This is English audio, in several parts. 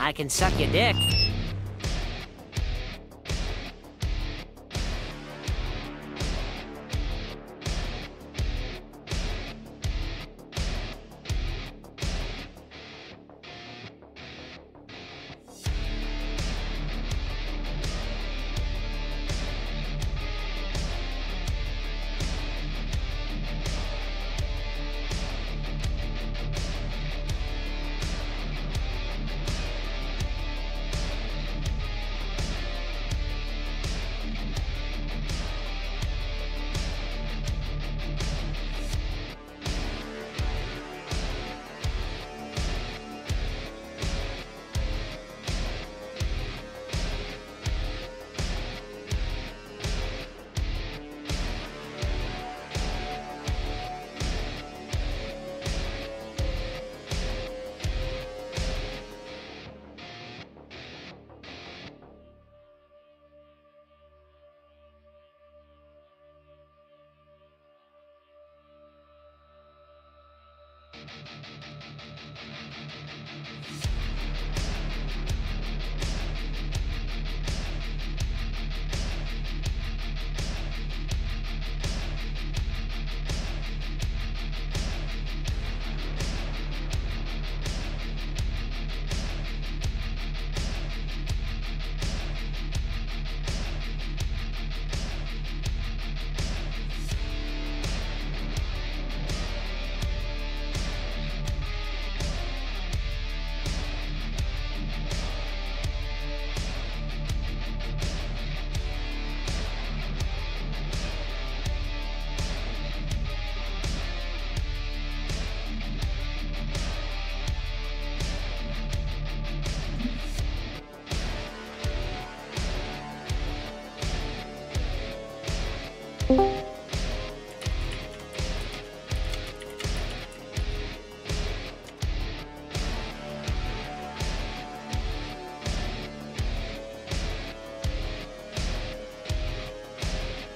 I can suck your dick.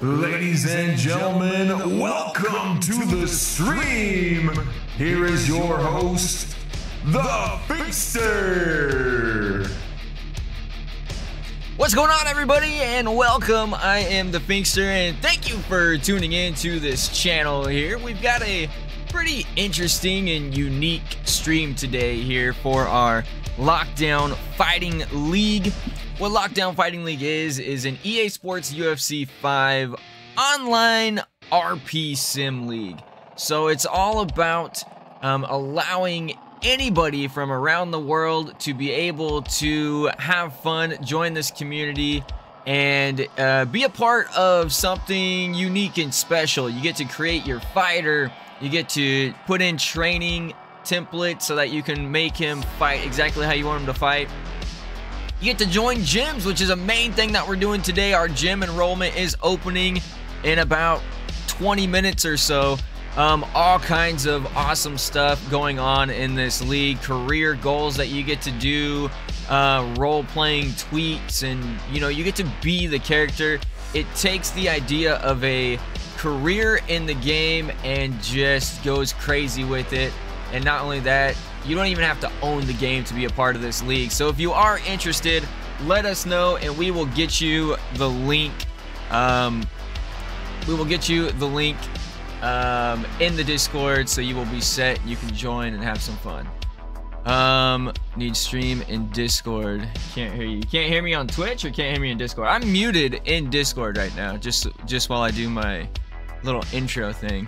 Ladies and gentlemen, welcome to the stream. Here is your host, the Finkster. What's going on, everybody, and welcome. I am the Finkster, and thank you for tuning in to this channel here. We've got a pretty interesting and unique stream today here for our Lockdown Fighting League. What Lockdown Fighting League is an EA Sports UFC 5 online RP sim league. So it's all about allowing anybody from around the world to be able to have fun, join this community, and be a part of something unique and special. You get to create your fighter, you get to put in training templates so that you can make him fight exactly how you want him to fight. You get to join gyms, which is a main thing that we're doing today. Our gym enrollment is opening in about 20 minutes or so. All kinds of awesome stuff going on in this league. Career goals that you get to do, role-playing tweets, and you get to be the character. It takes the idea of a career in the game and just goes crazy with it. And not only that, you don't even have to own the game to be a part of this league. So if you are interested, let us know and we will get you the link. We will get you the link in the Discord, so you will be set. You can join and have some fun. Need stream in Discord. Can't hear you. You can't hear me on Twitch or can't hear me in Discord? I'm muted in Discord right now, just while I do my little intro thing.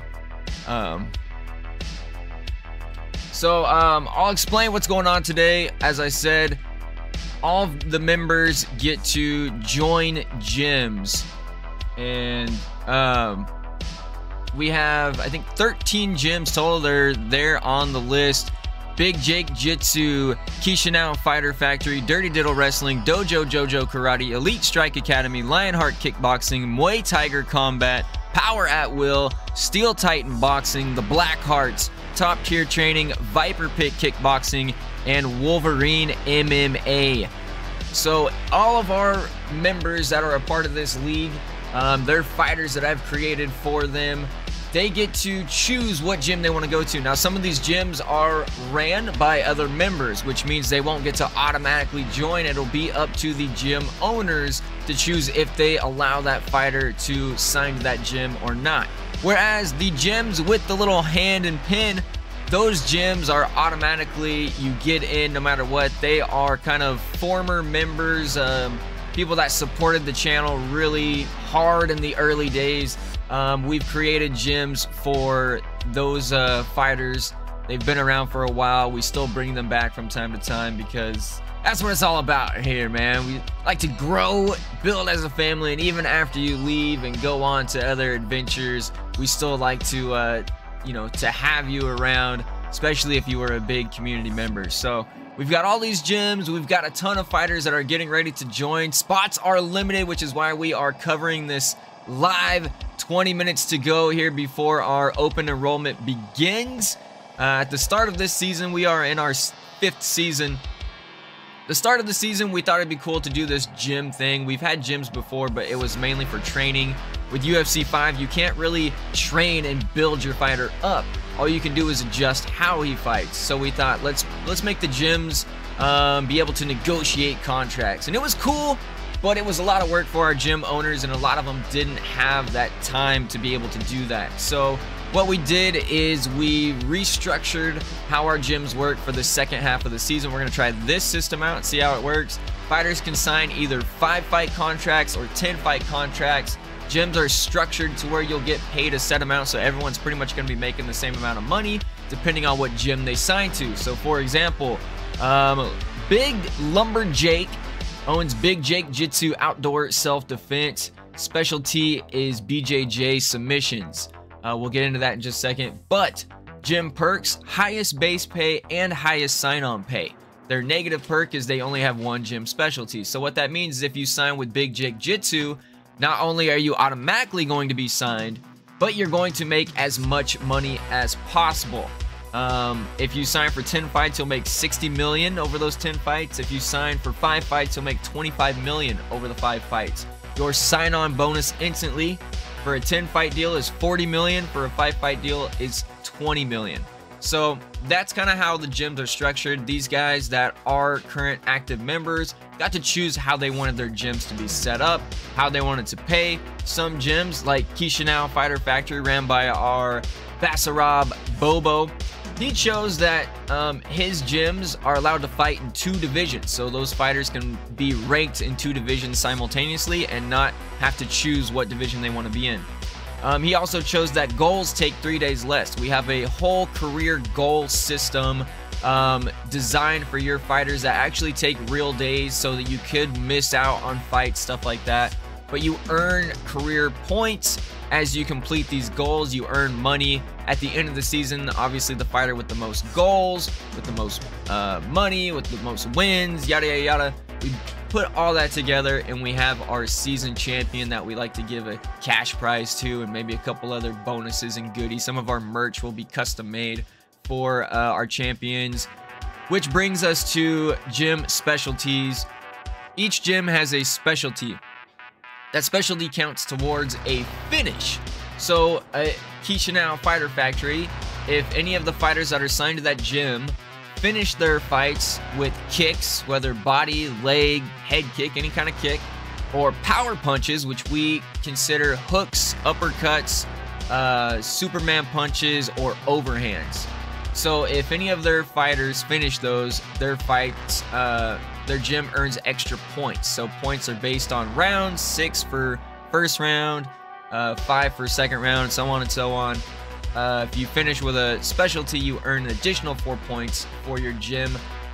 So I'll explain what's going on today. As I said, all of the members get to join gyms, and we have, I think, 13 gyms total. They're there on the list. Big Jake Jitsu, Kishinao Fighter Factory, Dirty Diddle Wrestling, Dojo Jojo Karate, Elite Strike Academy, Lionheart Kickboxing, Muay Tiger Combat, Power at Will, Steel Titan Boxing, the Black Hearts, Top Tier Training, Viper Pit Kickboxing, and Wolverine MMA. So all of our members that are a part of this league, they're fighters that I've created for them. They get to choose what gym they want to go to. Now, some of these gyms are ran by other members, which means they won't get to automatically join. It'll be up to the gym owners to choose if they allow that fighter to sign to that gym or not. Whereas the gyms with the little hand and pin, those gyms are automatically, you get in no matter what. They are kind of former members, people that supported the channel really hard in the early days. We've created gyms for those fighters. They've been around for a while. We still bring them back from time to time because that's what it's all about here, man. We like to grow, build as a family, and even after you leave and go on to other adventures, we still like to, to have you around, especially if you were a big community member. So we've got all these gyms. We've got a ton of fighters that are getting ready to join. Spots are limited, which is why we are covering this live. 20 minutes to go here before our open enrollment begins. At the start of this season, we are in our 5th season. The start of the season, we thought it'd be cool to do this gym thing. We've had gyms before, but it was mainly for training. With UFC 5, you can't really train and build your fighter up. All you can do is adjust how he fights. So we thought, let's make the gyms be able to negotiate contracts. And it was cool, but it was a lot of work for our gym owners, and a lot of them didn't have that time to be able to do that. So what we did is we restructured how our gyms work for the second half of the season. We're going to try this system out and see how it works. Fighters can sign either 5-fight contracts or 10-fight contracts. Gyms are structured to where you'll get paid a set amount, so everyone's pretty much going to be making the same amount of money depending on what gym they sign to. So for example, Big Lumberjake owns Big Jake Jitsu Outdoor Self-Defense. Specialty is BJJ submissions. We'll get into that in just a second. But gym perks, highest base pay and highest sign-on pay. Their negative perk is they only have one gym specialty. So what that means is if you sign with Big Jake Jitsu, not only are you automatically going to be signed, but you're going to make as much money as possible. If you sign for 10 fights, you'll make 60 million over those 10 fights. If you sign for 5 fights, you'll make 25 million over the 5 fights. Your sign-on bonus instantly for a 10-fight deal is $40 million. For a 5-fight deal is $20 million. So that's kind of how the gyms are structured. These guys that are current active members got to choose how they wanted their gyms to be set up, how they wanted to pay. Some gyms, like Kishinau Fighter Factory, ran by our Basarab Bobo, he chose that his gyms are allowed to fight in 2 divisions. So those fighters can be ranked in 2 divisions simultaneously and not have to choose what division they want to be in. He also chose that goals take 3 days less. We have a whole career goal system designed for your fighters that actually take real days so that you could miss out on fights, stuff like that. But you earn career points as you complete these goals. You earn money at the end of the season. Obviously, the fighter with the most goals, with the most money, with the most wins, yada, yada, yada. We put all that together and we have our season champion that we like to give a cash prize to, and maybe a couple other bonuses and goodies. Some of our merch will be custom made for our champions, which brings us to gym specialties. Each gym has a specialty. That specialty counts towards a finish. So Kishinau Fighter Factory, if any of the fighters that are signed to that gym finish their fights with kicks, whether body, leg, head kick, any kind of kick, or power punches, which we consider hooks, uppercuts, Superman punches, or overhands. So if any of their fighters finish those, their fights, their gym earns extra points. So points are based on rounds, 6 for first round, 5 for second round, so on and so on. If you finish with a specialty, you earn an additional 4 points for your gym.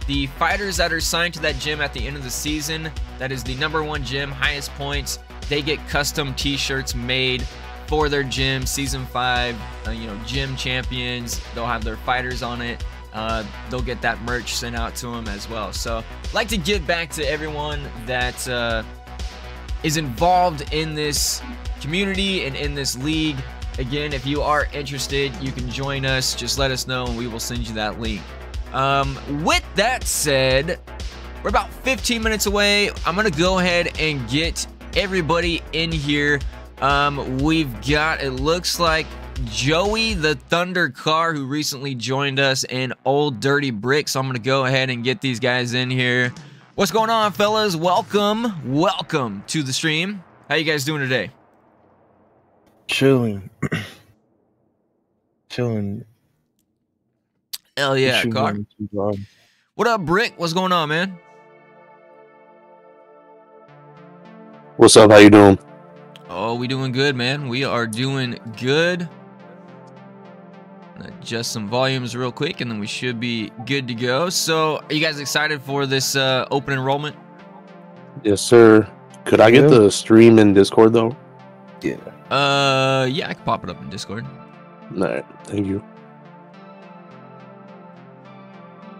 The fighters that are signed to that gym at the end of the season, that is the #1 gym, highest points, they get custom t-shirts made for their gym. Season 5, gym champions, they'll have their fighters on it. They'll get that merch sent out to them as well. So I'd like to give back to everyone that is involved in this community and in this league. Again, if you are interested, you can join us. Just let us know and we will send you that link. With that said, we're about 15 minutes away. I'm going to go ahead and get everybody in here. We've got, it looks like, Joey the Thunder Car, who recently joined us, and Old Dirty Brick. So I'm going to go ahead and get these guys in here. What's going on, fellas? Welcome to the stream. How you guys doing today? Chilling. Chilling. Hell yeah, Car. What up, Brick? What's going on, man? What's up? How you doing? Oh, we doing good, man. We are doing good. Adjust some volumes real quick, and then we should be good to go. So, are you guys excited for this open enrollment? Yes, sir. Could I get the stream in Discord, though? Yeah. Yeah, I can pop it up in Discord. All right. Thank you.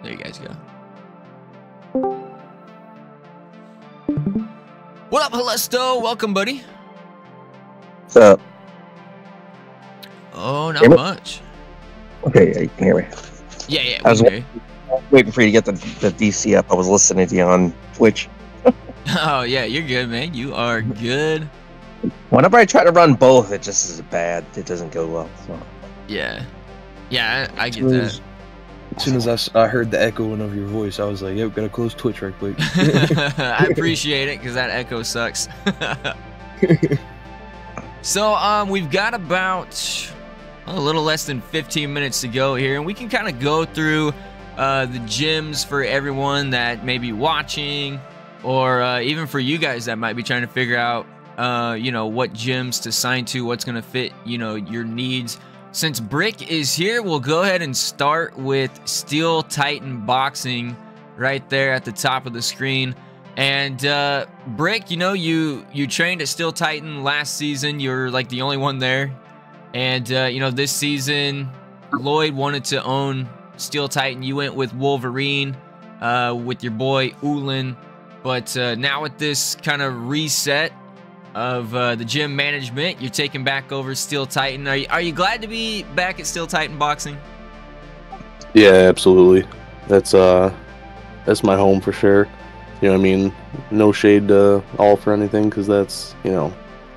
There you guys go. What up, Helesto? Welcome, buddy. What's up? Oh, not much. Okay, yeah, you can hear me. Yeah. I was waiting for you to get the DC up. I was listening to you on Twitch. Oh, yeah, you're good, man. You are good. Whenever I try to run both, it just is bad. It doesn't go well. So. Yeah, I get that. As soon as I heard the echoing of your voice, I was like, yep, gotta close Twitch right quick. I appreciate it, because that echo sucks. So, we've got about a little less than 15 minutes to go here, and we can kind of go through the gyms for everyone that may be watching, or even for you guys that might be trying to figure out, what gyms to sign to, what's going to fit, your needs. Since Brick is here, we'll go ahead and start with Steel Titan Boxing right there at the top of the screen. And Brick, you trained at Steel Titan last season. You're like the only one there. And this season, Lloyd wanted to own Steel Titan. You went with Wolverine, with your boy Ulin. But now with this kind of reset of the gym management, you're taking back over Steel Titan. Are you glad to be back at Steel Titan Boxing? Yeah, absolutely. That's my home for sure. You know what I mean? No shade to all for anything, because that's,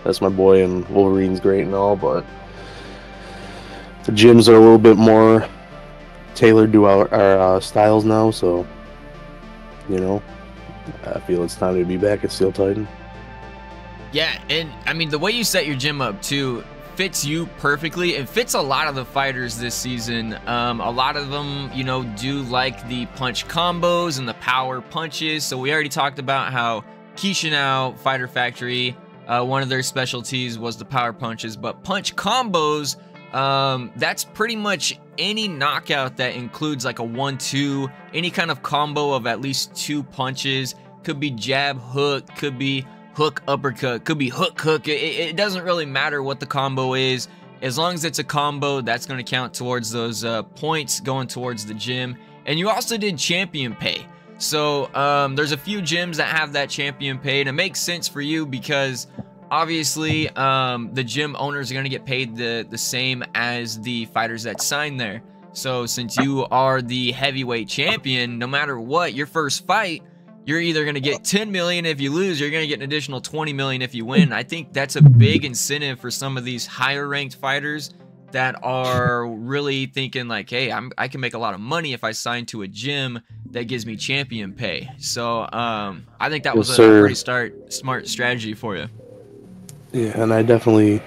that's my boy, and Wolverine's great and all, but the gyms are a little bit more tailored to our styles now, so, you know, I feel it's time to be back at Steel Titan. Yeah, and I mean, the way you set your gym up too fits you perfectly. It fits a lot of the fighters this season. A lot of them, you know, do like the punch combos and the power punches. So we already talked about how Kishinao Fighter Factory, one of their specialties was the power punches, but punch combos, that's pretty much any knockout that includes like a 1-2, any kind of combo of at least 2 punches. Could be jab hook, could be hook uppercut, could be hook hook. It doesn't really matter what the combo is. As long as it's a combo, that's going to count towards those points going towards the gym. And you also did champion pay. So there's a few gyms that have that champion pay, and it makes sense for you because obviously the gym owners are going to get paid the same as the fighters that sign there. So since you are the heavyweight champion, no matter what, your first fight, you're either going to get 10 million if you lose, or you're going to get an additional 20 million if you win. I think that's a big incentive for some of these higher ranked fighters that are really thinking like, hey, I can make a lot of money if I sign to a gym that gives me champion pay. So I think that was a pretty smart strategy for you. Yeah, and I definitely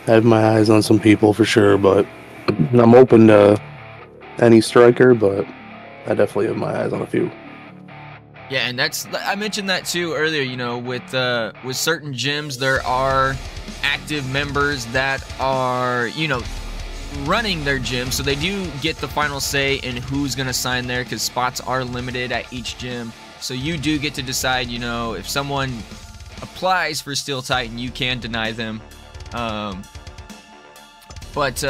have my eyes on some people for sure, but I'm open to any striker, but I definitely have my eyes on a few. Yeah, and I mentioned that too earlier, you know, with certain gyms, there are active members that are, you know, running their gym, so they do get the final say in who's going to sign there, because spots are limited at each gym. So you do get to decide, you know, if someone applies for Steel Titan, you can deny them. But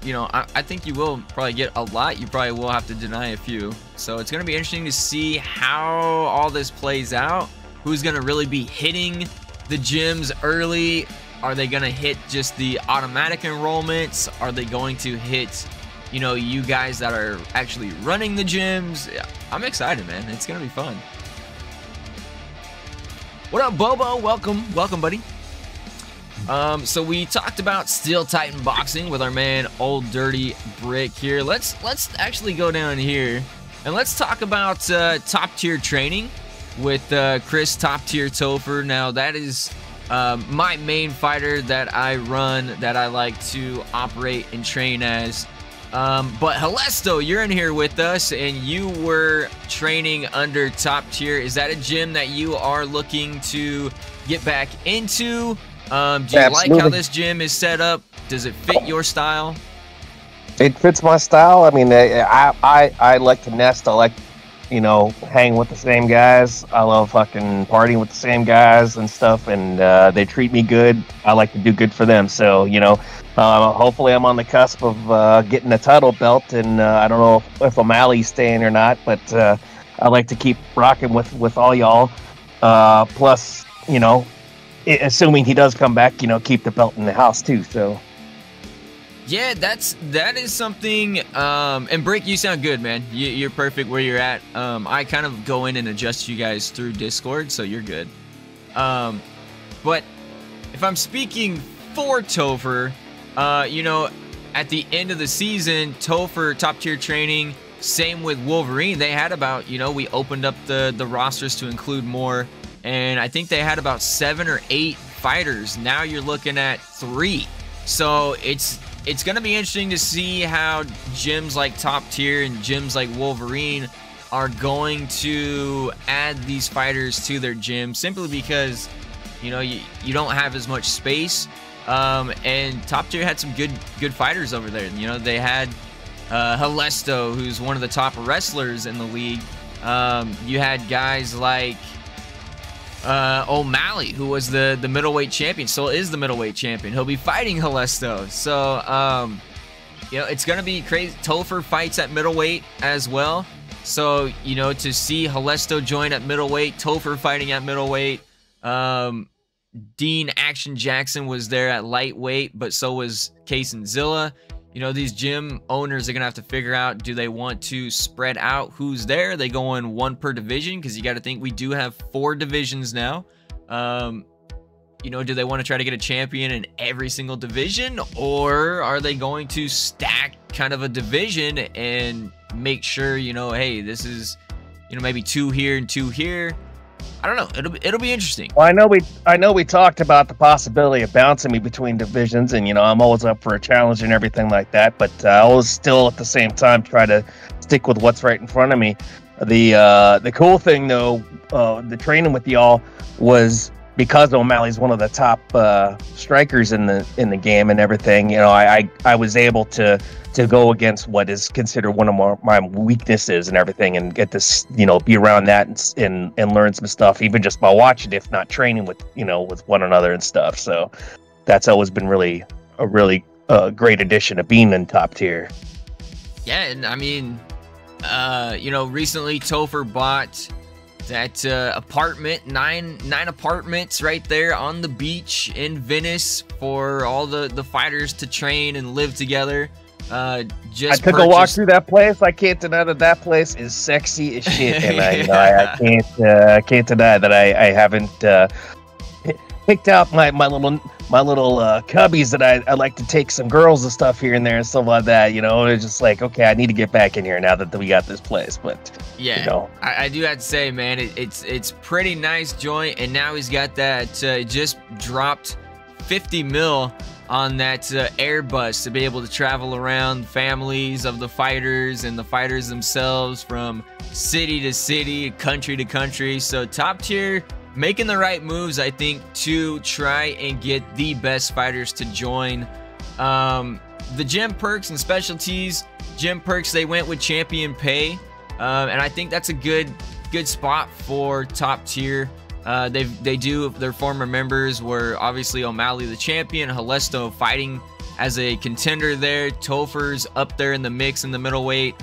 you know, I think you will probably get a lot. You probably will have to deny a few. So it's going to be interesting to see how all this plays out. Who's going to really be hitting the gyms early? Are they going to hit just the automatic enrollments? Are they going to hit, you know, you guys that are actually running the gyms? Yeah, I'm excited, man. It's going to be fun. What up, Bobo? Welcome, buddy. So we talked about Steel Titan boxing with our man Old Dirty Brick here. Let's actually go down here and let's talk about top tier training with Chris Top Tier Topher. Now that is my main fighter that I run, that I like to operate and train as. But Helesto, you're in here with us, and you were training under Top Tier. Is that a gym that you are looking to get back into? Do you like how this gym is set up? Does it fit your style? It fits my style. I mean, I like to nest. I like, you know, hang with the same guys. I love fucking partying with the same guys and stuff, and they treat me good. I like to do good for them. So, you know, hopefully I'm on the cusp of getting a title belt, and I don't know if O'Malley's staying or not, but I like to keep rocking with all y'all. Plus, you know, assuming he does come back, you know, keep the belt in the house too. So yeah, that is something. And Brick, you sound good, man. You're perfect where you're at. I kind of go in and adjust you guys through Discord, so you're good. But if I'm speaking for Topher, you know, at the end of the season, Topher Top Tier Training, same with Wolverine, they had about, you know, we opened up the rosters to include more, and I think they had about 7 or 8 fighters. Now you're looking at 3. So it's going to be interesting to see how gyms like Top Tier and gyms like Wolverine are going to add these fighters to their gym, simply because, you know, you don't have as much space. And Top Tier had some good fighters over there. You know, they had Helesto, who's one of the top wrestlers in the league. You had guys like O'Malley, who was the middleweight champion, still is the middleweight champion. He'll be fighting Helesto. So, you know, it's going to be crazy. Topher fights at middleweight as well. So, you know, to see Helesto join at middleweight, Topher fighting at middleweight, Dean Action Jackson was there at lightweight, but so was Case and Zilla. You know, these gym owners are going to have to figure out, do they want to spread out who's there? They go in one per division, because you got to think we do have 4 divisions now. you know, do they want to try to get a champion in every single division, or are they going to stack kind of a division and make sure, you know, hey, this is, you know, maybe 2 here and 2 here. I don't know. It'll be interesting. Well, I know we talked about the possibility of bouncing me between divisions, and you know I'm always up for a challenge and everything like that. But I always still at the same time try to stick with what's right in front of me. The cool thing though, the training with y'all was because O'Malley's one of the top strikers in the game and everything. You know, I was able to go against what is considered one of my weaknesses and everything, and get this, you know, be around that and learn some stuff, even just by watching, if not training with, you know, with one another and stuff. So that's always been a really great addition of being in top tier. Yeah, and I mean, you know, recently Topher bought that apartment, nine apartments right there on the beach in Venice for all the fighters to train and live together. I took a walk through that place. I can't deny that place is sexy as shit, and I can't deny that I haven't picked out my little cubbies that I like to take some girls and stuff here and there and stuff like that. You know, it's just like, okay, I need to get back in here now that we got this place. But yeah, you know, I do have to say, man, it's pretty nice joint, and now he's got that just dropped 50 mil on that Airbus to be able to travel around families of the fighters and the fighters themselves from city to city, country to country. So top tier, making the right moves, I think, to try and get the best fighters to join. The gym perks and specialties, gym perks, they went with champion pay, and I think that's a good spot for top tier. Their former members were obviously O'Malley the champion, Halesto fighting as a contender there, Topher's up there in the mix in the middleweight.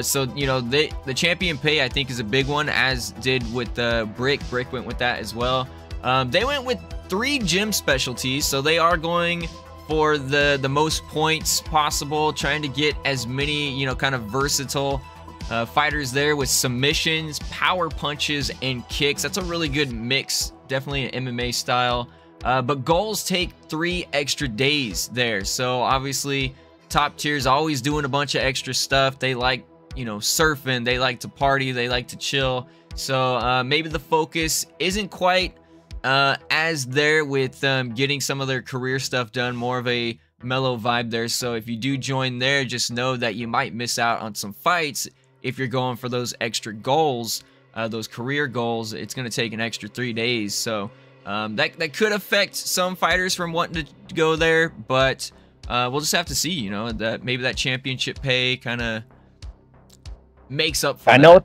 So, you know, the champion pay, I think, is a big one, as did with Brick. Brick went with that as well. They went with 3 gym specialties, so they are going for the most points possible, trying to get as many, you know, kind of versatile fighters there with submissions, power punches, and kicks. That's a really good mix, definitely an MMA style. But goals take 3 extra days there, so obviously top tier is always doing a bunch of extra stuff. They like, you know, surfing, they like to party, they like to chill. So maybe the focus isn't quite as there with getting some of their career stuff done, more of a mellow vibe there. So if you do join there, just know that you might miss out on some fights if you're going for those extra goals, those career goals. It's going to take an extra 3 days. So that could affect some fighters from wanting to go there, but we'll just have to see, you know, that maybe that championship pay kind of makes up for I know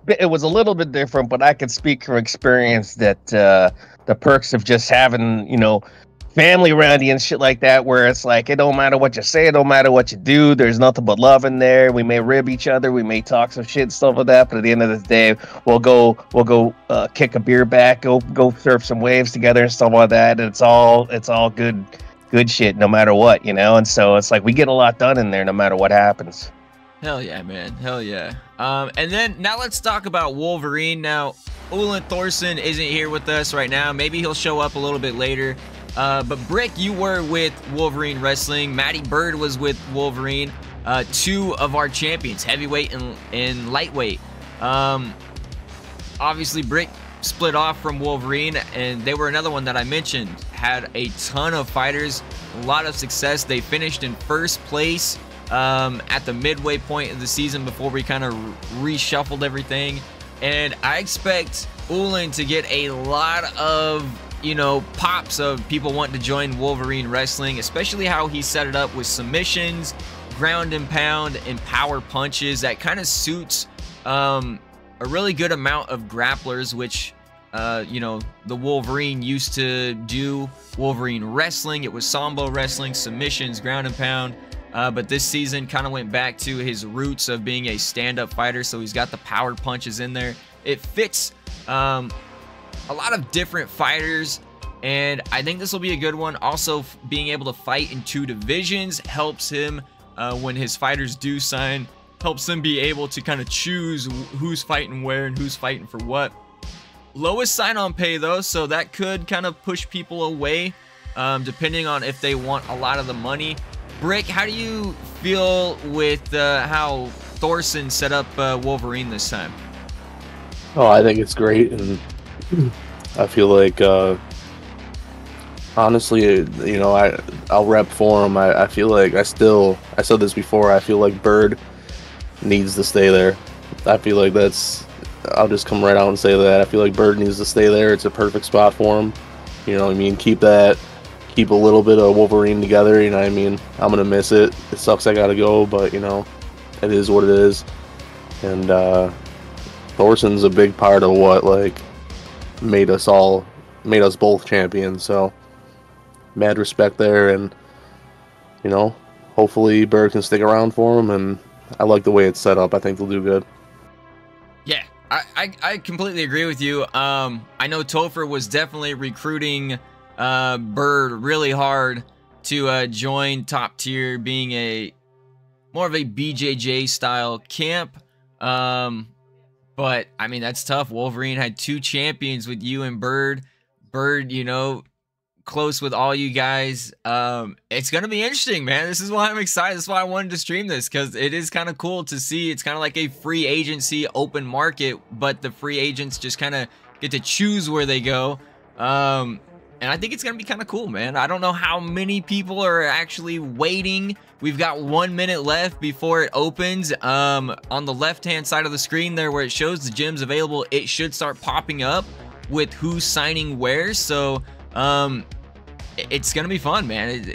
it was a little bit different, but I can speak from experience that the perks of just having, you know, family around you and shit like that, where it's like, it don't matter what you say, it don't matter what you do, there's nothing but love in there. We may rib each other, we may talk some shit and stuff like that, but at the end of the day, we'll go kick a beer back, go surf some waves together and stuff like that, and it's all good shit no matter what, you know. And so it's like we get a lot done in there no matter what happens. Hell yeah, man. Hell yeah. And then now let's talk about Wolverine. Now, Ulin Thorson isn't here with us right now. Maybe he'll show up a little bit later. But Brick, you were with Wolverine Wrestling. Matty Bird was with Wolverine. 2 of our champions, heavyweight and lightweight. Obviously, Brick split off from Wolverine, and they were another one that I mentioned. Had a ton of fighters, a lot of success. They finished in first place at the midway point of the season before we kind of reshuffled everything. And I expect Ulin to get a lot of, you know, pops of people wanting to join Wolverine Wrestling, especially how he set it up with submissions, ground and pound, and power punches. That kind of suits a really good amount of grapplers, which you know, the Wolverine used to do. Wolverine Wrestling, it was Sambo Wrestling, submissions, ground and pound. But this season kind of went back to his roots of being a stand-up fighter, so he's got the power punches in there. It fits a lot of different fighters, and I think this will be a good one. Also, being able to fight in 2 divisions helps him when his fighters do sign, helps him be able to kind of choose who's fighting where and who's fighting for what. Lowest sign-on pay though, so that could kind of push people away, depending on if they want a lot of the money. Brick, how do you feel with how Thorson set up Wolverine this time? Oh, I think it's great, and I feel like, honestly, you know, I'll rep for him. I feel like I said this before, I feel like Bird needs to stay there. I feel like I'll just come right out and say that. I feel like Bird needs to stay there. It's a perfect spot for him. You know what I mean? Keep a little bit of Wolverine together, you know what I mean? I'm going to miss it. It sucks I got to go, but, you know, it is what it is. And Thorson's a big part of what, like, made us both champions, so mad respect there, and, you know, hopefully Bird can stick around for him, and I like the way it's set up. I think they'll do good. Yeah, I completely agree with you. I know Topher was definitely recruiting Bird really hard to join Top Tier, being more of a BJJ style camp. But I mean, that's tough. Wolverine had 2 champions with you and Bird. Bird, you know, close with all you guys. It's gonna be interesting, man. This is why I'm excited. This is why I wanted to stream this, because it is kind of cool to see. It's kind of like a free agency open market, but the free agents just kind of get to choose where they go. And I think it's gonna be kind of cool, man. I don't know how many people are actually waiting. We've got 1 minute left before it opens. On the left-hand side of the screen there, where it shows the gyms available, it should start popping up with who's signing where. So it's gonna be fun, man.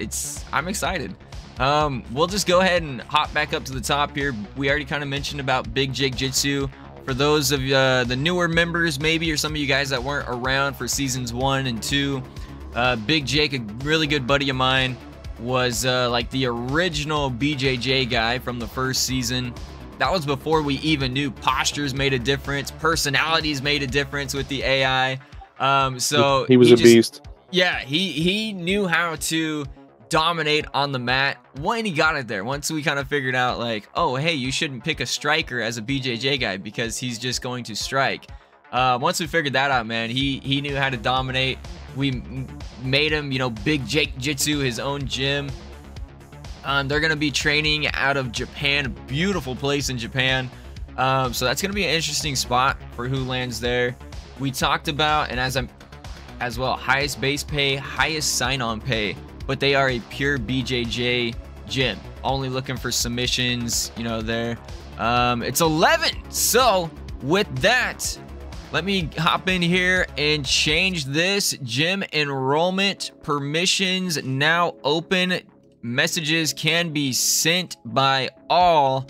I'm excited. We'll just go ahead and hop back up to the top here. We already kind of mentioned about Big Jake Jitsu. For those of the newer members, maybe, or some of you guys that weren't around for seasons 1 and 2, Big Jake, a really good buddy of mine, was like the original BJJ guy from the first season. That was before we even knew postures made a difference, personalities made a difference with the AI. So he was a beast. Yeah, he knew how to dominate on the mat when he got it there. Once we kind of figured out, like, oh, hey, you shouldn't pick a striker as a BJJ guy because he's just going to strike. Once we figured that out, man, he knew how to dominate. We made him, you know, Big Jake Jitsu, his own gym. They're going to be training out of Japan, beautiful place in Japan. So that's going to be an interesting spot for who lands there. We talked about, and as well, highest base pay, highest sign-on pay, but they are a pure BJJ gym, only looking for submissions, you know, there. It's 11. So with that, let me hop in here and change this. Gym enrollment permissions now open. Messages can be sent by all.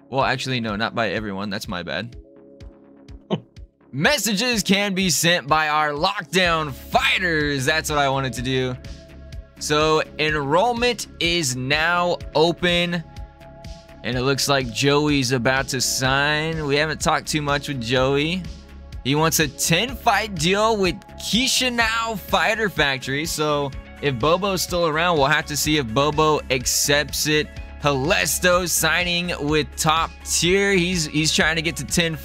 Well, actually, no, not by everyone. That's my bad. Messages can be sent by our lockdown fighters. That's what I wanted to do. So enrollment is now open, and it looks like Joey's about to sign. We haven't talked too much with Joey. He wants a 10-fight deal with Kishinau Fighter Factory. So if Bobo's still around, we'll have to see if Bobo accepts it. Helesto signing with Top Tier. He's trying to get to 10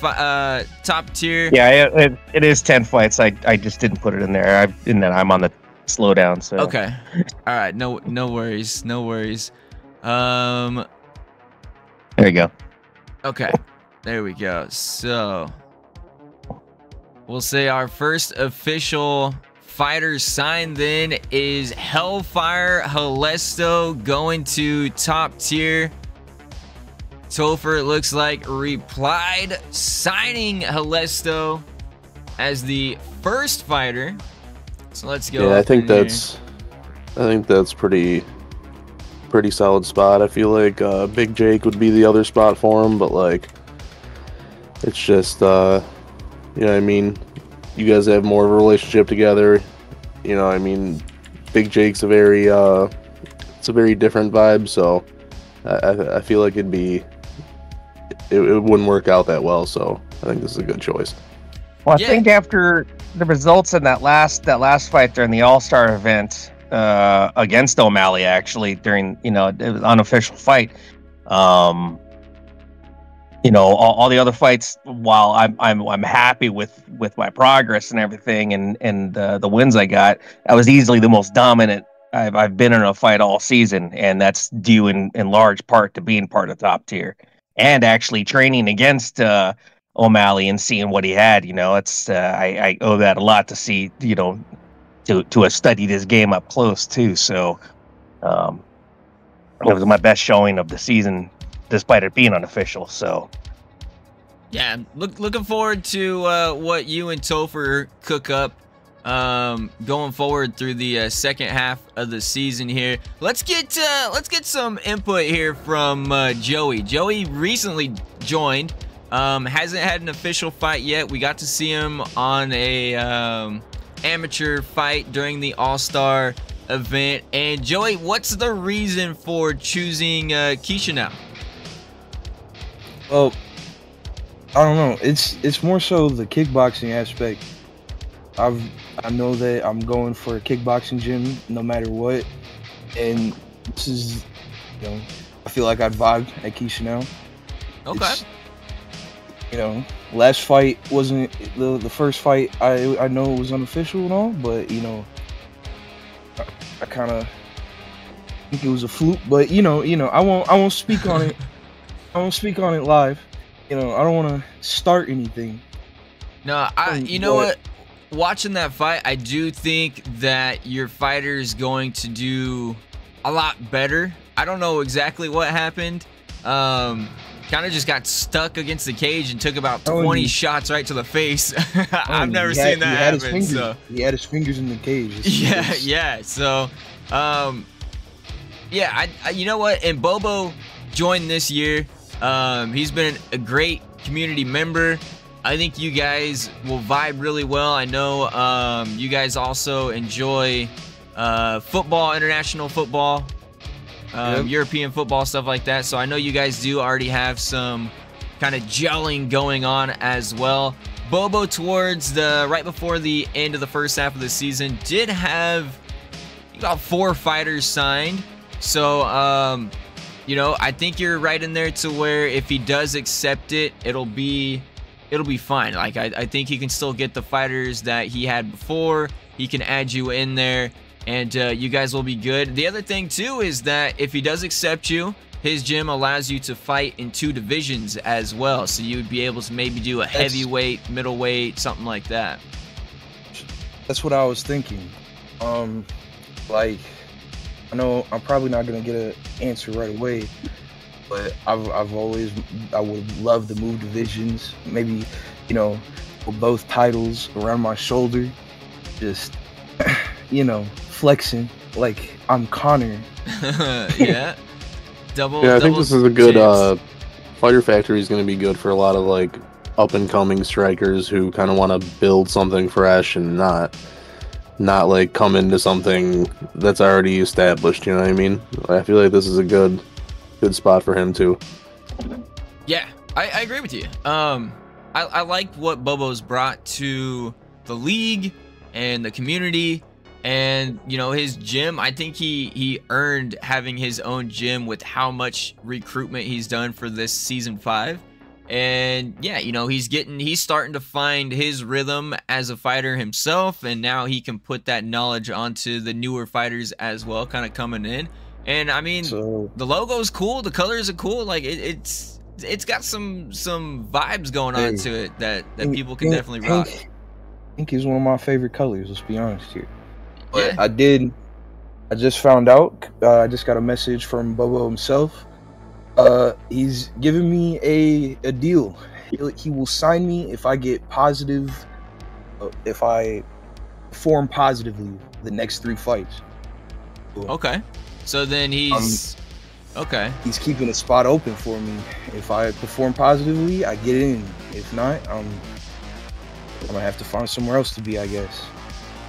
Top Tier. Yeah, it is 10 fights. I just didn't put it in there. I'm on the slowdown. So okay, all right, no worries, no worries. There you go. Okay, there we go. So we'll say our first official fighter signed then is Hellfire Helesto going to Top Tier. Topher, it looks like, replied, signing Helesto as the first fighter. So let's go. Yeah, I think that's pretty solid spot. I feel like Big Jake would be the other spot for him, but like, it's just you know what I mean, you guys have more of a relationship together. You know what I mean, Big Jake's a very different vibe, so I feel like it wouldn't work out that well. So I think this is a good choice. Well, I think after the results in that last fight during the All-Star event against O'Malley, actually, during, you know, it was an unofficial fight, you know, all the other fights, while I'm happy with my progress and everything, and the wins I got, I was easily the most dominant I've been in a fight all season, and that's due in large part to being part of top tier and actually training against O'Malley and seeing what he had. You know, it's I owe that a lot to see, you know, to have studied his game up close too. So it was my best showing of the season, despite it being unofficial. So yeah, looking forward to what you and Topher cook up going forward through the second half of the season here. Let's get some input here from Joey. Joey recently joined, hasn't had an official fight yet. We got to see him on a amateur fight during the All-Star event. And Joey, what's the reason for choosing Keisha now? Well, I don't know. It's more so the kickboxing aspect. I know that I'm going for a kickboxing gym no matter what, and this is, you know, I feel like I'd vibe at Keisha now. Okay. You know, last fight wasn't the first fight. I know it was unofficial and all, but you know, I kind of think it was a fluke. But you know, I won't speak on it. I won't speak on it live. You know, I don't want to start anything. No, you know what? Watching that fight, I do think that your fighter is going to do a lot better. I don't know exactly what happened. Kind of just got stuck against the cage and took about 20 shots right to the face. I've never seen that happen. So he had his fingers in the cage. Yeah. So, yeah, you know what? And Bobo joined this year. He's been a great community member. I think you guys will vibe really well. I know you guys also enjoy football, international football, European football, stuff like that. So I know you guys do already have some kind of gelling going on as well. Bobo, towards right before the end of the first half of the season, did have about 4 fighters signed. So, you know, I think you're right in there to where if he does accept it, it'll be fine. Like, I think he can still get the fighters that he had before. He can add you in there, and you guys will be good. The other thing, too, is that if he does accept you, his gym allows you to fight in 2 divisions as well. So you would be able to maybe do a heavyweight, middleweight, something like that. That's what I was thinking. Like, I know I'm probably not going to get an answer right away, but I would love to move divisions. Maybe, you know, with both titles around my shoulder, just, you know, flexing like I'm Connor. Yeah. Yeah, I think this is a good Fighter Factory is going to be good for a lot of like up and coming strikers who kind of want to build something fresh and not like come into something that's already established. You know what I mean? I feel like this is a good spot for him too. Yeah, I agree with you. I liked what Bobo's brought to the league and the community, and you know, his gym. I think he earned having his own gym with how much recruitment he's done for this season 5. And yeah, you know, he's starting to find his rhythm as a fighter himself, and now he can put that knowledge onto the newer fighters as well, kind of coming in. And I mean, the logo's cool, the colors are cool. Like it's got some vibes going on to it that people can definitely rock. Pink is one of my favorite colors. Let's be honest here. But Yeah. I just found out. I just got a message from Bobo himself. He's giving me a deal. He will sign me if I get positive. If I perform positively the next 3 fights. Okay. So then he's okay. He's keeping a spot open for me. If I perform positively, I get in. If not, I'm gonna have to find somewhere else to be, I guess.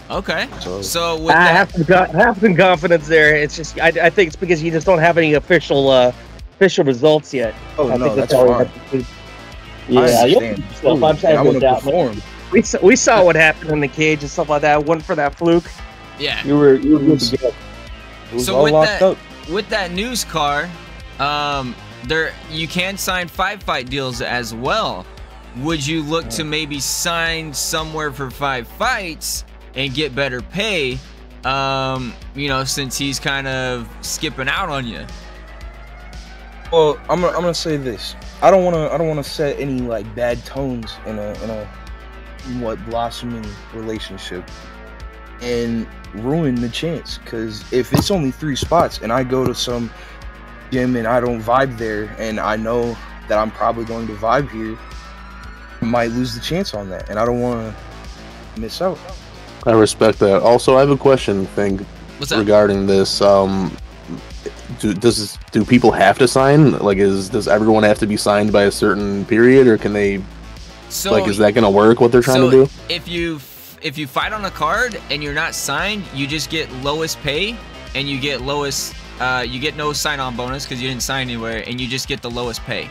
Okay. So with I have some confidence there. It's just I think it's because you just don't have any official results yet. Oh, I no, think that's all fine. Yeah, I'm gonna perform. We saw what happened in the cage and stuff like that. One for that fluke. Yeah. You were good to go. It was So all locked up. with that news car, you can sign 5-fight deals as well. Would you look to maybe sign somewhere for 5 fights and get better pay? You know, since he's kind of skipping out on you. Well, I'm gonna say this. I don't wanna set any like bad tones in a what blossoming relationship and ruin the chance. Because if it's only 3 spots and I go to some gym and I don't vibe there, and I know that I'm probably going to vibe here, I might lose the chance on that, and I don't want to miss out. I respect that. Also, I have a question regarding this. Do people have to sign? Like, does everyone have to be signed by a certain period, or can they? So, like, is that gonna work? What they're trying to do? If you fight on a card and you're not signed, you just get lowest pay, and you get lowest. You get no sign-on bonus because you didn't sign anywhere, and you just get the lowest pay.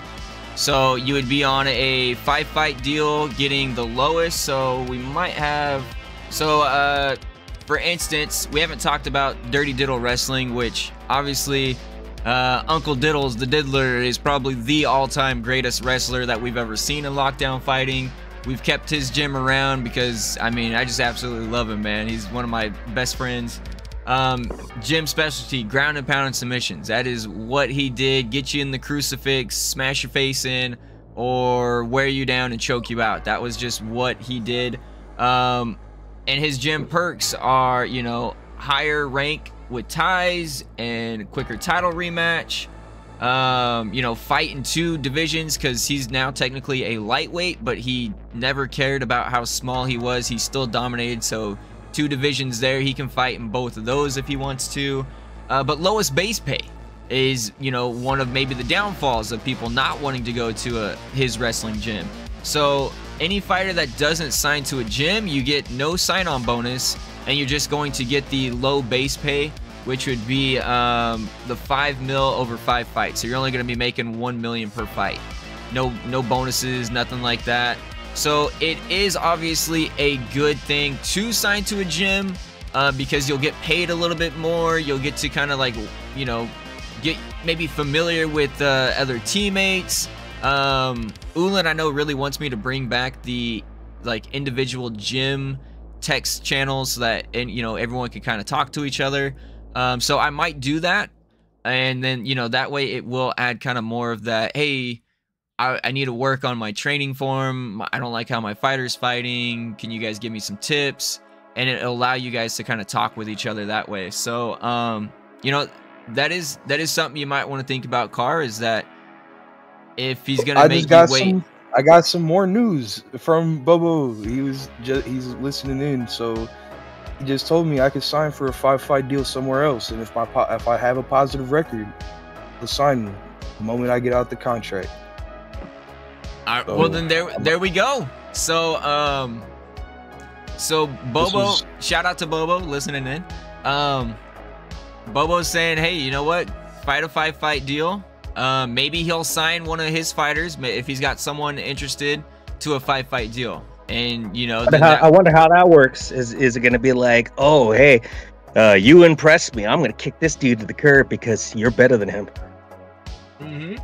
So you would be on a 5-fight deal, getting the lowest. So we might have. So, for instance, we haven't talked about Dirty Diddle Wrestling, which obviously Uncle Diddles, the Diddler, is probably the all-time greatest wrestler that we've ever seen in Lockdown Fighting. We've kept his gym around because, I mean, I just absolutely love him, man. He's one of my best friends. Gym specialty, ground and pound and submissions. That is what he did. Get you in the crucifix, smash your face in, or wear you down and choke you out. That was just what he did. And his gym perks are, you know, higher rank with ties and quicker title rematch. You know, fight in 2 divisions because he's now technically a lightweight, but he never cared about how small he was. He still dominated, so 2 divisions there. He can fight in both of those if he wants to. But lowest base pay is, you know, one of maybe the downfalls of people not wanting to go to his wrestling gym. So any fighter that doesn't sign to a gym, you get no sign-on bonus, and you're just going to get the low base pay, which would be the 5 mil over 5 fights. So you're only going to be making 1 million per fight. No bonuses, nothing like that. So it is obviously a good thing to sign to a gym because you'll get paid a little bit more. You'll get to kind of like, you know, get maybe familiar with other teammates. Ulan, I know, really wants me to bring back the like individual gym text channels so that, and you know, everyone can kind of talk to each other. So I might do that, and then, you know, that way it will add kind of more of that, hey, I need to work on my training form. I don't like how my fighter's fighting. Can you guys give me some tips? And it'll allow you guys to kind of talk with each other that way. So, you know, that is something you might want to think about, Carr, is that if he's gonna make you wait. I got some more news from Bobo. He's listening in, so he just told me I could sign for a 5-fight deal somewhere else, and if I have a positive record, he'll sign me the moment I get out the contract. So, well, then there we go. So so Bobo, shout out to Bobo listening in. Bobo's saying, hey, you know what? Fight a 5-fight deal. Maybe he'll sign one of his fighters if he's got someone interested to a 5-fight deal. And, you know, I wonder how that works. Is it going to be like, oh, hey, you impressed me. I'm going to kick this dude to the curb because you're better than him. Mm-hmm.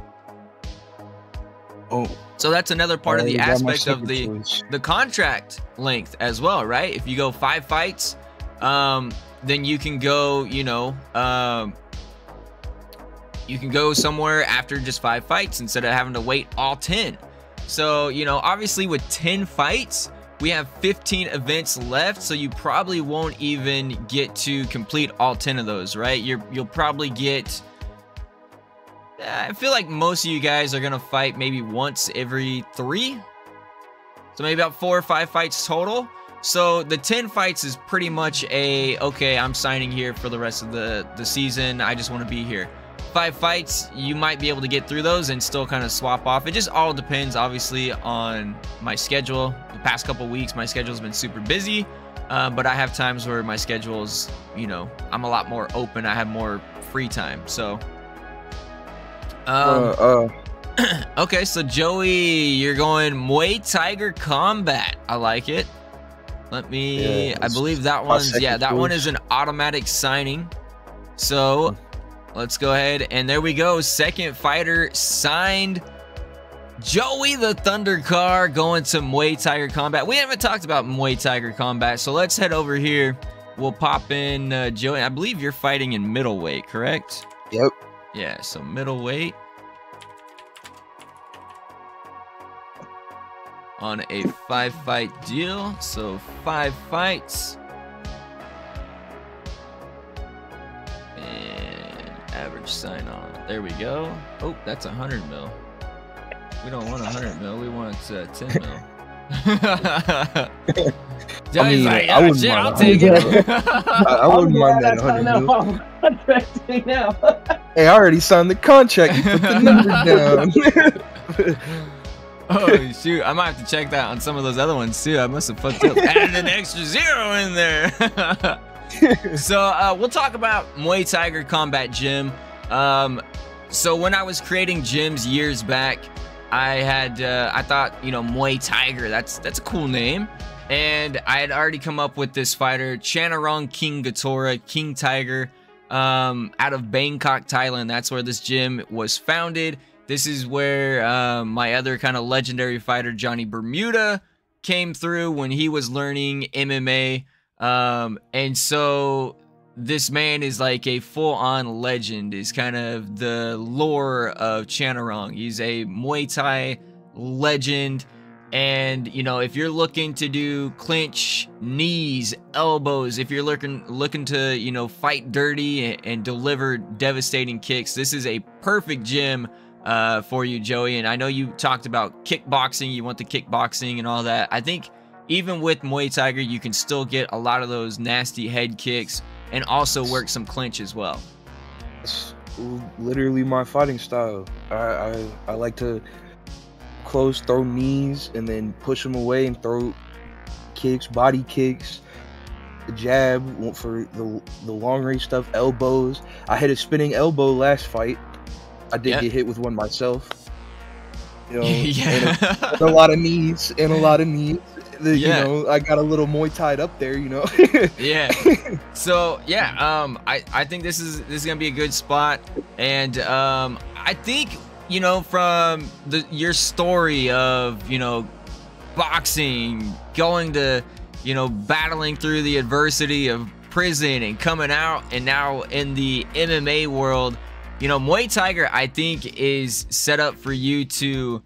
Oh, so that's another part of the aspect of the contract length as well, right? If you go 5 fights, then you can go, you know, you can go somewhere after just 5 fights instead of having to wait all 10. So, you know, obviously with 10 fights, we have 15 events left, so you probably won't even get to complete all 10 of those, right? You'll probably get, I feel like most of you guys are gonna fight maybe once every 3, so maybe about 4 or 5 fights total. So the 10 fights is pretty much okay, I'm signing here for the rest of the season, I just want to be here. 5 fights, you might be able to get through those and still kind of swap off. It just all depends, obviously, on my schedule. The past couple weeks, my schedule's been super busy, but I have times where my schedule's, you know, I'm a lot more open. I have more free time. So, okay, so Joey, you're going Muay Tiger Combat. I like it. Let me. I believe that one's that one is an automatic signing. So. let's go ahead. And there we go. Second fighter signed. Joey the Thunder Car going to Muay Tiger Combat. We haven't talked about Muay Tiger Combat, so let's head over here. We'll pop in Joey. I believe you're fighting in middleweight, correct? Yep. Yeah, so middleweight. On a 5-fight deal, so 5 fights. And average sign on. There we go. Oh, that's 100 mil. We don't want 100 mil. We want 10 mil. Joey's like, I wouldn't shit, mind I'll take it. I wouldn't mind that 100 mil. Hey, I already signed the contract. You put the number down. Oh shoot, I might have to check that on some of those other ones too. I must have fucked up. Added an extra 0 in there. So we'll talk about Muay Tiger Combat Gym. So when I was creating gyms years back, I thought, you know, Muay Tiger, that's a cool name. And I had already come up with this fighter, Chanarong King Gatora, King Tiger, out of Bangkok, Thailand. That's where this gym was founded. This is where my other kind of legendary fighter, Johnny Bermuda, came through when he was learning MMA. And so this man is like a full-on legend, is kind of the lore of Chanarong. He's a Muay Thai legend. And, you know, if you're looking to do clinch, knees, elbows, if you're looking to, you know, fight dirty and deliver devastating kicks, this is a perfect gym for you, Joey. And I know you talked about kickboxing. You want the kickboxing and all that. I think even with Muay Tiger, you can still get a lot of those nasty head kicks and also work some clinch as well. It's literally my fighting style. I like to close, throw knees, and then push them away and throw kicks, body kicks, the jab for the long range stuff, elbows. I hit a spinning elbow last fight. I did get hit with one myself. You know, and a lot of knees and a lot of knees. You know, I got a little Muay Thai up there, you know. Yeah. So yeah, I think this is gonna be a good spot, and I think, you know, from your story of, you know, boxing, going to, you know, battling through the adversity of prison and coming out, and now in the MMA world, you know, Muay Tiger, I think, is set up for you to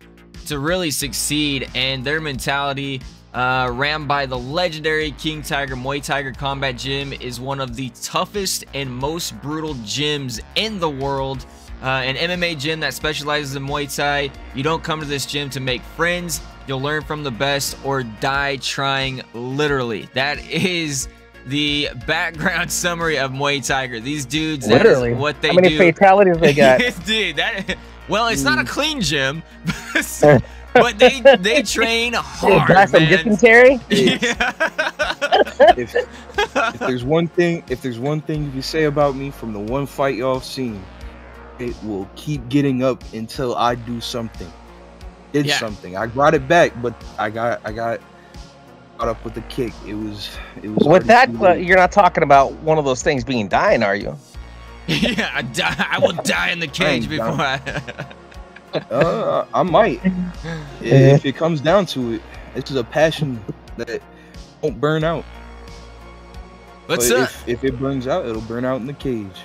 really succeed. And their mentality, ran by the legendary King Tiger Muay Tiger Combat Gym, is one of the toughest and most brutal gyms in the world. An MMA gym that specializes in Muay Thai. You don't come to this gym to make friends. You'll learn from the best or die trying, literally. That is the background summary of Muay Tiger. These dudes, literally, what they do. How many fatalities they got? Dude, well, it's not a clean gym, but they train hard, man. Some dysentery? If there's one thing you can say about me from the one fight y'all seen, it will keep getting up until I do something. Something. I brought it back, but I got caught up with the kick. It was with that. You're not talking about one of those things being dying, are you? Yeah, I will die in the cage before I might. If it comes down to it, this is a passion that won't burn out. If it burns out, it'll burn out in the cage.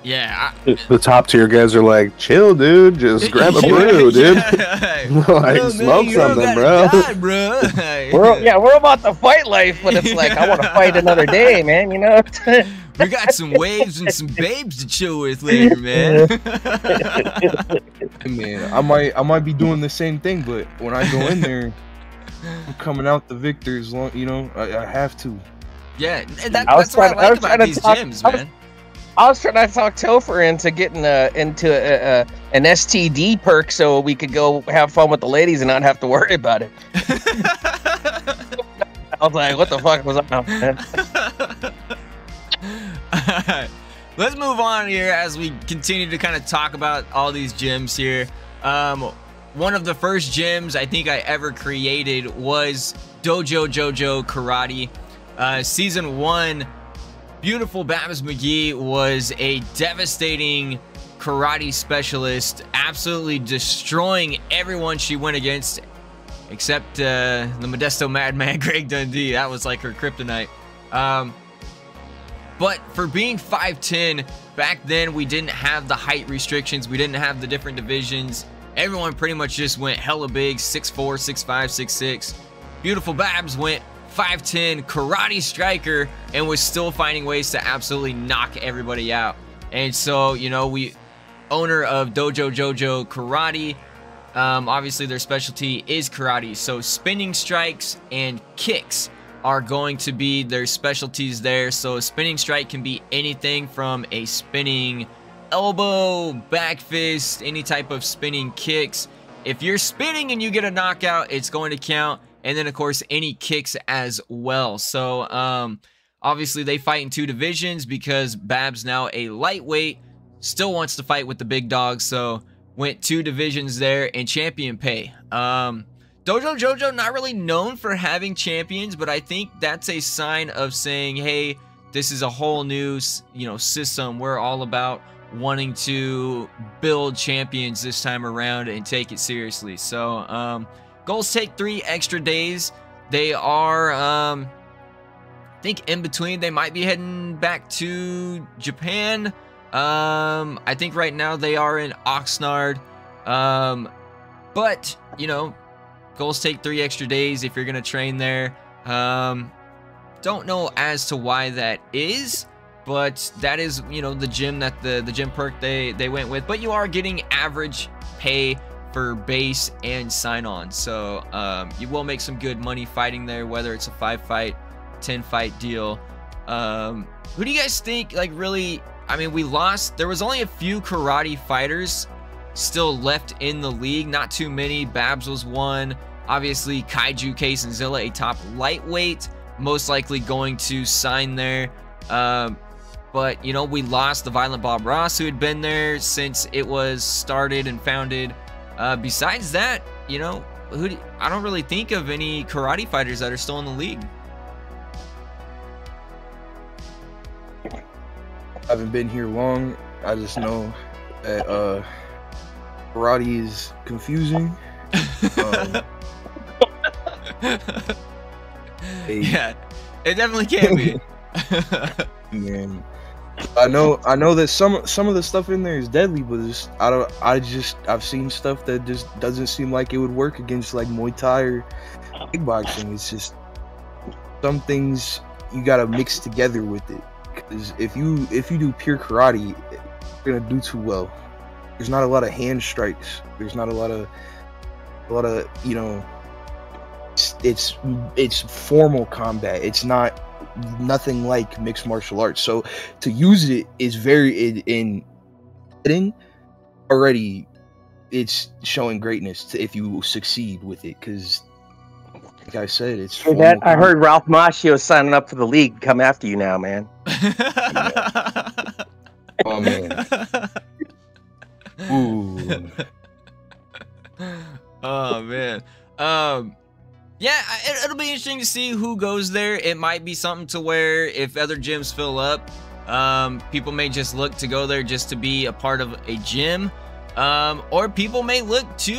Yeah. The top tier guys are like, chill, dude. Just grab a brew, dude. Like, smoke something, bro. Die, bro. We're about to fight life, but it's like, I want to fight another day, man. You know. We got some waves and some babes to chill with later, man. Man, I might be doing the same thing, but when I go in there, I'm coming out the victor as long, you know, I have to. Yeah, that's what I like about these gyms, man. I was trying to talk Topher into getting into an STD perk so we could go have fun with the ladies and not have to worry about it. I was like, what the fuck was up, man? Let's move on here as we continue to kind of talk about all these gyms here. One of the first gyms I think I ever created was Dojo Jojo Karate. Season 1 Beautiful Babs McGee was a devastating karate specialist, absolutely destroying everyone she went against, except the Modesto Madman Greg Dundee. That was like her kryptonite. But for being 5'10", back then we didn't have the height restrictions. We didn't have the different divisions. Everyone pretty much just went hella big, 6'4", 6'5", 6'6". Beautiful Babs went 5'10", karate striker, and was still finding ways to absolutely knock everybody out. And so, you know, owner of Dojo Jojo Karate, obviously their specialty is karate. So spinning strikes and kicks are going to be their specialties there. So a spinning strike can be anything from a spinning elbow, back fist, any type of spinning kicks. If you're spinning and you get a knockout, it's going to count. And then of course any kicks as well. So obviously they fight in 2 divisions because Babs, now a lightweight, still wants to fight with the big dogs. So went 2 divisions there and champion pay. Dojo Jojo not really known for having champions, but I think that's a sign of saying, hey, this is a whole new, you know, system. We're all about wanting to build champions this time around and take it seriously. So goals take 3 extra days. They are I think in between they might be heading back to Japan. I think right now they are in Oxnard. But you know, goals take 3 extra days if you're gonna train there. Don't know as to why that is, but that is, you know, the gym that the gym perk they went with. But you are getting average pay for base and sign on, so you will make some good money fighting there, whether it's a 5-fight, 10-fight deal. Who do you guys think, like, really? I mean, we lost. There was only a few karate fighters still left in the league, not too many. Babs was one. Obviously, Kaiju, Case, and Zilla, a top lightweight, most likely going to sign there. But, you know, we lost the Violent Bob Ross, who had been there since it was started and founded. Besides that, you know, I don't really think of any karate fighters that are still in the league. I haven't been here long. I just know that karate is confusing. Yeah, it definitely can be. Man, I know that some of the stuff in there is deadly, but I've seen stuff that just doesn't seem like it would work against like Muay Thai or kickboxing. It's just some things you gotta mix together with it. Because if you do pure karate, you're gonna do too well. There's not a lot of hand strikes. There's not a lot of you know. It's formal combat. It's nothing like mixed martial arts. So to use it is very in already. It's showing greatness if you succeed with it. Because, like I said, it's. Hey, I heard Ralph Macchio signing up for the league. Come after you now, man. Oh man. Ooh. Oh man. Yeah, it'll be interesting to see who goes there. It might be something to where if other gyms fill up, people may just look to go there just to be a part of a gym, or people may look to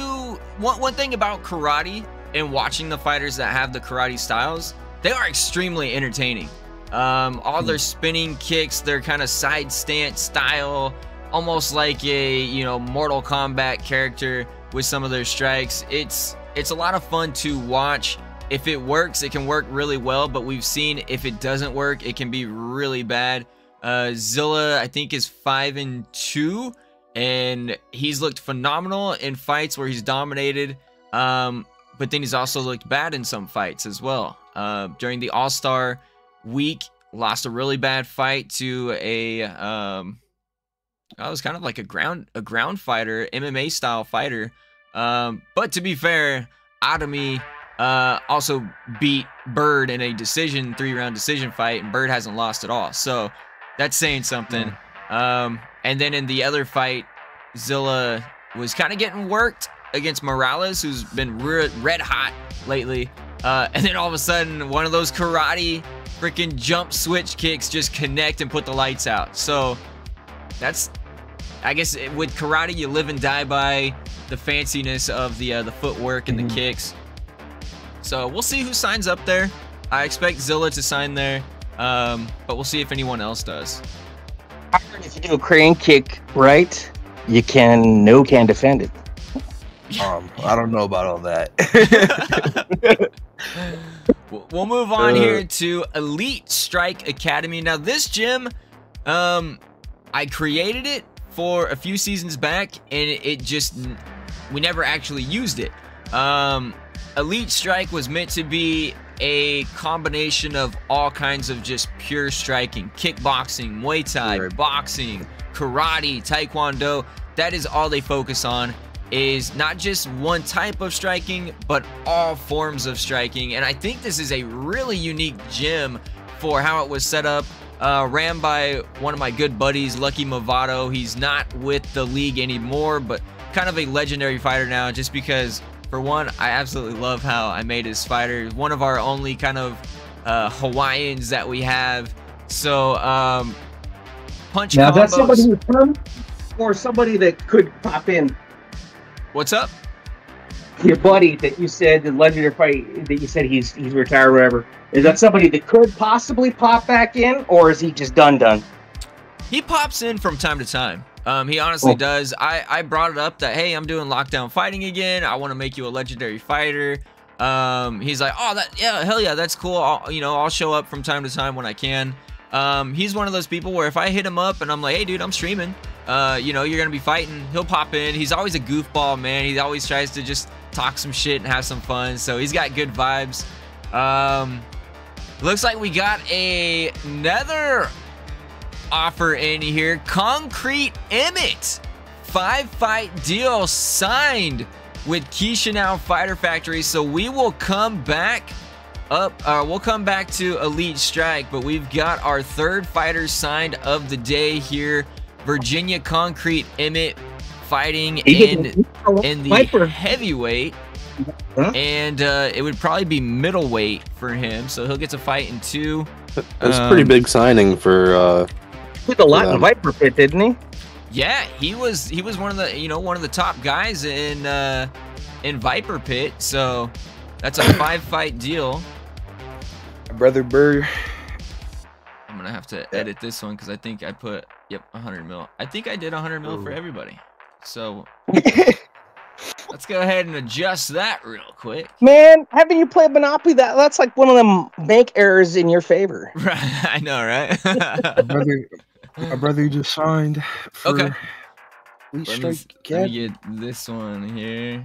one thing about karate and watching the fighters that have the karate styles, they are extremely entertaining. All their spinning kicks, their kind of side stance style, almost like a, you know, Mortal Kombat character with some of their strikes. It's a lot of fun to watch. If it works, it can work really well, but we've seen if it doesn't work, it can be really bad. Zilla, I think, is 5-2, and he's looked phenomenal in fights where he's dominated, but then he's also looked bad in some fights as well. During the All-Star week, lost a really bad fight to a it was kind of like a ground fighter, MMA style fighter. But to be fair, Adami also beat Bird in a 3-round decision fight, and Bird hasn't lost at all. So that's saying something. And then in the other fight, Zilla was kind of getting worked against Morales, who's been red hot lately. And then all of a sudden, one of those karate freaking jump switch kicks just connect and put the lights out. So that's, I guess with karate, you live and die by the fanciness of the footwork and the kicks. So we'll see who signs up there. I expect Zilla to sign there, but we'll see if anyone else does. I heard if you do a crane kick right, you can defend it. I don't know about all that. We'll move on here to Elite Strike Academy. Now this gym, I created it for a few seasons back, and we never actually used it. Elite Strike was meant to be a combination of all kinds of just pure striking, kickboxing, Muay Thai, boxing, karate, taekwondo. That is all they focus on, is not just one type of striking, but all forms of striking. And I think this is a really unique gym for how it was set up. Ran by one of my good buddies, Lucky Movado. He's not with the league anymore, but kind of a legendary fighter now, just because, for one, I absolutely love how I made his fighter. One of our only kind of Hawaiians that we have. So, punch now, combos. that's somebody who's from, or somebody that could pop in. What's up? Your buddy that you said, the legendary fight that you said he's retired or whatever. Is that somebody that could possibly pop back in, or is he just done? He pops in from time to time. He honestly does. I brought it up that, hey, I'm doing Lockdown Fighting again. I want to make you a legendary fighter. He's like, oh, hell yeah, that's cool. I'll show up from time to time when I can. He's one of those people where if I hit him up and I'm like, hey, dude, I'm streaming. You're gonna be fighting. He'll pop in. He's always a goofball, man. He always tries to just talk some shit and have some fun. So he's got good vibes. Looks like we got another offer in here. Concrete Emmett, 5-fight deal signed with Kishinau Fighter Factory. So we will come back we'll come back to Elite Strike, but we've got our third fighter signed of the day here. Virginia Concrete Emmett fighting in the heavyweight. And it would probably be middleweight for him, so he'll get to fight in 2. That's a pretty big signing for He did a lot in Viper Pit, didn't he? Yeah, he was one of the top guys in Viper Pit. So that's a 5-fight deal. Brother Burr. I'm gonna have to edit this one because I think I put 100 mil. I think I did 100 mil for everybody. So let's go ahead and adjust that real quick. Man, haven't you played Monopoly? That's like one of them bank errors in your favor. Right, I know, right? My brother just signed for Okay. Elite Let me Strike get this one here.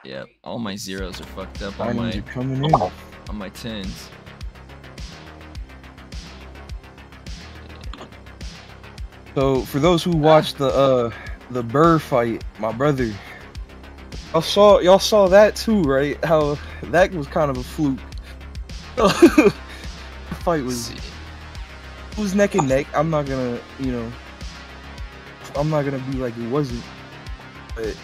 Yep, all my zeros are fucked up on Signings my are coming in. on my 10s. So for those who watched the Burr fight, my brother, y'all saw that too, right? How that was kind of a fluke. The fight was neck and neck. I'm not gonna be like it wasn't. But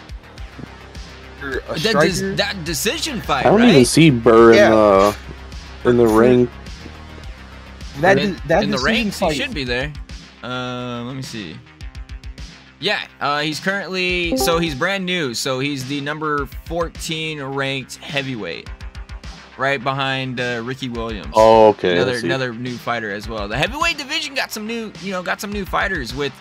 a striker, That decision fight, I don't right? even see Burr in the ring. that in the decision ranks, fight, he should be there. Let me see. Yeah, he's currently, so he's brand new. So he's the number 14 ranked heavyweight, right behind Ricky Williams. Oh, okay. Another new fighter as well. The heavyweight division got some new fighters with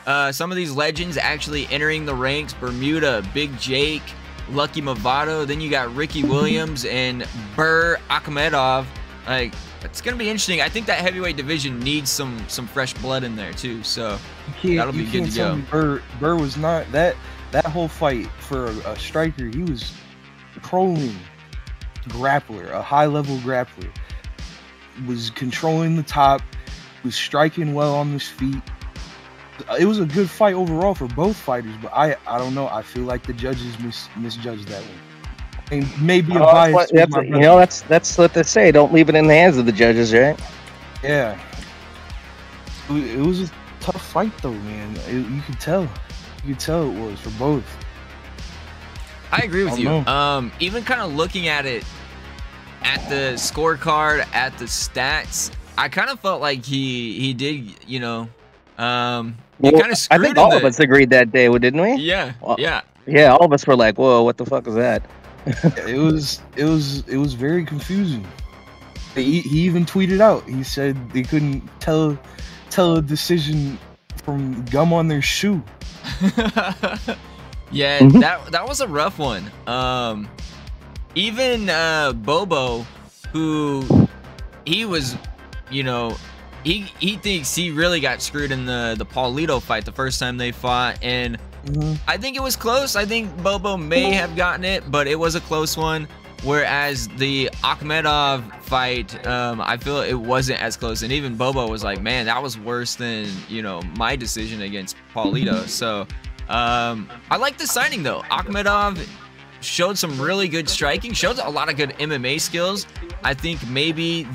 some of these legends actually entering the ranks. Bermuda, Big Jake, Lucky Movado. Then you got Ricky Williams and Burr Akhmedov. Like, it's gonna be interesting. I think that heavyweight division needs some fresh blood in there too. So that'll be good to go. Burr was not that whole fight for a striker. He was controlling grappler, a high level grappler. Was controlling the top. Was striking well on his feet. It was a good fight overall for both fighters, but I don't know. I feel like the judges misjudged that one. And maybe a bias. That's what they say. Don't leave it in the hands of the judges, right? Yeah. It was a tough fight though, man. You could tell. You could tell it was for both. I agree with you. Know. Even kind of looking at it at the scorecard, at the stats, I kind of felt like he did, you know, he kind of screwed. I think all of us agreed that day, didn't we? Yeah, yeah. Yeah, all of us were like, "Whoa, what the fuck is that?" It was very confusing. He even tweeted out. He said they couldn't tell a decision from gum on their shoe. Yeah, that was a rough one. Even Bobo, who he was, you know, he thinks he really got screwed in the Paulito fight the first time they fought, and I think it was close. I think Bobo may have gotten it, but it was a close one. Whereas the Akhmedov fight, I feel it wasn't as close, and even Bobo was like, "Man, that was worse than, you know, my decision against Paulito." So I like the signing though. Akhmedov showed some really good striking, showed a lot of good MMA skills. I think maybe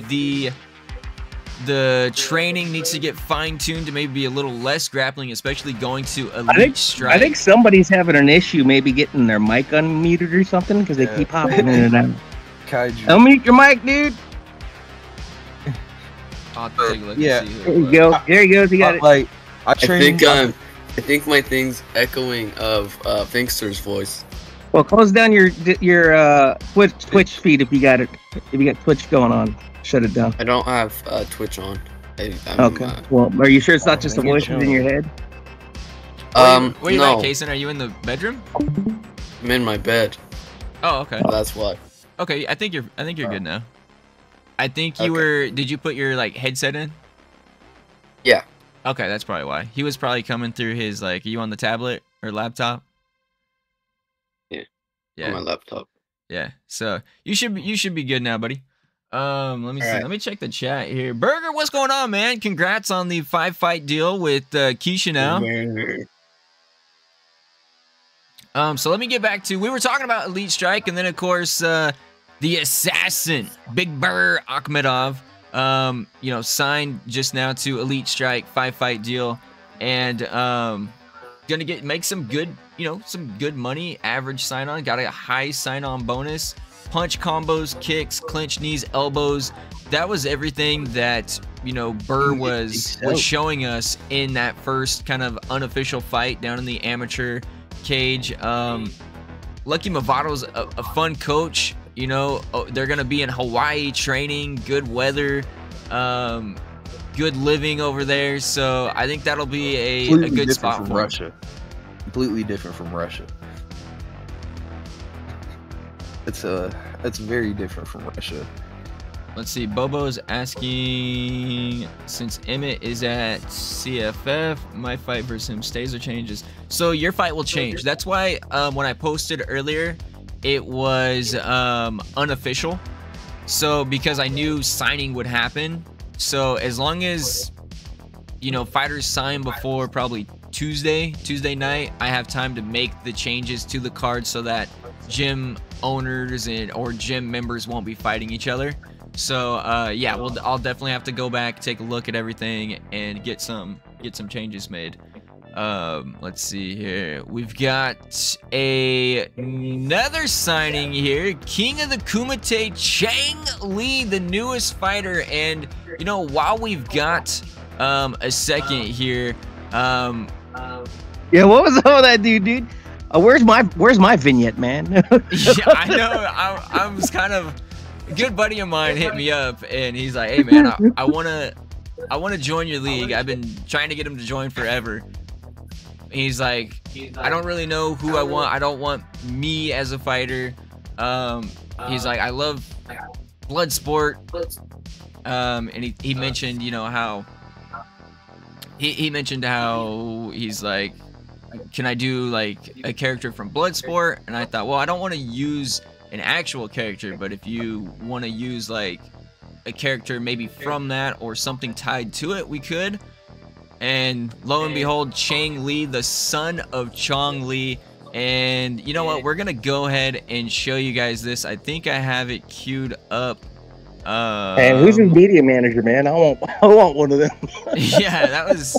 the training needs to get fine-tuned to maybe be a little less grappling, especially going to Elite Strike. I think somebody's having an issue maybe getting their mic unmuted or something because they keep hopping in and out. Kaiju. Unmute your mic, dude. I'll have to take a look Yeah. and see There you go. There he goes. He got it. Like I think my thing's echoing of Finkster's voice. Well, close down your Twitch feed if you got it. If you got Twitch going on, shut it down. I don't have Twitch on. Okay. Well, are you sure it's not just the voices in your head? Where you no. at, Kaysen? Are you in the bedroom? I'm in my bed. Oh, okay. That's why. Okay, I think you're good now. I think you were. Did you put your like headset in? Yeah. Okay, that's probably why. He was probably coming through his like. Are you on the tablet or laptop? Yeah. Yeah. On my laptop. Yeah. So you should be good now, buddy. Let me see. Let me check the chat here. Burger, what's going on, man? Congrats on the 5-fight deal with Keisha now. So let me get back to, we were talking about Elite Strike, and then of course the assassin Big Burr Akhmedov, you know, signed just now to Elite Strike 5-fight deal, and gonna make some good, you know, some good money. Average sign on, got a high sign on bonus. Punch combos, kicks, clinch knees, elbows. That was everything that, you know, Burr was showing us in that first kind of unofficial fight down in the amateur cage. Lucky Movato's a fun coach. You know, they're gonna be in Hawaii training, good weather, good living over there. So I think that'll be a good spot for Russia. Completely different from Russia. It's very different from Russia. Let's see. Bobo's asking, since Emmett is at CFF, my fight versus him stays or changes. So your fight will change. That's why when I posted earlier, it was unofficial. So because I knew signing would happen. So as long as, you know, fighters sign before probably Tuesday night, I have time to make the changes to the card so that gym owners or gym members won't be fighting each other. So yeah, I'll definitely have to go back, take a look at everything, and get some changes made. Let's see here. We've got another signing here. King of the Kumite, Chang Lee, the newest fighter. And you know, while we've got a second here, yeah, what was all that, dude? Where's my vignette, man? Yeah, I know. I was kind of, a good buddy of mine hit me up, and he's like, "Hey, man, I wanna join your league. I've been trying to get him to join forever." He's like, "I don't really know who I want. I don't want me as a fighter." He's like, "I love Bloodsport." And he mentioned, you know, how he mentioned how he's like, can I do like a character from Bloodsport? And I thought, well, I don't want to use an actual character, but if you want to use like a character maybe from that or something tied to it, we could. And lo and behold, Chang Lee, the son of Chong Lee. And you know what? We're gonna go ahead and show you guys this. I think I have it queued up. Hey, who's his media manager, man? I want one of them. Yeah, that was.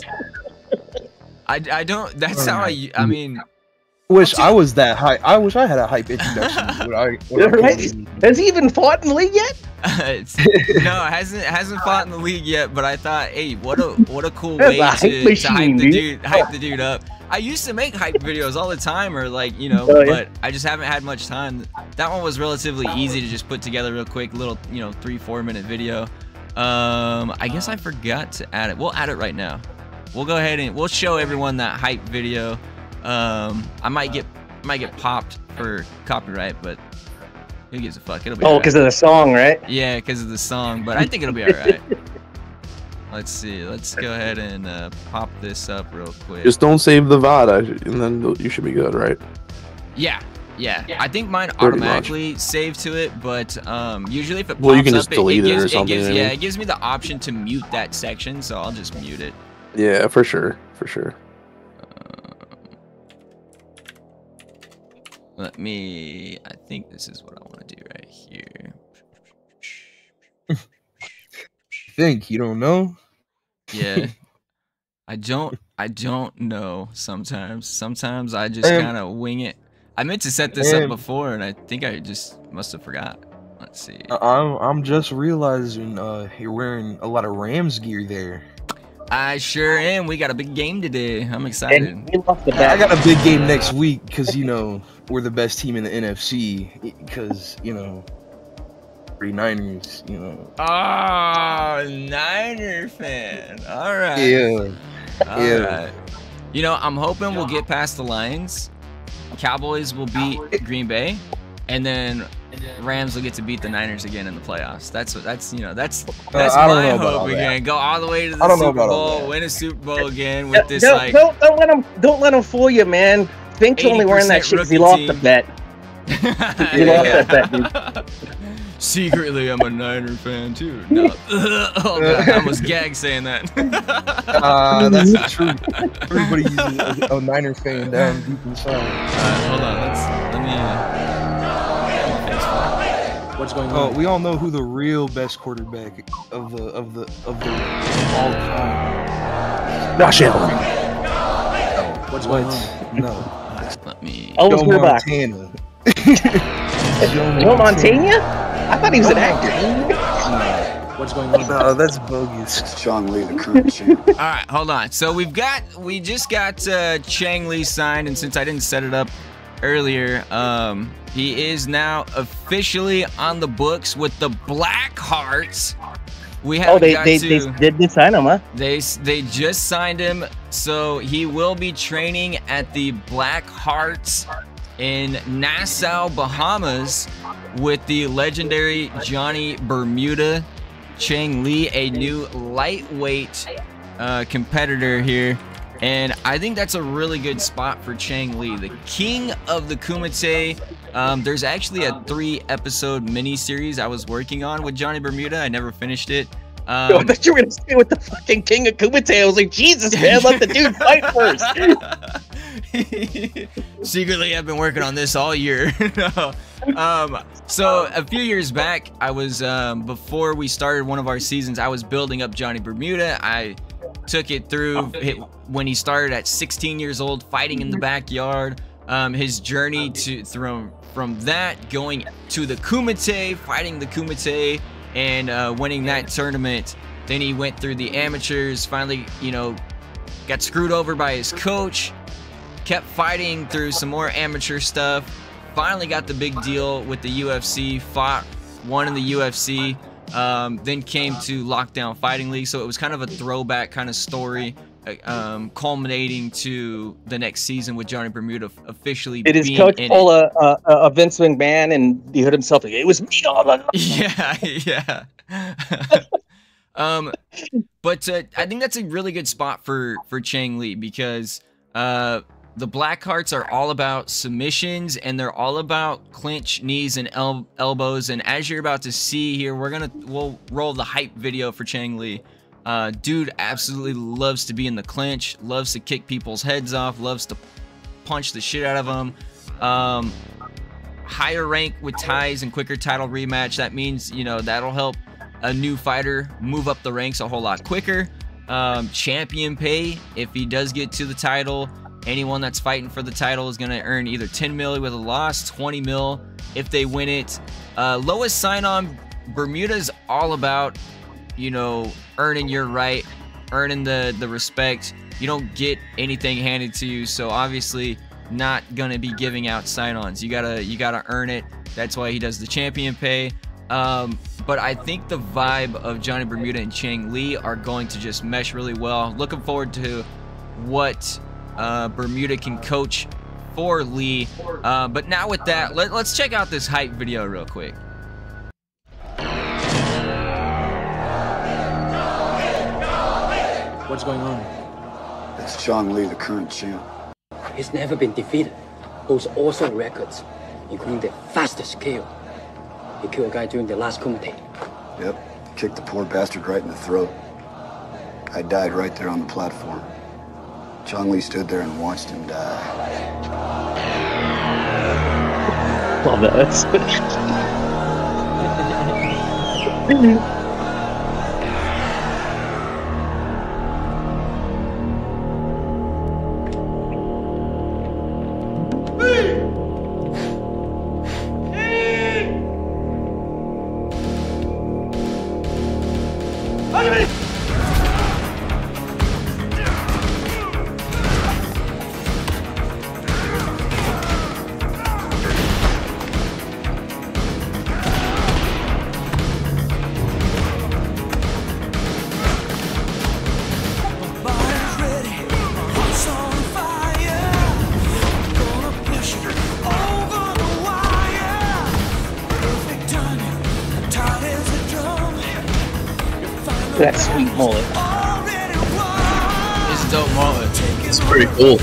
I don't. That's how I mean. wish I was that hype. I wish I had a hype introduction. Has he even fought in the league yet? No, hasn't fought in the league yet. But I thought, hey, what a cool way to hype the dude up. I used to make hype videos all the time, or like, you know, but I just haven't had much time. That one was relatively easy to just put together real quick, little, you know, 3-4 minute video. I guess I forgot to add it. We'll add it right now. We'll go ahead and we'll show everyone that hype video. I might get popped for copyright, but who gives a fuck? It'll be alright. Because of the song, right? Yeah, because of the song, but I think it'll be alright. Let's see. Let's go ahead and pop this up real quick. Just don't save the VOD, and then you should be good, right? Yeah. I think mine automatically saves to it, but usually if it pops well, you can up, just delete it or something. It gives me the option to mute that section, so I'll just mute it. Yeah, for sure. I think this is what I want to do right here. Think you don't know? Yeah. I don't know sometimes. Sometimes I just kind of wing it. I meant to set this up before, and I think I just must have forgot. Let's see. I'm just realizing you're wearing a lot of Rams gear there. I sure am. We got a big game today. I'm excited. I got a big game next week because, you know, we're the best team in the NFC because, you know, 49ers, you know. Oh, Niner fan. All right. Yeah. All right. You know, I'm hoping we'll get past the Lions. Cowboys will beat Green Bay, and then Rams will get to beat the Niners again in the playoffs. That's my hope. We can go all the way to the Super Bowl, win a Super Bowl again with this. Don't let him fool you, man. Fink's only wearing that shit because he lost the bet. He lost that bet, dude. Secretly, I'm a Niner fan too. No. Oh god, I almost gagged saying that. That's true. Everybody uses a Niner fan down deep inside. Hold on. Let me. What's going on? We all know who the real best quarterback of all time. Josh Allen. What's going on? No. Let me. Joe Montana. Joe Montana? I thought he was an actor. What's going on? No, that's bogus. Chang Lee, the current champ. All right, hold on. So we just got Chang Lee signed, and since I didn't set it up earlier, he is now officially on the books with the Blackhearts. They did sign him, huh? They just signed him, so he will be training at the Blackhearts in Nassau, Bahamas, with the legendary Johnny Bermuda. Chang Lee, a new lightweight competitor here, and I think that's a really good spot for Chang Lee, the king of the Kumite. There's actually a 3-episode miniseries I was working on with Johnny Bermuda. I never finished it. I thought you were gonna say with the fucking king of Kumite. I was like, Jesus, man, let the dude fight first. Secretly, I've been working on this all year. So a few years back, I was before we started one of our seasons, I was building up Johnny Bermuda. I took it through when he started at 16 years old, fighting in the backyard. His journey from that going to the Kumite, fighting the Kumite, and winning that tournament. Then he went through the amateurs. Finally, you know, got screwed over by his coach. Kept fighting through some more amateur stuff. Finally got the big deal with the UFC. Won in the UFC. Then came to Lockdown Fighting League. So it was kind of a throwback kind of story, culminating to the next season with Johnny Bermuda officially being in it. Did his coach pull a Vince McMahon and he hit himself? It was me all along. Yeah. But I think that's a really good spot for Chang Lee, because the Blackhearts are all about submissions, and they're all about clinch, knees, and elbows. And as you're about to see here, we'll roll the hype video for Chang Lee. Dude absolutely loves to be in the clinch, loves to kick people's heads off, loves to punch the shit out of them. Higher rank with ties and quicker title rematch. That means, you know, that'll help a new fighter move up the ranks a whole lot quicker. Champion pay if he does get to the title. Anyone that's fighting for the title is going to earn either 10 mil with a loss, 20 mil if they win it. Lowest sign-on, Bermuda's all about, you know, earning your right, earning the respect. You don't get anything handed to you, so obviously not gonna be giving out sign-ons. You gotta earn it. That's why he does the champion pay. But I think the vibe of Johnny Bermuda and Chang Lee are going to just mesh really well. Looking forward to what Bermuda can coach for Lee. But now with that, let's check out this hype video real quick. What's going on? It's Chang Lee, the current champ. He's never been defeated. Holds also records, including the fastest KO. He killed a guy during the last Kumite. Yep, kicked the poor bastard right in the throat. I died right there on the platform. Chang Lee stood there and watched him die. Love that. That sweet mullet. It's a dope mullet. It's pretty cool.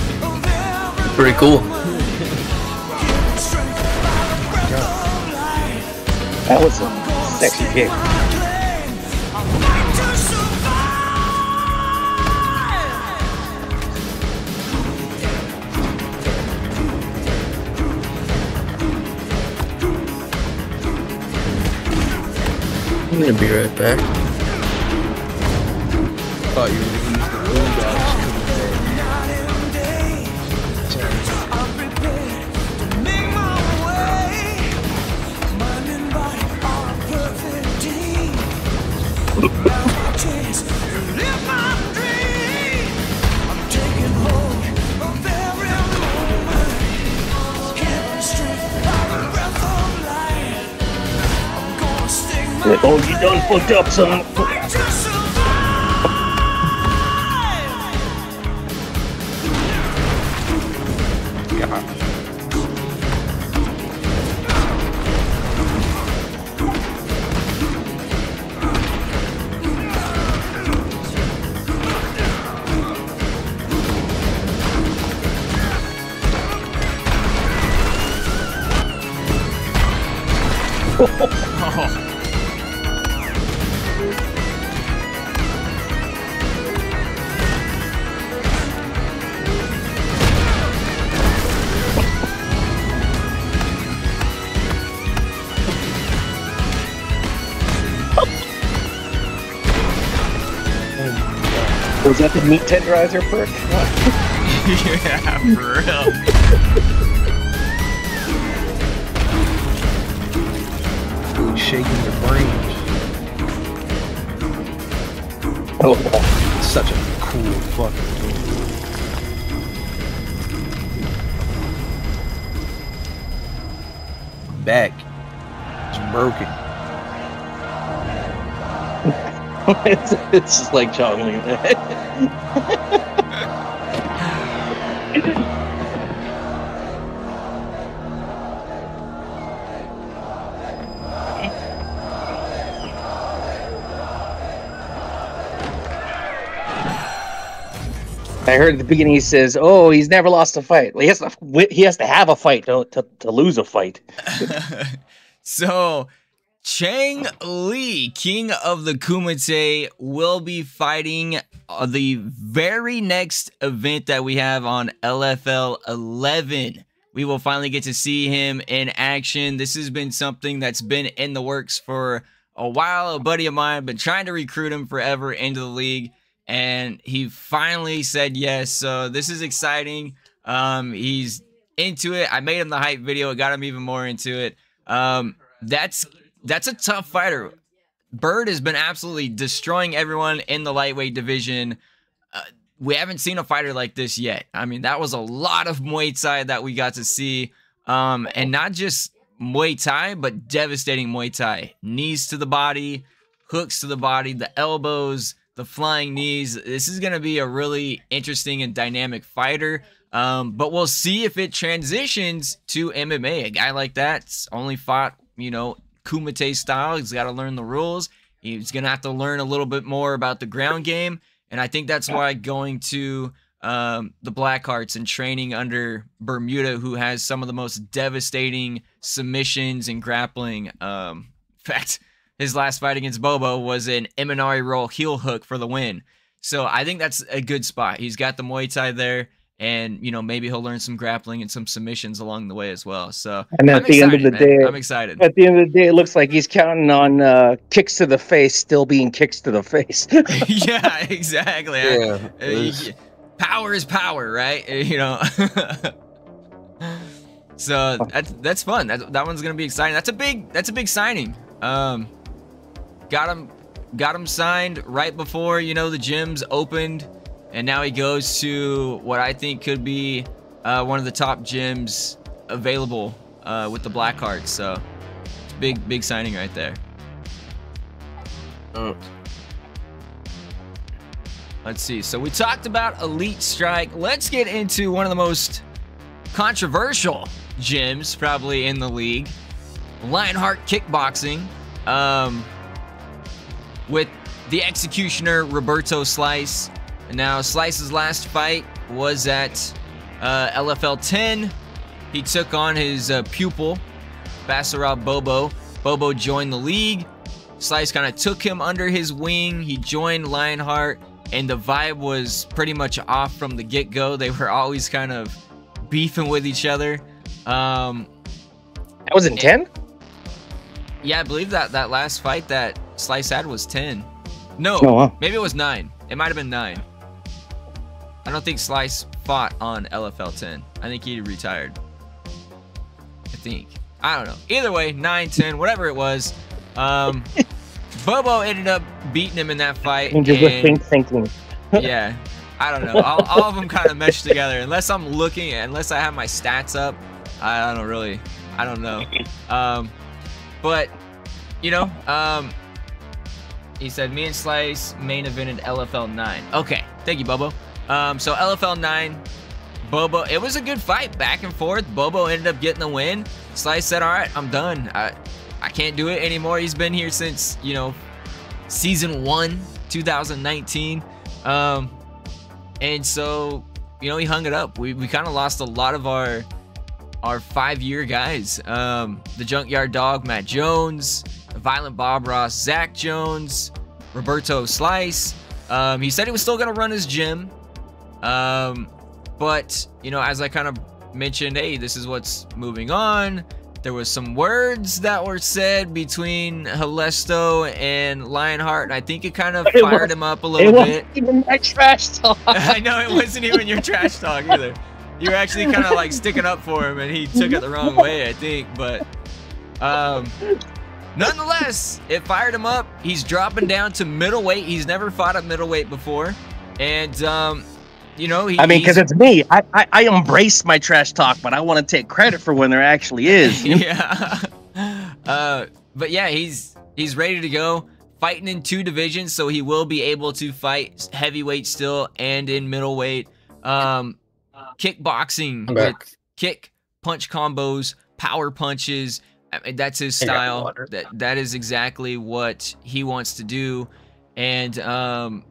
Pretty cool. That was a sexy kick. I'm gonna be right back. Thought you were gonna use the Boondocks. Oh, you done fucked up, son. Was that the meat tenderizer perk? Yeah, for real. Dude, shaking your brains. Oh, It's such a cool fucking game. Back. It's broken. it's just like juggling that. I heard at the beginning he says, "Oh, he's never lost a fight. Well, he has to have a fight to lose a fight." So, Chang Lee, King of the Kumite, will be fighting the very next event that we have on LFL 11. We will finally get to see him in action. This has been something that's been in the works for a while. A buddy of mine been trying to recruit him forever into the league, and he finally said yes. So this is exciting. He's into it. I made him the hype video. It got him even more into it. That's a tough fighter. Bird has been absolutely destroying everyone in the lightweight division. We haven't seen a fighter like this yet. I mean, that was a lot of Muay Thai that we got to see. And not just Muay Thai, but devastating Muay Thai. Knees to the body, hooks to the body, the elbows, the flying knees. This is going to be a really interesting and dynamic fighter. But we'll see if it transitions to MMA. A guy like that's only fought, you know, Kumite style. He's got to learn the rules. He's going to have to learn a little bit more about the ground game. And I think that's why going to the Blackhearts and training under Bermuda, who has some of the most devastating submissions and grappling. In fact, his last fight against Bobo was an Imanari roll heel hook for the win. So I think that's a good spot. He's got the Muay Thai there. And, you know, maybe he'll learn some grappling and some submissions along the way as well. So, and at the end of the day, I'm excited. At the end of the day, it looks like he's counting on kicks to the face still being kicks to the face. Yeah, exactly. Yeah, power is power, right? You know. So that's fun. That one's gonna be exciting. That's a big signing. Got him signed right before, you know, the gyms opened. And now he goes to what I think could be one of the top gyms available with the Blackhearts. So, it's big signing right there. Let's see. So, we talked about Elite Strike. Let's get into one of the most controversial gyms probably in the league. Lionheart Kickboxing. With the executioner, Roberto Slice. Now, Slice's last fight was at LFL 10. He took on his pupil, Basarab Bobo. Bobo joined the league. Slice kind of took him under his wing. He joined Lionheart, and the vibe was pretty much off from the get-go. They were always kind of beefing with each other. That was in 10? Yeah, I believe that last fight that Slice had was 10. No, oh, wow. Maybe it was 9. It might have been 9. I don't think Slice fought on LFL 10. I think he retired. I think. I don't know. Either way, 9, 10, whatever it was. Bobo ended up beating him in that fight. And thinking. Yeah. I don't know. All of them kind of meshed together. Unless I'm looking, unless I have my stats up, I don't know. But, you know, he said, me and Slice main evented LFL 9. Okay. Thank you, Bobo. So LFL 9, Bobo, it was a good fight, back and forth. Bobo ended up getting the win. Slice said, all right, I'm done. I can't do it anymore. He's been here since, you know, season 1, 2019. And so, you know, he hung it up. We kind of lost a lot of our 5-year guys. The Junkyard Dog, Matt Jones, Violent Bob Ross, Zach Jones, Roberto Slice. He said he was still going to run his gym. But, you know, as I kind of mentioned, hey, this is what's moving on. There was some words that were said between Helesto and Lionheart, and I think it kind of fired him up a little bit. It wasn't even my trash talk. I know, it wasn't even your trash talk either. You were actually kind of like sticking up for him, and he took it the wrong way, I think. But nonetheless, it fired him up. He's dropping down to middleweight. He's never fought at middleweight before. And, you know, I mean, because it's me. I embrace my trash talk, but I want to take credit for when there actually is. Yeah. But yeah, he's ready to go. Fighting in 2 divisions, so he will be able to fight heavyweight still and in middleweight. Kickboxing with kick, punch combos, power punches. I mean, that's his style. That is exactly what he wants to do. And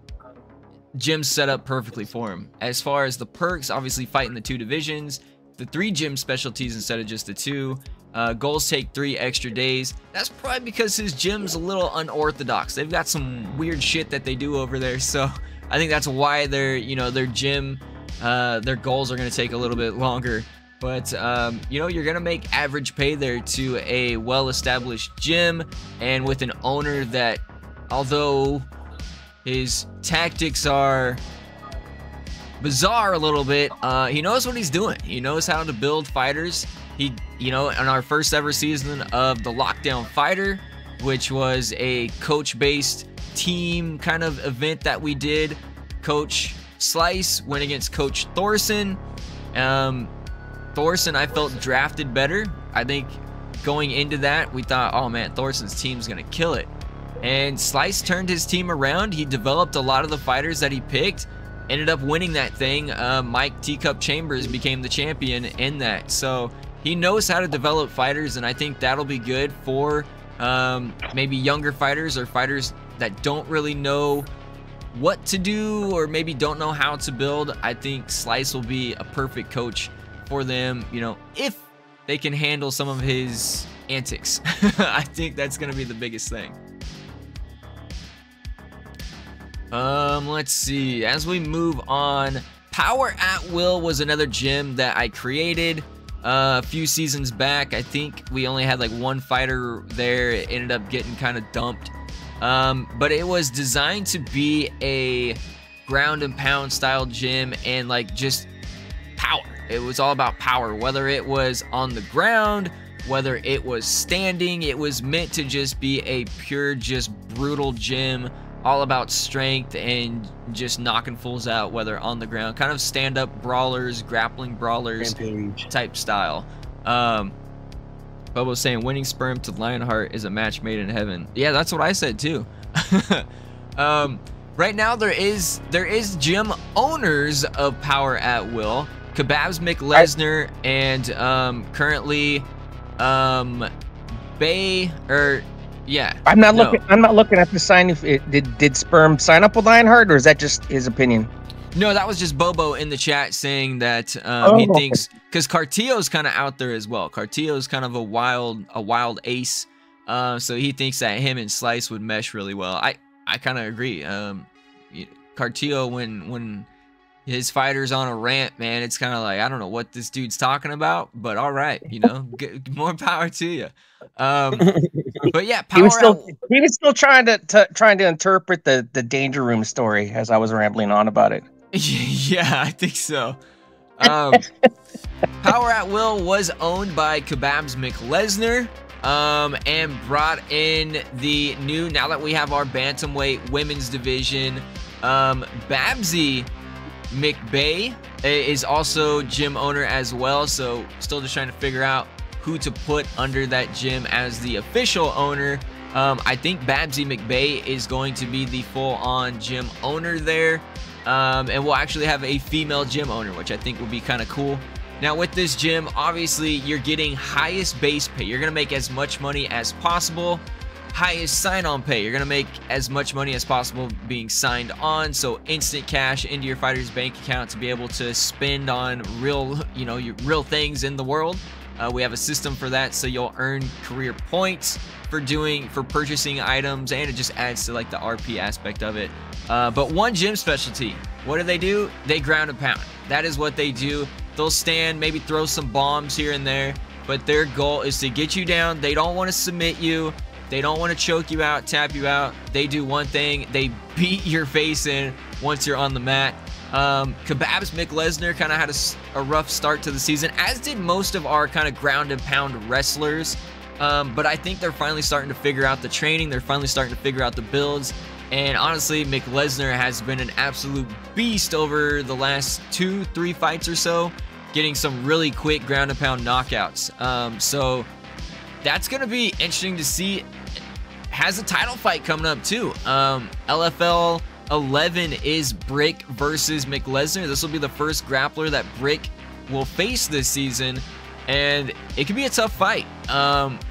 gym set up perfectly for him. As far as the perks, obviously fighting the 2 divisions, the 3 gym specialties instead of just the 2. Goals take 3 extra days. That's probably because his gym's a little unorthodox. They've got some weird shit that they do over there. So I think that's why their gym, their goals are going to take a little bit longer. But, you know, you're going to make average pay there to a well-established gym and with an owner that, although his tactics are bizarre a little bit. He knows what he's doing. He knows how to build fighters. He, you know, in our first ever season of the Lockdown Fighter, which was a coach-based team kind of event that we did, Coach Slice went against Coach Thorson. Thorson, I felt, drafted better. I think going into that, we thought, oh man, Thorson's team's gonna kill it. And Slice turned his team around. He developed a lot of the fighters that he picked, ended up winning that thing. Mike Teacup Chambers became the champion in that. So he knows how to develop fighters, and I think that'll be good for maybe younger fighters or fighters that don't really know what to do or maybe don't know how to build. I think Slice will be a perfect coach for them, you know, if they can handle some of his antics. I think that's going to be the biggest thing. Let's see. As we move on, Power at Will was another gym that I created a few seasons back. I think we only had like one fighter there. It ended up getting kind of dumped. But it was designed to be a ground and pound style gym and like just power. It was all about power, whether it was on the ground, whether it was standing. It was meant to just be a pure, just brutal gym, all about strength and just knocking fools out, whether on the ground, kind of stand-up brawlers, grappling brawlers type style. Bubba was saying winning sperm to Lionheart is a match made in heaven. Yeah, that's what I said too. Right now there is gym owners of Power at Will, Kebabs McLesner, and currently Bay, or yeah. I'm not looking at the sign. If it did Sperm sign up with Lionheart, or is that just his opinion? No, that was just Bobo in the chat saying that he thinks, because Cartillo's kind of out there as well. Cartillo's kind of a wild ace, so he thinks that him and Slice would mesh really well. I kind of agree. Cartillo, when his fighter's on a rant, man, it's kind of like, I don't know what this dude's talking about, but all right, you know, more power to you. But yeah, he was still trying to interpret the Danger Room story as I was rambling on about it. Yeah, I think so. Power at Will was owned by Kebabs McLesner, and brought in the new, now that we have our bantamweight women's division, Babsy McBay is also gym owner as well. So still just trying to figure out who to put under that gym as the official owner. I think Babsy McBay is going to be the full-on gym owner there. And we'll actually have a female gym owner, which I think will be kind of cool. Now with this gym, obviously you're getting highest base pay. You're going to make as much money as possible. Highest sign-on pay. You're going to make as much money as possible being signed on. So instant cash into your fighter's bank account to be able to spend on real things in the world. We have a system for that, so you'll earn career points for purchasing items, and it just adds to like the RP aspect of it. But one gym specialty, what do? They ground and pound. That is what they do. They'll stand, maybe throw some bombs here and there, but their goal is to get you down. They don't want to submit you. They don't want to choke you out, tap you out. They do one thing. They beat your face in once you're on the mat. Kebabs McLesner kind of had a rough start to the season, as did most of our kind of ground and pound wrestlers. But I think they're finally starting to figure out the training. They're finally starting to figure out the builds. And honestly, McLesner has been an absolute beast over the last 2-3 fights or so, getting some really quick ground and pound knockouts. So that's going to be interesting to see. Has a title fight coming up too. LFL 11 is Brick versus McLesner. This will be the first grappler that Brick will face this season, and it could be a tough fight.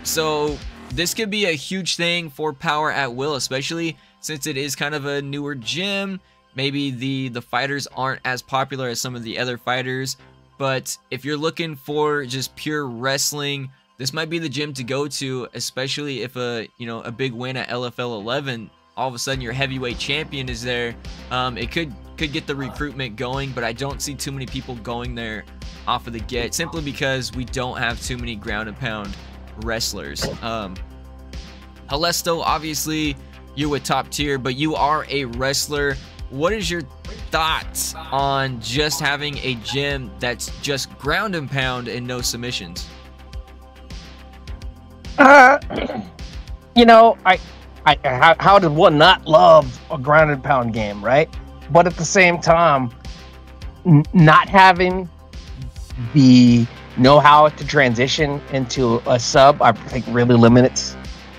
So this could be a huge thing for Power at Will, especially since it is kind of a newer gym. Maybe the fighters aren't as popular as some of the other fighters, but if you're looking for just pure wrestling, this might be the gym to go to, especially if a big win at LFL 11, all of a sudden your heavyweight champion is there. It could get the recruitment going, but I don't see too many people going there off of the get, simply because we don't have too many ground and pound wrestlers. Halesto, obviously you're with Top Tier, but you are a wrestler. What is your thoughts on just having a gym that's just ground and pound and no submissions? You know, how does one not love a ground and pound game, right? But at the same time, not having the know-how to transition into a sub, I think really limits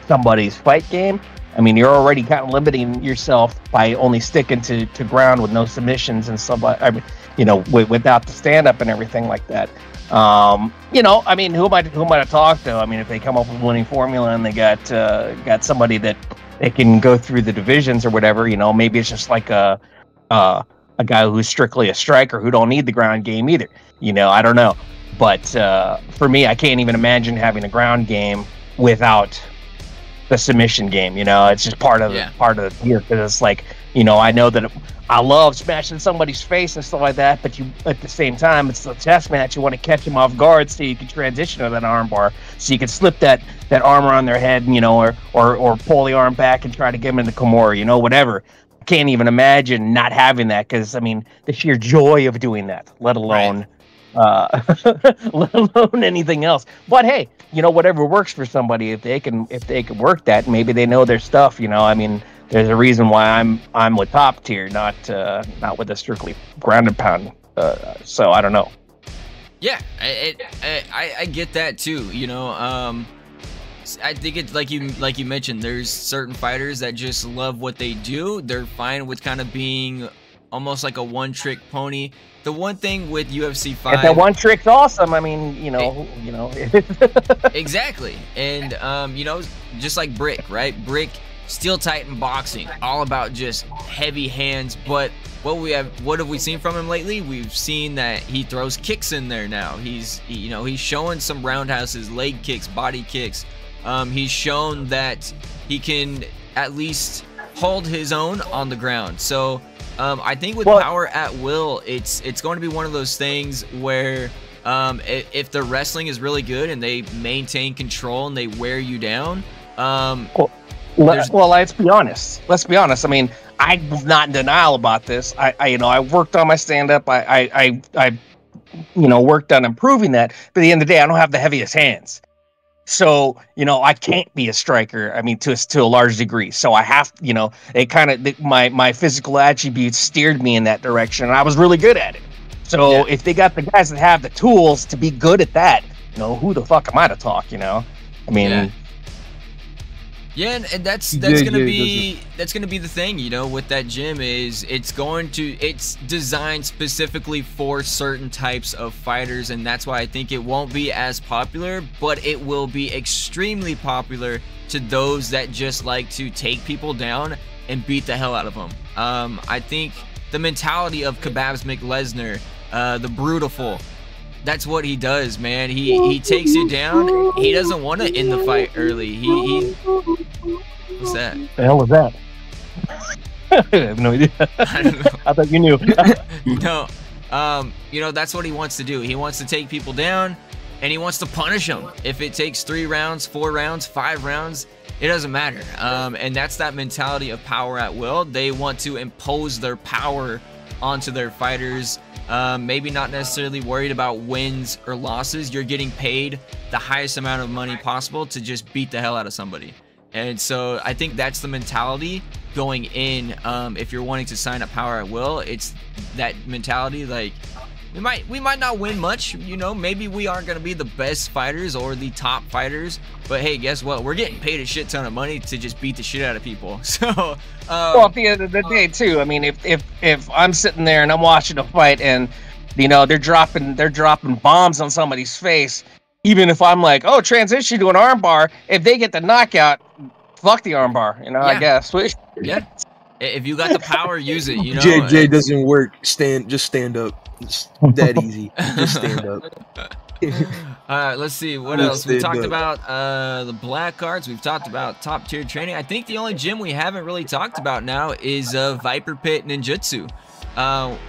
somebody's fight game. I mean, you're already kind of limiting yourself by only sticking to ground with no submissions and stuff. I mean, you know, without the stand-up and everything like that. You know, I mean, who might have talked to? I mean, if they come up with a winning formula and they got somebody that they can go through the divisions or whatever, you know, maybe it's just like a guy who's strictly a striker who don't need the ground game either. You know, I don't know. But for me, I can't even imagine having a ground game without the submission game. You know, it's just part of the gear, because it's like, you know, I know that I love smashing somebody's face and stuff like that, but you, at the same time, it's a chess match. You want to catch them off guard so you can transition to that arm bar, so you can slip that arm around their head, you know, or pull the arm back and try to get them in the Kimura, you know, whatever. I can't even imagine not having that, because I mean, the sheer joy of doing that, let alone let alone anything else. But hey, you know, whatever works for somebody, if they can work that, maybe they know their stuff. You know, I mean, there's a reason why I'm with top tier, not with a strictly ground and pound. So I don't know. Yeah, I get that too. You know, I think it's like you mentioned. There's certain fighters that just love what they do. They're fine with kind of being almost like a one-trick pony. The one thing with UFC 5, if that one trick's awesome, I mean, you know. Exactly. And you know, just like Brick, right? Brick, Steel Titan boxing, all about just heavy hands. But what have we seen from him lately? We've seen that he throws kicks in there now. He's showing some roundhouses, leg kicks, body kicks. He's shown that he can at least hold his own on the ground. So I think with power at will, it's going to be one of those things where if the wrestling is really good and they maintain control and they wear you down. Let's be honest. I mean, I'm not in denial about this. I worked on my stand-up. I worked on improving that. But at the end of the day, I don't have the heaviest hands. So, you know, I can't be a striker, I mean, to a large degree. So I have, you know, it kind of, my physical attributes steered me in that direction, and I was really good at it. So if they got the guys that have the tools to be good at that, you know, who the fuck am I to talk, you know? I mean... Yeah, and that's gonna be the thing, you know, with that gym is it's designed specifically for certain types of fighters, and that's why I think it won't be as popular, but it will be extremely popular to those that just like to take people down and beat the hell out of them. I think the mentality of Khabib McLesnar, the Brutiful, that's what he does, man. He takes you down. He doesn't want to end the fight early. He what's that? The hell was that? I have no idea. I don't know. I thought you knew. No. You know, that's what he wants to do. He wants to take people down, and he wants to punish them. If it takes 3 rounds, 4 rounds, 5 rounds, it doesn't matter. And that's that mentality of power at will. They want to impose their power onto their fighters. Maybe not necessarily worried about wins or losses. You're getting paid the highest amount of money possible to just beat the hell out of somebody. And so I think that's the mentality going in. If you're wanting to sign up power at will, it's that mentality. Like, we might not win much, you know, maybe we aren't going to be the best fighters or the top fighters, but hey, guess what? We're getting paid a shit ton of money to just beat the shit out of people. So well, at the end of the day too, I mean, if I'm sitting there and I'm watching a fight and, you know, they're dropping bombs on somebody's face, even if I'm like, oh, transition to an armbar, if they get the knockout, fuck the armbar, you know, I guess. Yeah. If you got the power, use it, you know. JJ doesn't work. Just stand up. It's that easy. Just stand up. All right, let's see what else. We talked about the black cards. We've talked about top tier training. I think the only gym we haven't really talked about now is Viper Pit Ninjutsu.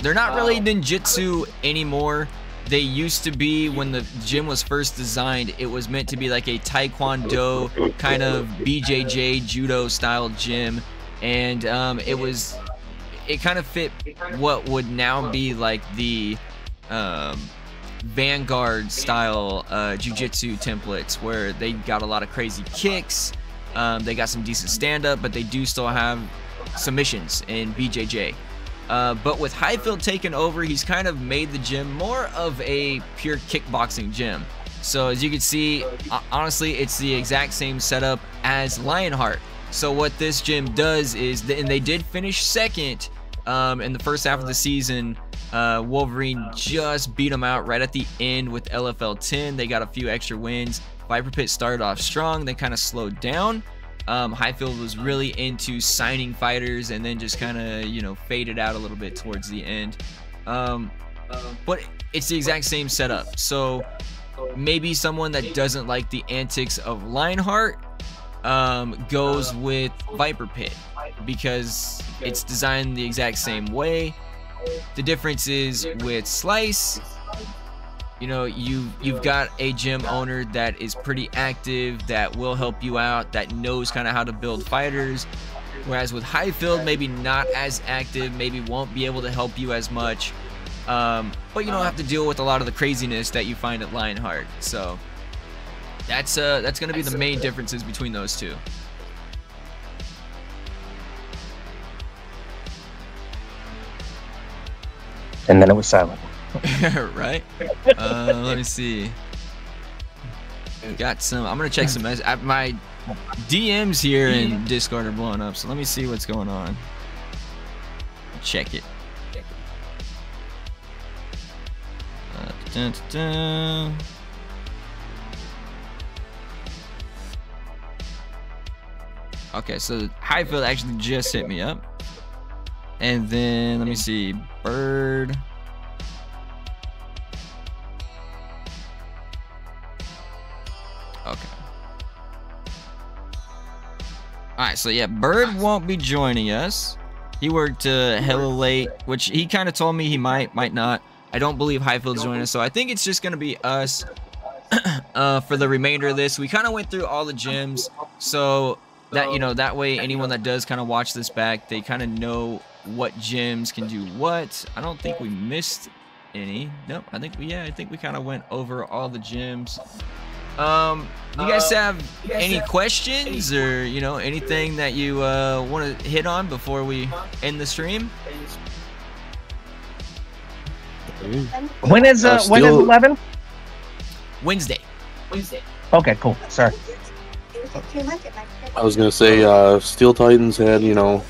They're not really ninjutsu anymore. They used to be, when the gym was first designed, it was meant to be like a taekwondo kind of BJJ judo style gym, and it it kind of fit what would now be like the Vanguard style jiu-jitsu templates, where they got a lot of crazy kicks, they got some decent stand-up, but they do still have submissions in BJJ. But with Highfield taking over, he's kind of made the gym more of a pure kickboxing gym. So as you can see, honestly, it's the exact same setup as Lionheart. So what this gym does is, and they did finish second in the first half of the season. Wolverine just beat them out right at the end with LFL 10. They got a few extra wins. Viper Pit started off strong, then kind of slowed down. Highfield was really into signing fighters and then just kind of, you know, faded out a little bit towards the end. But it's the exact same setup. So maybe someone that doesn't like the antics of Lionheart goes with Viper Pit because it's designed the exact same way. The difference is with Slice, you know, you've got a gym owner that is pretty active, that will help you out, that knows kind of how to build fighters. Whereas with Highfield, maybe not as active, maybe won't be able to help you as much. But you don't have to deal with a lot of the craziness that you find at Lionheart. So that's going to be the main differences between those two. And then it was silent. Right? Let me see. Got some. I'm gonna check some messages. My DMs here in Discord are blowing up, so let me see what's going on. Check it. Dun, dun, dun. Okay, so Highfield actually just hit me up. And then, let me see, Bird. Okay. Alright, so yeah, Bird won't be joining us. He worked hella late, which he kind of told me he might not. I don't believe Highfield's joining us, so I think it's just going to be us for the remainder of this. We kind of went through all the gyms, so that, you know, that way anyone that does kind of watch this back, they kind of know what gyms can do what. I don't think we missed any. Nope, I think we kind of went over all the gyms. You guys have any questions or, you know, anything that you want to hit on before we end the stream? When is 11? Wednesday. Okay, cool. Sorry. I was gonna say Steel Titans had, you know,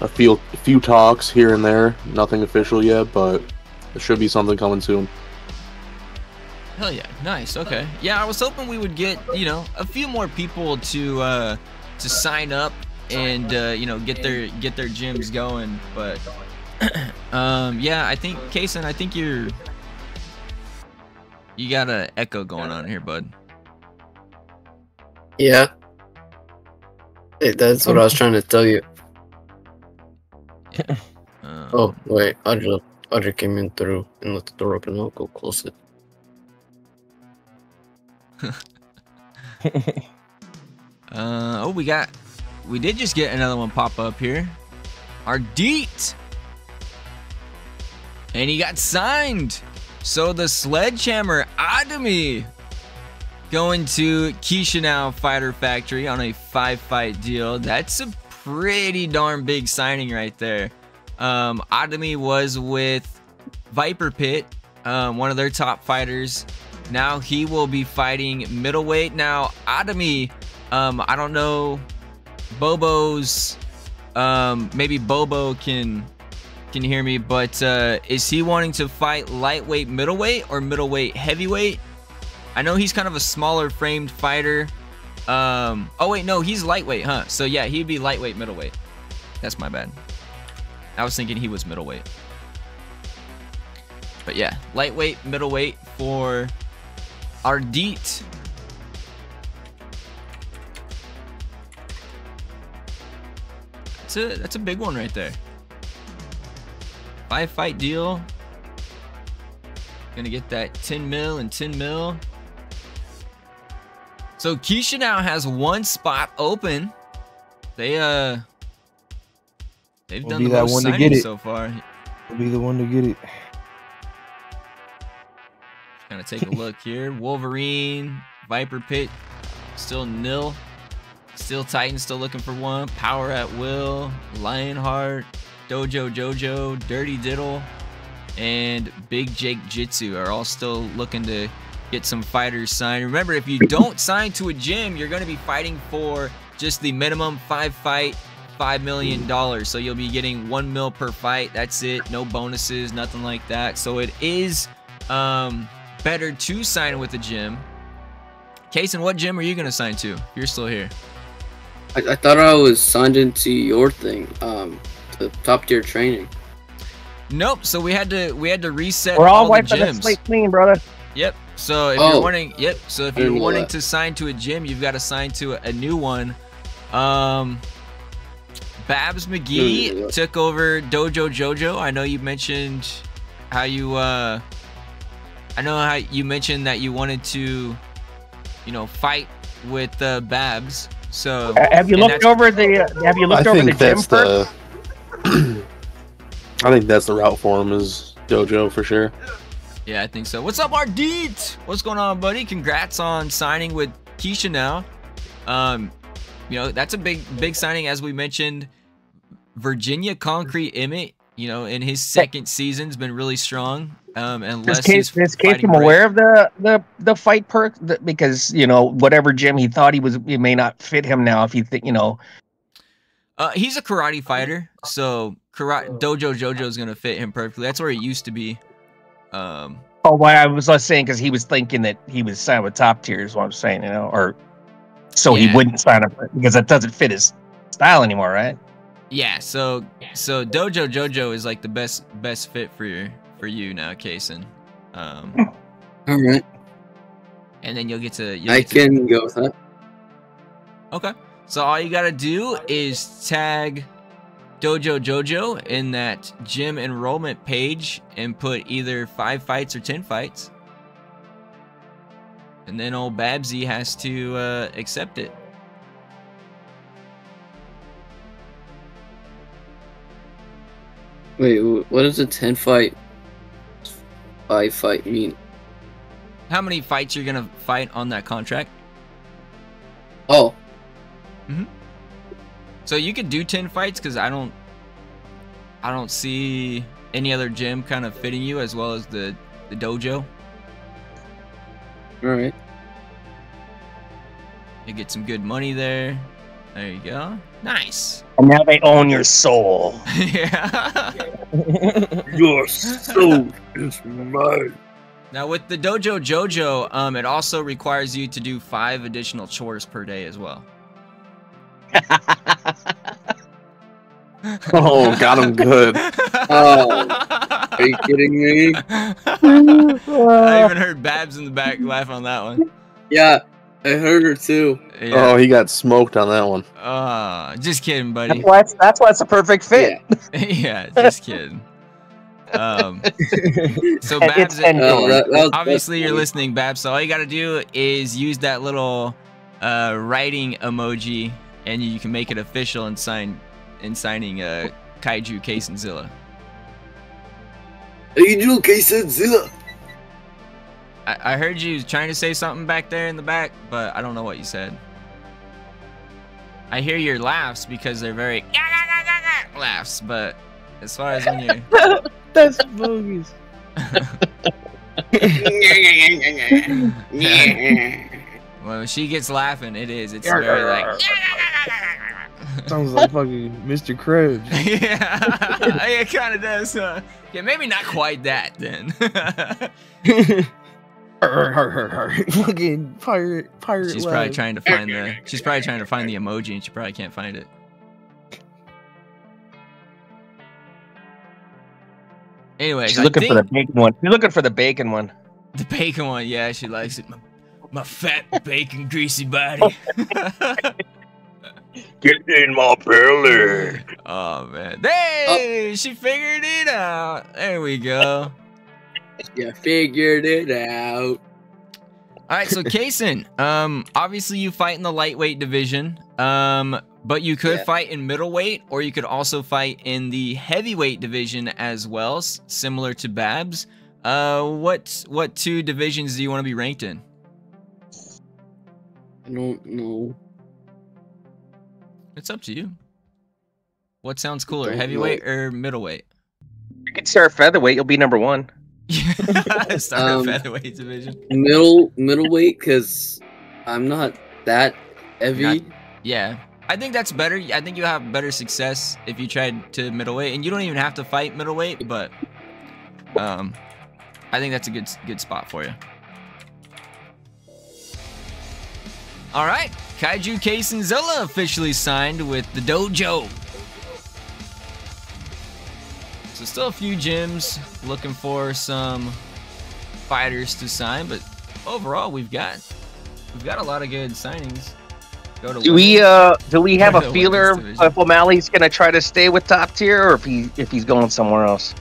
a few talks here and there, nothing official yet, but there should be something coming soon. Hell yeah, nice. Okay, yeah, I was hoping we would get, you know, a few more people to sign up and you know, get their gyms going. But yeah, I think Kaysen, I think you got an echo going on here, bud. Yeah, hey, that's what I was trying to tell you. Oh wait, Audrey came in through and left the door open. I'll go close it. Oh, we did just get another one pop up here. Ardit, and he got signed. So the Sledgehammer Adami going to Kishinau Fighter Factory on a 5-fight deal. That's a pretty darn big signing right there. Adami was with Viper Pit, one of their top fighters. Now he will be fighting middleweight. Now Adami, I don't know, Bobo's, maybe Bobo can hear me, but is he wanting to fight lightweight middleweight or middleweight heavyweight? I know he's kind of a smaller framed fighter. Oh wait, no, he's lightweight, huh? So yeah, he'd be lightweight middleweight. That's my bad. I was thinking he was middleweight. But yeah, lightweight, middleweight for Ardit. That's a big one right there. 5-fight deal. Gonna get that 10 mil and 10 mil. So Kishinau has one spot open. They They've Will done be the that most one to get signings it. so far. I'll be the one to get it. Kind of take a look here. Wolverine, Viper Pit, still nil. Steel Titan still looking for one. Power at Will, Lionheart, Dojo Jojo, Dirty Diddle, and Big Jake Jitsu are all still looking to get some fighters signed. Remember, if you don't sign to a gym, you're going to be fighting for just the minimum 5-fight, $5 million. So you'll be getting 1 mil per fight. That's it. No bonuses, nothing like that. So it is better to sign with a gym. Kaysen, what gym are you going to sign to? You're still here. I thought I was signed into your thing, the top tier training. Nope. So we had to reset. We're all the wiping the gyms. slate clean, brother. Yep. So if you're wanting, So if you're wanting to sign to a gym, you've got to sign to a new one. Babs McGee took over Dojo Jojo. I know you mentioned how you. I know how you mentioned that you wanted to, fight with Babs. So have you looked over the? Have you looked over the gym first? I think that's the route for him is Dojo for sure. Yeah, I think so. What's up, Ardit? What's going on, buddy? Congrats on signing with Keisha now. That's a big signing, as we mentioned. Virginia Concrete Emmett, in his second season's been really strong. Unless is Casey aware of the fight perk? Because whatever gym he thought it may not fit him now. If you think he's a karate fighter, so Dojo Jojo is gonna fit him perfectly. That's where he used to be. I was saying because he was thinking that he was signed with top tier is what I'm saying, he wouldn't sign up because that doesn't fit his style anymore, right? Yeah, so Dojo Jojo is like the best fit for you now, Kaysen. All right. And then you'll get to. I can go with that. Okay. So all you gotta do is tag Dojo Jojo in that gym enrollment page and put either 5 fights or 10 fights. And then old Babsy has to accept it. Wait, what does a 10 fight, 5 fight mean? How many fights you're gonna fight on that contract? Oh. So you could do 10 fights because I don't see any other gym kind of fitting you as well as the dojo. All right. You get some good money there. There you go. Nice. And now they own your soul. Yeah. Your soul is mine. Now with the Dojo Jojo, it also requires you to do 5 additional chores per day as well. Oh, got him good. Oh, are you kidding me? I even heard Babs in the back laughing on that one. Yeah, I heard her too. Yeah. Oh, he got smoked on that one. Just kidding, buddy. That's why it's a perfect fit. Yeah, just kidding. So Babs, obviously you're listening, Babs. So all you got to do is use that little writing emoji, and you can make it official and signing Kaiju Kaysen-Zilla. Kaiju Kaysen-Zilla. I heard you trying to say something back there in the back, but I don't know what you said. I hear your laughs because they're very laughs, but as far as when you that's bogus. When she gets laughing, it's very like sounds like fucking Mr. Krabs. Yeah, it kind of does. Yeah, maybe not quite that then. Fucking pirate. She's probably trying to find the emoji, and she probably can't find it. Anyway, she's looking for the bacon one. She's looking for the bacon one. The bacon one, yeah, she likes it. My fat bacon greasy body. Get in my belly. Oh man, hey, she figured it out. There we go. You figured it out. All right, so Kaysen, obviously you fight in the lightweight division, but you could fight in middleweight, or you could also fight in the heavyweight division as well, similar to Babs. What two divisions do you want to be ranked in? I don't know. It's up to you. What sounds cooler, heavyweight or middleweight? You can start featherweight. You'll be number 1. Start featherweight division. Middleweight, because I'm not that heavy. Yeah, I think that's better. I think you have better success if you tried to middleweight, and you don't even have to fight middleweight. But I think that's a good spot for you. All right, Kaiju Kaysen Zilla officially signed with the dojo. So still a few gyms looking for some fighters to sign, but overall we've got a lot of good signings. Do we have a feeler if O'Malley's gonna try to stay with top tier, or if he's going somewhere else?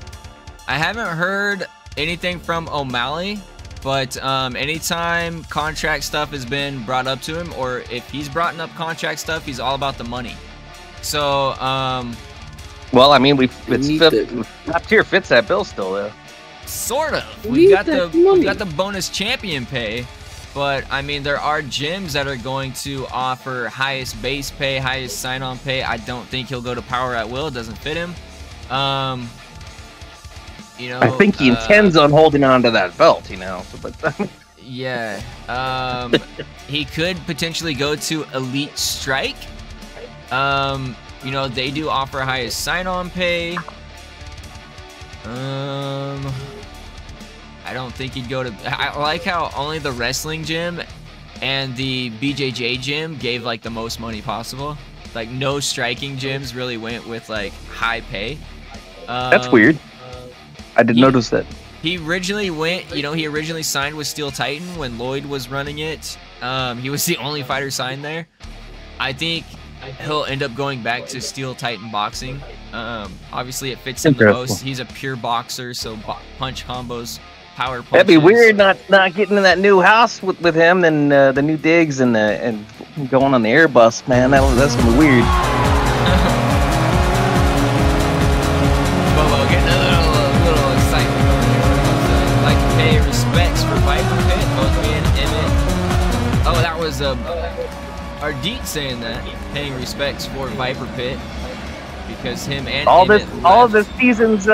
I haven't heard anything from O'Malley, but anytime contract stuff has been brought up to him, or if he's brought up contract stuff, he's all about the money. So well, I mean, top tier fits that bill still, though. Sort of. We got the bonus champion pay, but I mean, there are gyms that are going to offer highest base pay, highest sign-on pay. I don't think he'll go to Power at Will. It doesn't fit him. You know, I think he intends on holding on to that belt. You know, but yeah. He could potentially go to Elite Strike. You know, they do offer highest sign-on pay. I don't think he'd go to... I like how only the wrestling gym and the BJJ gym gave, like, the most money possible. Like, no striking gyms really went with, like, high pay. That's weird. I didn't notice that. He originally he originally signed with Steel Titan when Lloyd was running it. He was the only fighter signed there. I think he'll end up going back to Steel Titan Boxing. Obviously, it fits him the most. He's a pure boxer, so punch combos, power punches. That'd be weird not getting in that new house with him and the new digs and going on the Airbus, man. That's gonna be weird. Bobo getting a little excitement over here. Like to pay respects for Viper Pit, both me and Emmett. Oh, that was Ardit saying that, paying respects for Viper Pit, because him and all of this season's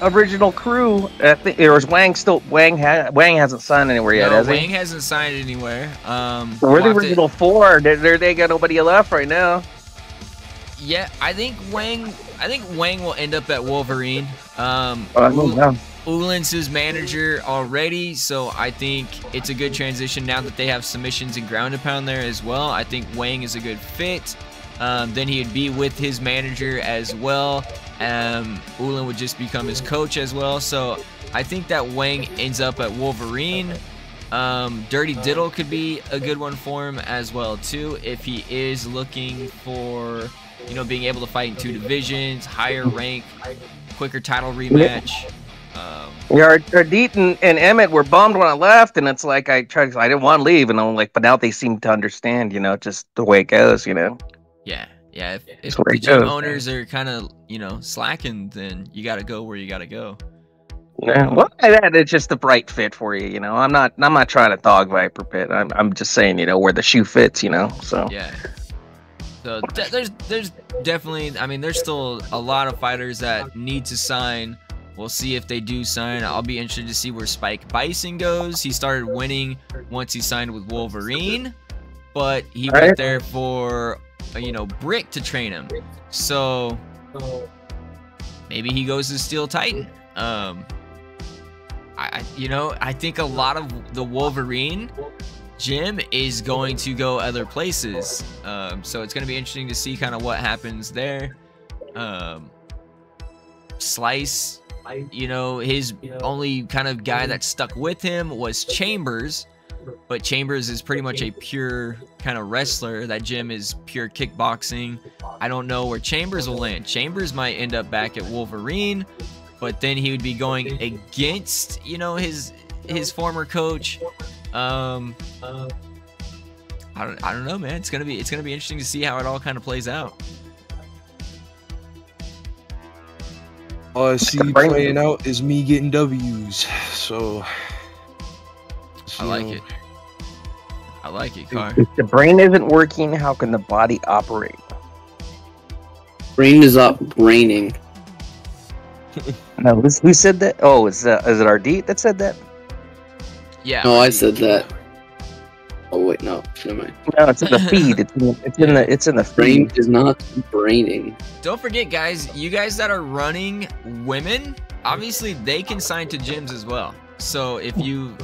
original crew. I think or is Wang still Wang hasn't signed anywhere yet, has he? Wang hasn't signed anywhere. We're the original 4. They got nobody left right now. Yeah, I think Wang will end up at Wolverine. Ulan's his manager already, so I think it's a good transition now that they have submissions and ground and pound there as well. I think Wang is a good fit. Then he'd be with his manager as well. Ulan would just become his coach as well. So I think that Wang ends up at Wolverine. Dirty Diddle could be a good one for him as well too, if he is looking for, you know, being able to fight in 2 divisions, higher rank, quicker title rematch. Ardit and Emmett were bummed when I left, and it's like I didn't want to leave, and I'm like, but now they seem to understand, you know, just the way it goes, you know. Yeah. If the gym owners are kind of, you know, slacking, then you got to go where you got to go. Yeah, well, it's just the right fit for you, you know. I'm not trying to dog Viper Pit. I'm just saying, you know, where the shoe fits, you know. So yeah. So there's definitely, I mean, there's still a lot of fighters that need to sign. We'll see if they do sign. I'll be interested to see where Spike Bison goes. He started winning once he signed with Wolverine, but he went there for, you know, Brick to train him. So maybe he goes to Steel Titan. I think a lot of the Wolverine gym is going to go other places. So it's going to be interesting to see kind of what happens there. Slice, you know, his only kind of guy that stuck with him was Chambers, but Chambers is pretty much a pure kind of wrestler. That gym is pure kickboxing. I don't know where Chambers will land. Chambers might end up back at Wolverine, but then he would be going against, you know, his former coach. I don't know, man. It's gonna be interesting to see how it all kind of plays out. All I see playing out is me getting W's. So I like it. I like it, Car. If the brain isn't working, how can the body operate? Brain is up braining. No, who said that? Oh, is it RD that said that? Yeah. No, I said that. Oh wait, no, never mind. No, it's in the feed. It's in the feed. Brain is not braining. Don't forget, guys. You guys that are running women, obviously they can sign to gyms as well. So if you've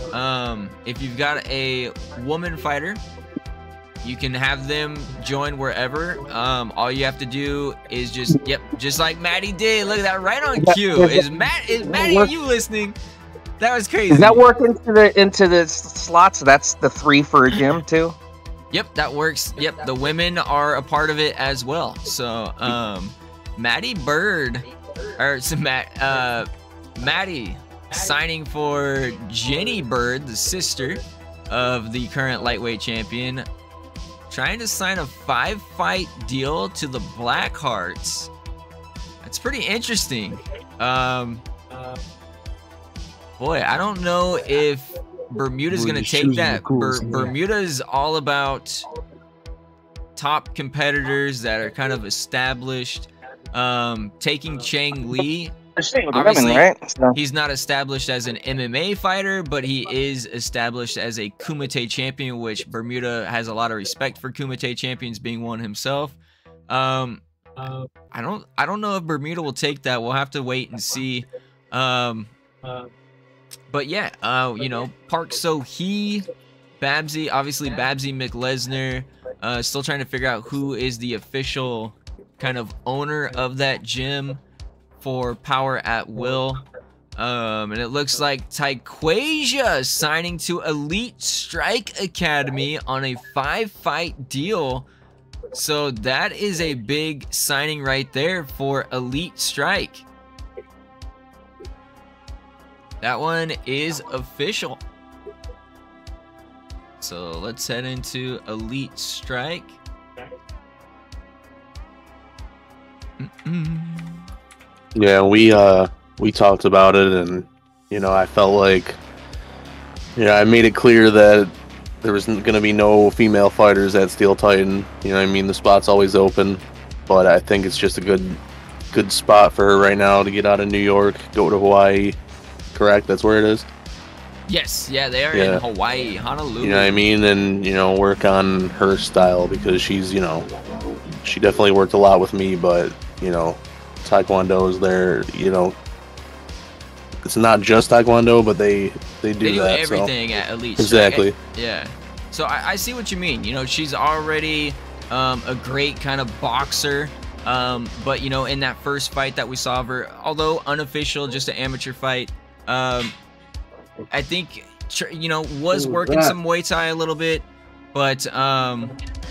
got a woman fighter, you can have them join wherever. All you have to do is just like Maddie did. Look at that, right on cue. Is Maddie? Are you listening? That was crazy. Does that work into the slots? That's the 3 for a gym too. Yep, that works. Yep, the women are a part of it as well. So, Maddie Bird, or Maddie signing for Jenny Bird, the sister of the current lightweight champion, trying to sign a 5-fight deal to the Blackhearts. That's pretty interesting. Boy, I don't know if Bermuda's going to take that. Bermuda is all about top competitors that are kind of established. Taking Chang Li, obviously, right? So he's not established as an MMA fighter, but he is established as a Kumite champion, which Bermuda has a lot of respect for Kumite champions, being one himself. I don't know if Bermuda will take that. We'll have to wait and see. But yeah, you know, Park So-hee, Babsy, obviously Babsy McLesner, still trying to figure out who is the official kind of owner of that gym for Power at Will. And it looks like Taequasia signing to Elite Strike Academy on a 5-fight deal. So that is a big signing right there for Elite Strike. That one is official. So let's head into Elite Strike. Yeah, we talked about it, and you know, I felt like, you know, I made it clear that there was going to be no female fighters at Steel Titan. You know what I mean? The spot's always open, but I think it's just a good spot for her right now to get out of New York, go to Hawaii. Correct? That's where it is? Yes, yeah, they are in Hawaii, Honolulu. You know what I mean? And, you know, work on her style, because she's, you know, she definitely worked a lot with me, but, you know, Taekwondo is there, you know, it's not just Taekwondo, but they do that. Everything at Elite. Exactly. Yeah. So I see what you mean. You know, she's already a great kind of boxer. But, you know, in that first fight that we saw of her, although unofficial, just an amateur fight, I think, you know, was working some Muay Thai a little bit, but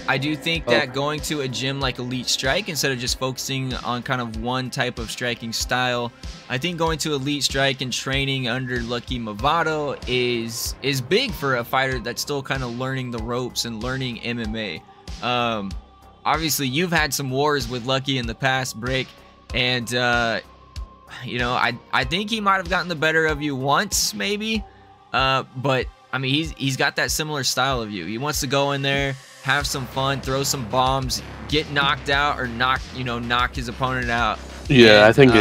I do think that going to a gym like Elite Strike, instead of just focusing on kind of one type of striking style, I think going to Elite Strike and training under Lucky Movado is big for a fighter that's still kind of learning the ropes and learning MMA. Obviously, you've had some wars with Lucky in the past, Break, and you know, I think he might have gotten the better of you once, maybe, but I mean, he's got that similar style of you. He wants to go in there, have some fun, throw some bombs, get knocked out, or knock his opponent out. Yeah, and, I think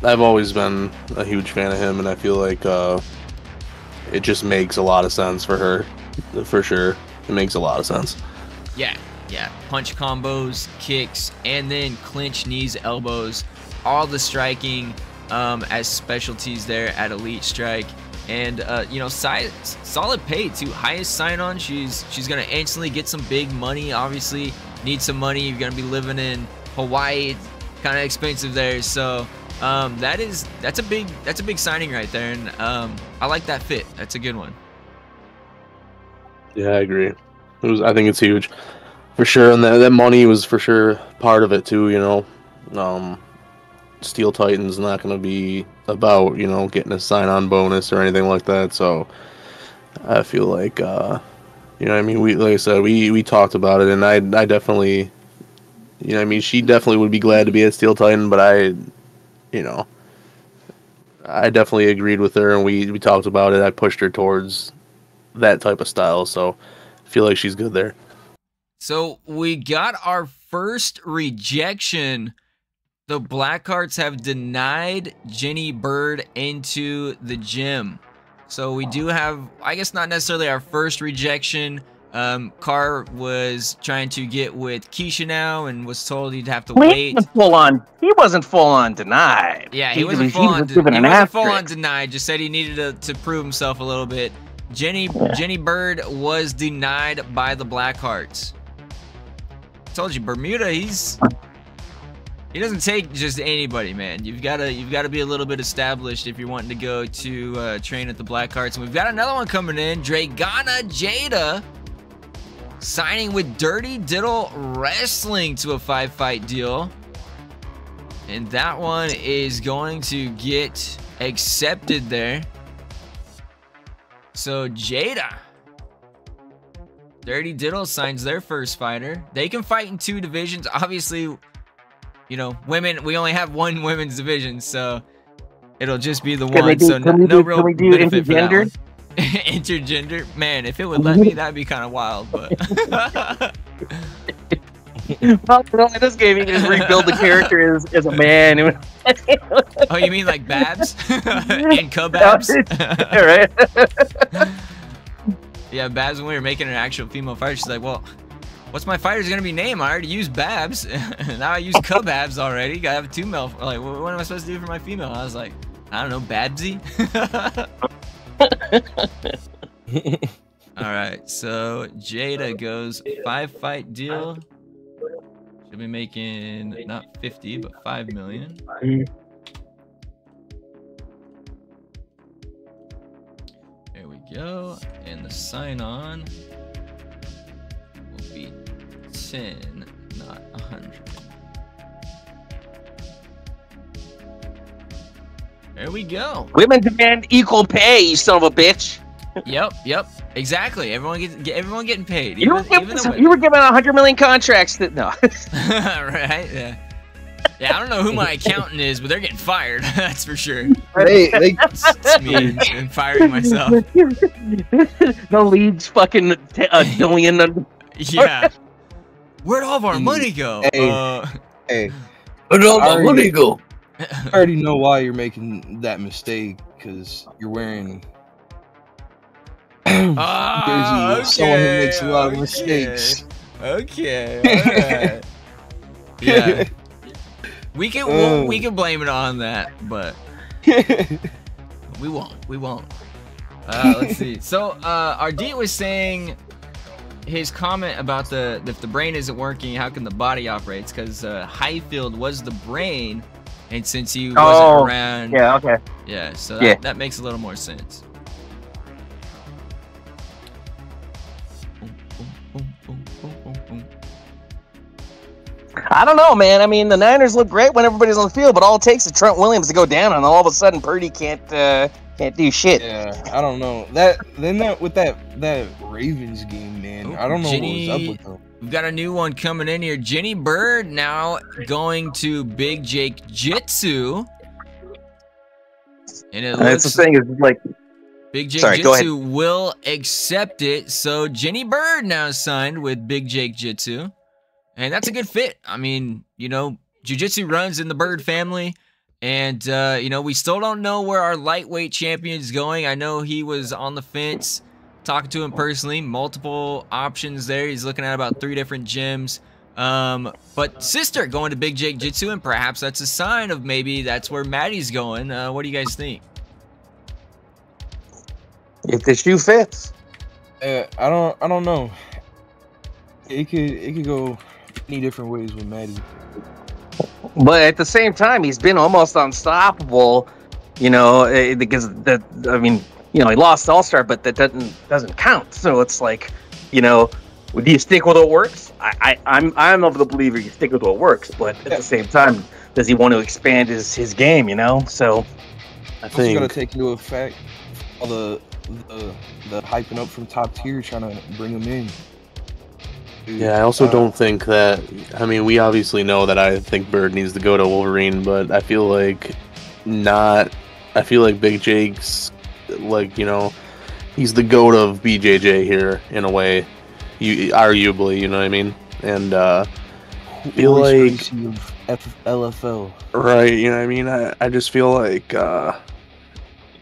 I've always been a huge fan of him, and I feel like it just makes a lot of sense for her, for sure. It makes a lot of sense. Yeah, punch combos, kicks, and then clinch, knees, elbows, all the striking as specialties there at Elite Strike. And you know, solid pay too. Highest sign-on. She's gonna instantly get some big money. Obviously, need some money. You're gonna be living in Hawaii. It's kind of expensive there. So that's a big signing right there. And I like that fit. That's a good one. Yeah, I agree. I think it's huge, for sure. And that money was for sure part of it too. You know, Steel Titan's not going to be about, you know, getting a sign-on bonus or anything like that. So I feel like, you know what I mean? Like I said, we talked about it, and I definitely, you know what I mean? She definitely would be glad to be at Steel Titan, but I definitely agreed with her, and we talked about it. I pushed her towards that type of style, so I feel like she's good there. So we got our first rejection. The Blackhearts have denied Jenny Bird into the gym. So we do have, I guess not necessarily our first rejection. Carr was trying to get with Keisha now and was told he'd have to wait. He wasn't full on denied. Yeah, he wasn't full on denied. Just said he needed to prove himself a little bit. Jenny Bird was denied by the Blackhearts. Told you, Bermuda, he doesn't take just anybody, man. You've got to be a little bit established if you're wanting to go to train at the Blackhearts. And we've got another one coming in, Dragana Jada, signing with Dirty Diddle Wrestling to a 5-fight deal. And that one is going to get accepted there. So Jada, Dirty Diddle signs their first fighter. They can fight in 2 divisions. Obviously, you know, women, we only have 1 women's division, so it'll just be the one. So no real benefit for that one. Intergender? Man, if it would let me, that'd be kind of wild, but... Well, in this game, you can just rebuild the character as a man. Oh, you mean like Babs? And Cub-Babs? Right? Yeah, Babs, when we were making an actual female fighter, she's like, well, what's my fighter's gonna be named? I already used Babs. Now I use Cub-Babs already. Gotta have 2 male. Like, what am I supposed to do for my female? I was like, I don't know, Babsy? Alright, so Jada goes 5-fight deal. She'll be making not 50, but 5 million. There we go. And the sign on will be 10, not 100. There we go. Women demand equal pay, you son of a bitch. Yep, exactly. Everyone getting paid. You were given 100 million contracts. No. Right? Yeah. Yeah, I don't know who my accountant is, but they're getting fired. That's for sure. It's me. I'm firing myself. The league's fucking a billion. Yeah. Where'd all of our money go? Hey. Where'd all my money go? I already know why you're making that mistake, because you're wearing okay, someone who makes a lot of mistakes. Okay, alright. Yeah. We can blame it on that, but we won't. Let's see. So Ardit was saying his comment about if the brain isn't working, how can the body operate? Because Highfield was the brain, and since he wasn't around, yeah, so that makes a little more sense. I don't know, man. I mean, the Niners look great when everybody's on the field, but all it takes is Trent Williams to go down, and all of a sudden Purdy can't do shit. Yeah, I don't know. With that Ravens game, man, I don't know what was up with them. We've got a new one coming in here. Jenny Bird now going to Big Jake Jitsu, and it looks the thing is like Big Jake Jitsu will accept it. So Jenny Bird now signed with Big Jake Jitsu. And that's a good fit. I mean, you know, jiu-jitsu runs in the Bird family. And, you know, we still don't know where our lightweight champion is going. I know he was on the fence, talking to him personally. Multiple options there. He's looking at about 3 different gyms. But Sister going to Big Jake Jitsu, and perhaps that's a sign of maybe that's where Maddie's going. What do you guys think? If the shoe fits. I don't know. It could go many different ways with Maddie. But at the same time, he's been almost unstoppable, you know, because I mean, you know, he lost All-Star, but that doesn't count. So it's like, you know, do you stick with what works? I'm of the believer you stick with what works, but at the same time, does he want to expand his game, you know? So I think you got to take into effect all the the hyping up from Top Tier, trying to bring him in. Dude, Yeah, I also don't think that. I mean, we obviously know that I think Bird needs to go to Wolverine, but I feel like not. I feel like Big Jake's, like, you know, he's the GOAT of BJJ here in a way, arguably. You know what I mean? And feel like LFL. Right, you know what I mean? I just feel like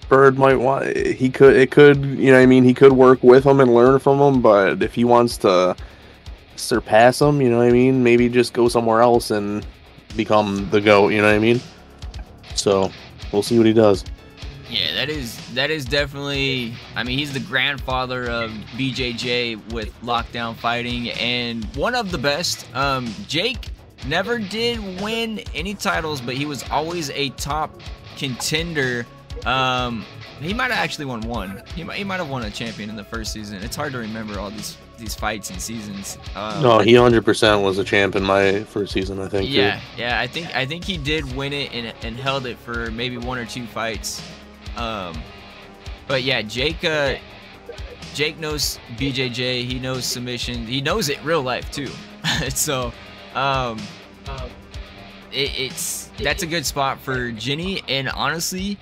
Bird might want. It could, you know what I mean? He could work with him and learn from him, but if he wants to surpass him, you know what I mean? Maybe just go somewhere else and become the GOAT, you know what I mean? So we'll see what he does. Yeah, that is definitely. I mean, he's the grandfather of BJJ with Lockdown Fighting, and one of the best. Jake never did win any titles, but he was always a top contender. He might have actually won one. He might have won a champion in the first season. It's hard to remember all these fights and seasons. No, he 100% was a champ in my first season, I think. Yeah, too. yeah. I think he did win it and held it for maybe 1 or 2 fights. But yeah, Jake knows BJJ. He knows submission. He knows it real life too. So, that's a good spot for Ginny. And honestly,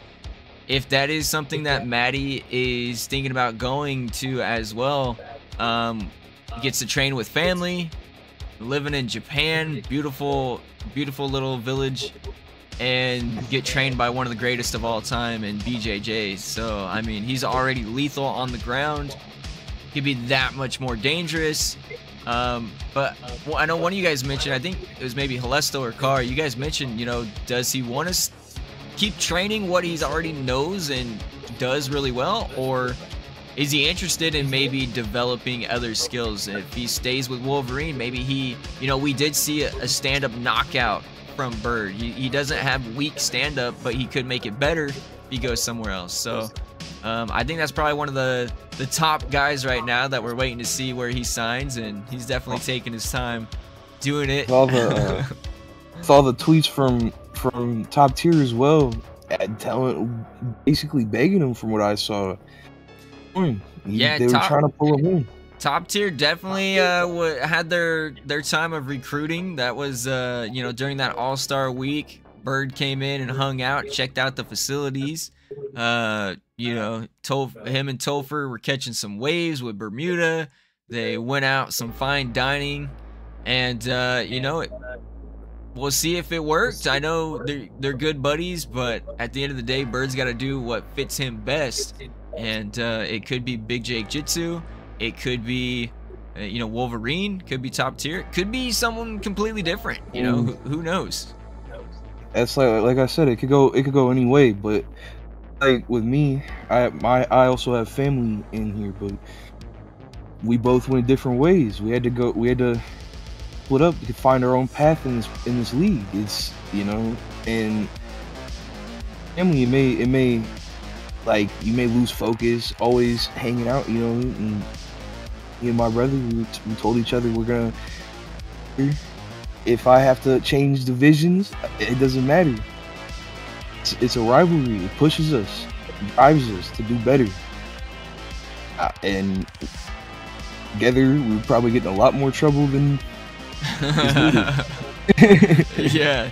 if that is something that Maddie is thinking about going to as well, gets to train with family, living in Japan, beautiful little village, and get trained by one of the greatest of all time in BJJ. So, I mean, he's already lethal on the ground. He'd be that much more dangerous. But I know one of you guys mentioned, I think it was maybe Helesto or Carr, you guys mentioned, you know, does he want to keep training what he's already knows and does really well, or is he interested in maybe developing other skills? If he stays with Wolverine, maybe he, you know, we did see a stand-up knockout from Bird. He doesn't have weak stand-up, but he could make it better if he goes somewhere else. So I think that's probably one of the top guys right now that we're waiting to see where he signs, and he's definitely taking his time doing it. Saw the tweets from Top Tier as well, basically begging him from what I saw. Yeah, they were trying to pull him in. Top Tier definitely had their time of recruiting. That was you know, during that All-Star week, Bird came in and hung out, checked out the facilities. You know, him and Topher were catching some waves with Bermuda. They went out some fine dining, and you know, we'll see if it worked. I know they're good buddies, but at the end of the day, Bird's got to do what fits him best, and it could be Big Jake Jitsu. It could be, you know, Wolverine. Could be Top Tier. It could be someone completely different. You know, who knows? That's like I said, it could go any way. But like with me, I also have family in here, but we both went different ways. We had to split up to find our own path in this league. It's, you know, and family, it may like, you may lose focus always hanging out, you know, and me and my brother, we told each other we're gonna, if I have to change divisions, it doesn't matter. It's a rivalry. It pushes us, drives us to do better, and together we're probably getting a lot more trouble than yeah,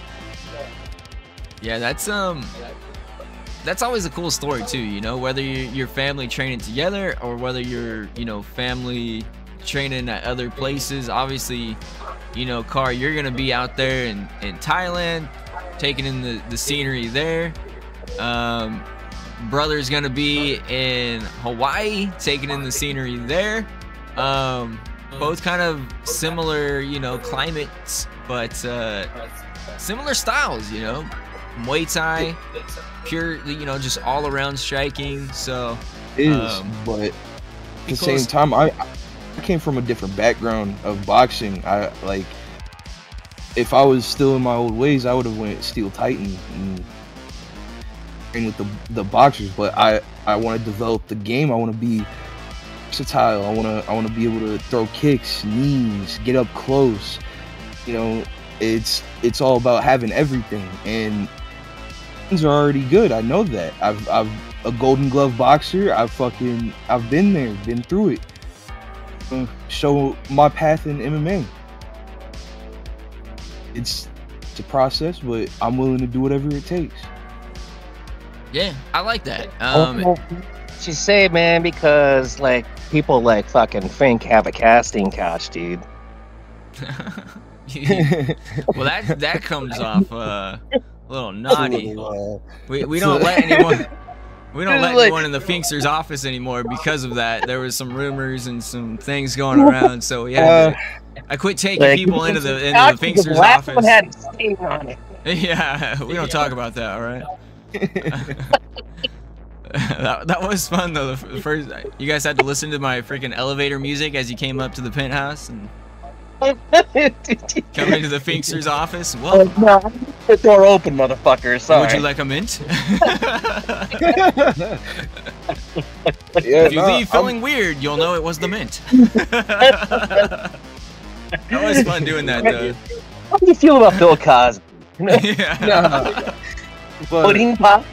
that's always a cool story too, you know, whether your family training together or whether you're, you know, family training at other places. Obviously, you know, Carr, you're gonna be out there in Thailand taking in the scenery there. Brother's gonna be in Hawaii taking in the scenery there. Both kind of similar, you know, climates, but similar styles, you know. Muay Thai, pure, you know, just all around striking. So it is, but at the same time, I came from a different background of boxing. I like, if I was still in my old ways, I would have went Steel Titan and trained with the boxers. But I want to develop the game. I want to be versatile. I want to be able to throw kicks, knees, get up close. You know, it's all about having everything, and things are already good. I know that. I've a Golden Glove boxer. I've been there, been through it. Show my path in MMA. It's a process, but I'm willing to do whatever it takes. Yeah, I like that. She say, man, because like people like fucking Fink have a casting couch, dude. Well, that comes off a little naughty. We don't let anyone. We don't let anyone in the Finkster's office anymore because of that. There was some rumors and some things going around, so yeah. I quit taking people into the Finkster's office. One had a stain on it. Yeah, we don't talk about that, all right? that was fun though. The first, you guys had to listen to my freaking elevator music as you came up to the penthouse and come into the Finkster's office. Well, no, the door open, motherfucker. Sorry. Would you like a mint? If you leave feeling weird, you'll know it was the mint. That was fun doing that though. How do you feel about Bill Cosby? Yeah. Pudding pop.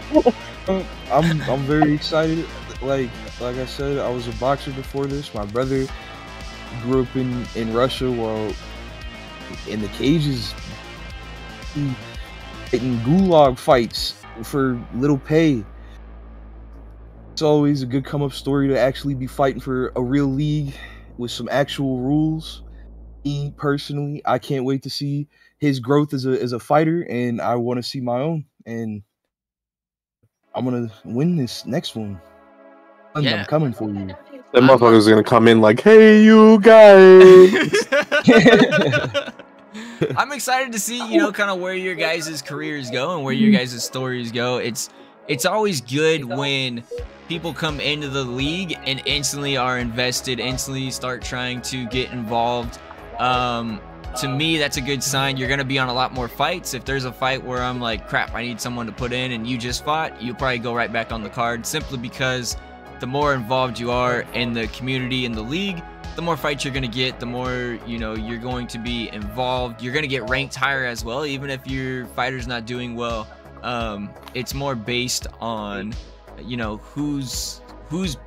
I'm very excited. Like I said, I was a boxer before this. My brother grew up in Russia while in the cages, getting gulag fights for little pay. It's always a good come up story to actually be fighting for a real league with some actual rules. Me personally, I can't wait to see his growth as a fighter, and I want to see my own. And I'm gonna win this next one. Yeah. I'm coming for you. That motherfucker's gonna come in like, "Hey, you guys." I'm excited to see, kind of where your guys' careers go and where your guys' stories go. It's always good when people come into the league and instantly are invested, instantly start trying to get involved. To me, that's a good sign. You're going to be on a lot more fights. If there's a fight where I'm like, crap, I need someone to put in, and you just fought, you'll probably go right back on the card, simply because the more involved you are in the community, in the league, the more fights you're going to get, the more, you're going to be involved. You're going to get ranked higher as well, even if your fighter's not doing well. It's more based on, who's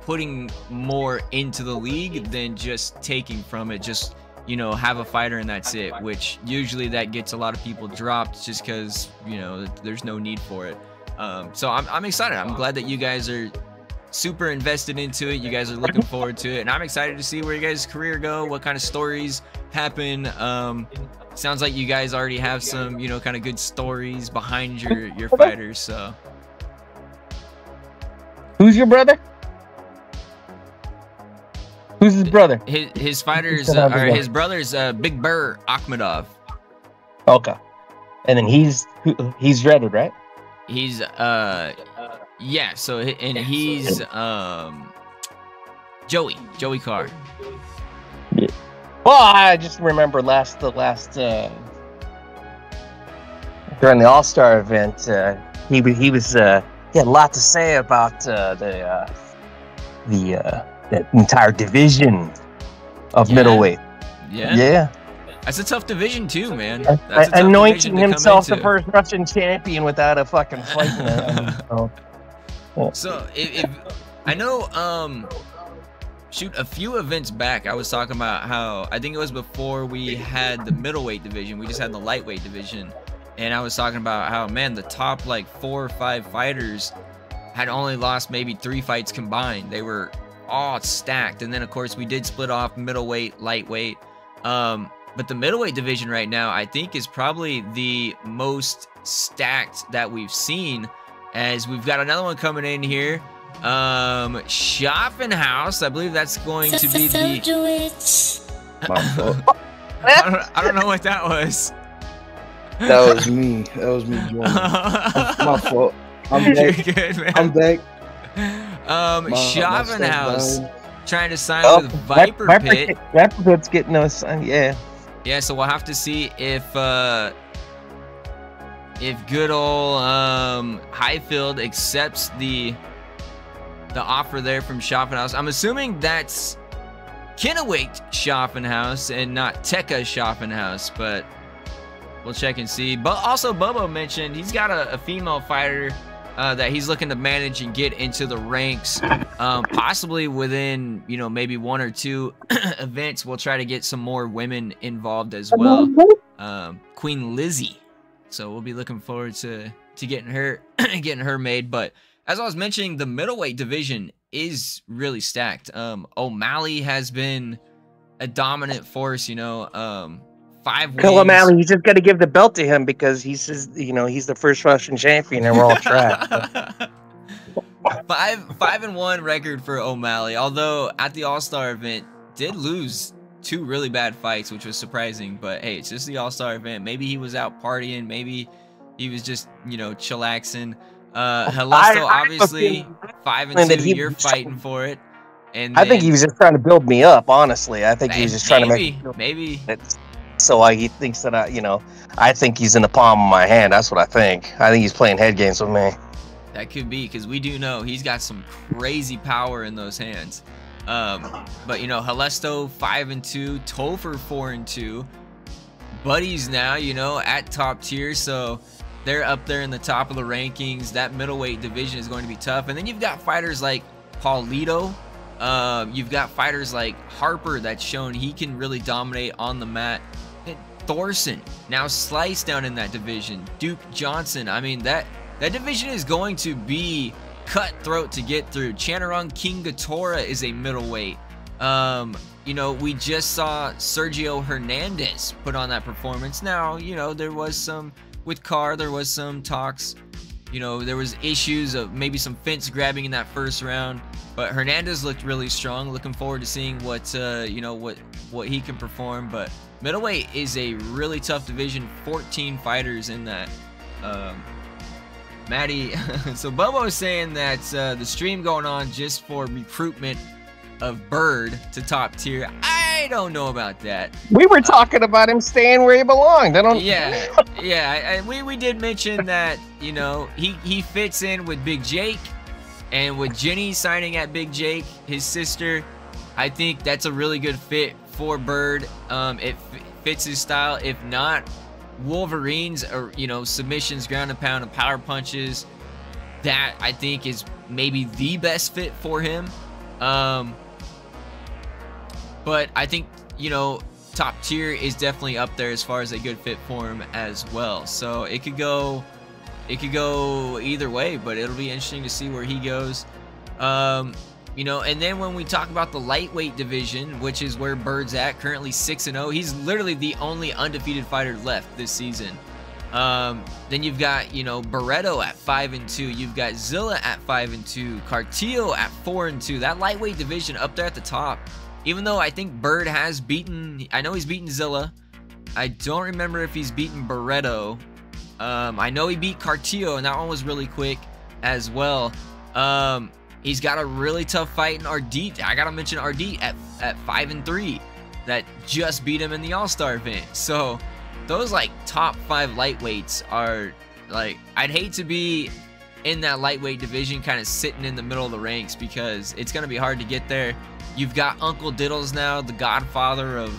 putting more into the league than just taking from it. Just have a fighter and that's it, which usually that gets a lot of people dropped just because, there's no need for it. So I'm excited. I'm glad that you guys are super invested into it. You guys are looking forward to it, and I'm excited to see where you guys' career go, what kind of stories happen. Sounds like you guys already have some, kind of good stories behind your fighters, so. Who's your brother? Who's his brother? His fighters, or his brother's Big Burr Akhmedov. Okay. And then he's dreaded, right? He's yeah, so and he's Joey Carr. Yeah. Well, I just remember the last during the All-Star event, he had a lot to say about the entire division of middleweight. Yeah. That's a tough division too, man. That's anointing himself the first Russian champion without a fucking fight. So if I know, a few events back, I was talking about how, I think it was before we had the middleweight division, we just had the lightweight division, and I was talking about how, man, the top like 4 or 5 fighters had only lost maybe 3 fights combined. They were all stacked, and then of course we did split off middleweight, lightweight, but the middleweight division right now, I think, is probably the most stacked that we've seen, as we've got another one coming in here. Schaffenhaus, I believe that's going to be the... I don't know what that was. That was me. That was me. My fault. I'm back. You're good, man. I'm back. Schaffenhaus trying to sign with Viper Pit. Viper Pit's getting us, yeah. Yeah, so we'll have to see if good old Highfield accepts the offer there from Schaffenhaus. I'm assuming that's Kennewick Schaffenhaus and not Tekka Schaffenhaus, but we'll check and see. But also, Bobo mentioned he's got a female fighter that he's looking to manage and get into the ranks. Possibly within, you know, maybe 1 or 2 events, we'll try to get some more women involved as well. Queen Lizzie. So we'll be looking forward to getting her made. But as I was mentioning, the middleweight division is really stacked. O'Malley has been a dominant force, you know. 5 Bill wins. O'Malley, you just got to give the belt to him because he's the first Russian champion, and we're all trash. 5-1 record for O'Malley. Although at the All-Star event, did lose 2 really bad fights, which was surprising. But hey, it's just the All-Star event. Maybe he was out partying. Maybe he was just, you know, chillaxing. Helesto, obviously 5-2. You're fighting for it. And I think he was just trying to build me up. Honestly, I think he was just trying to make maybe. So he thinks that I think he's in the palm of my hand. That's what I think. I think he's playing head games with me. That could be, because we do know he's got some crazy power in those hands. But you know, Helesto 5-2, Topher 4-2. Buddies now, you know, at top tier, so they're up there in the top of the rankings. That middleweight division is going to be tough. And then you've got fighters like Paulito. You've got fighters like Harper that's shown he can really dominate on the mat. Thorson now sliced down in that division. Duke Johnson. I mean, that division is going to be cutthroat to get through. Chanarong King Gatora is a middleweight. You know, we just saw Sergio Hernandez put on that performance. Now, you know, there was some with Carr, there was some talks. You know, there was issues of maybe some fence grabbing in that first round, but Hernandez looked really strong. Looking forward to seeing what you know, what he can perform. But middleweight is a really tough division. 14 fighters in that. Maddie, so Bobo's saying that the stream going on just for recruitment of Bird to top tier. I don't know about that. We were talking about him staying where he belonged. Yeah. We did mention that, you know, he fits in with Big Jake, and with Jenny signing at Big Jake, his sister. I think that's a really good fit for Bird. It fits his style. If not, Wolverines or, you know, submissions, ground and pound, and power punches, that I think is maybe the best fit for him. But I think, you know, top tier is definitely up there as far as a good fit for him as well. So it could go either way, but it'll be interesting to see where he goes. You know, and then when we talk about the lightweight division, which is where Bird's at, currently 6-0. He's literally the only undefeated fighter left this season. Then you've got, you know, Barreto at 5-2. You've got Zilla at 5-2. Cartillo at 4-2. That lightweight division up there at the top. Even though I think Bird has beaten, I know he's beaten Zilla. I don't remember if he's beaten Barreto. I know he beat Cartillo, and that one was really quick as well. He's got a really tough fight in Ardit. I gotta mention Ardit at 5-3. That just beat him in the All-Star event. So those like top 5 lightweights are like, I'd hate to be in that lightweight division kind of sitting in the middle of the ranks, because it's gonna be hard to get there. You've got Uncle Diddles now, the godfather of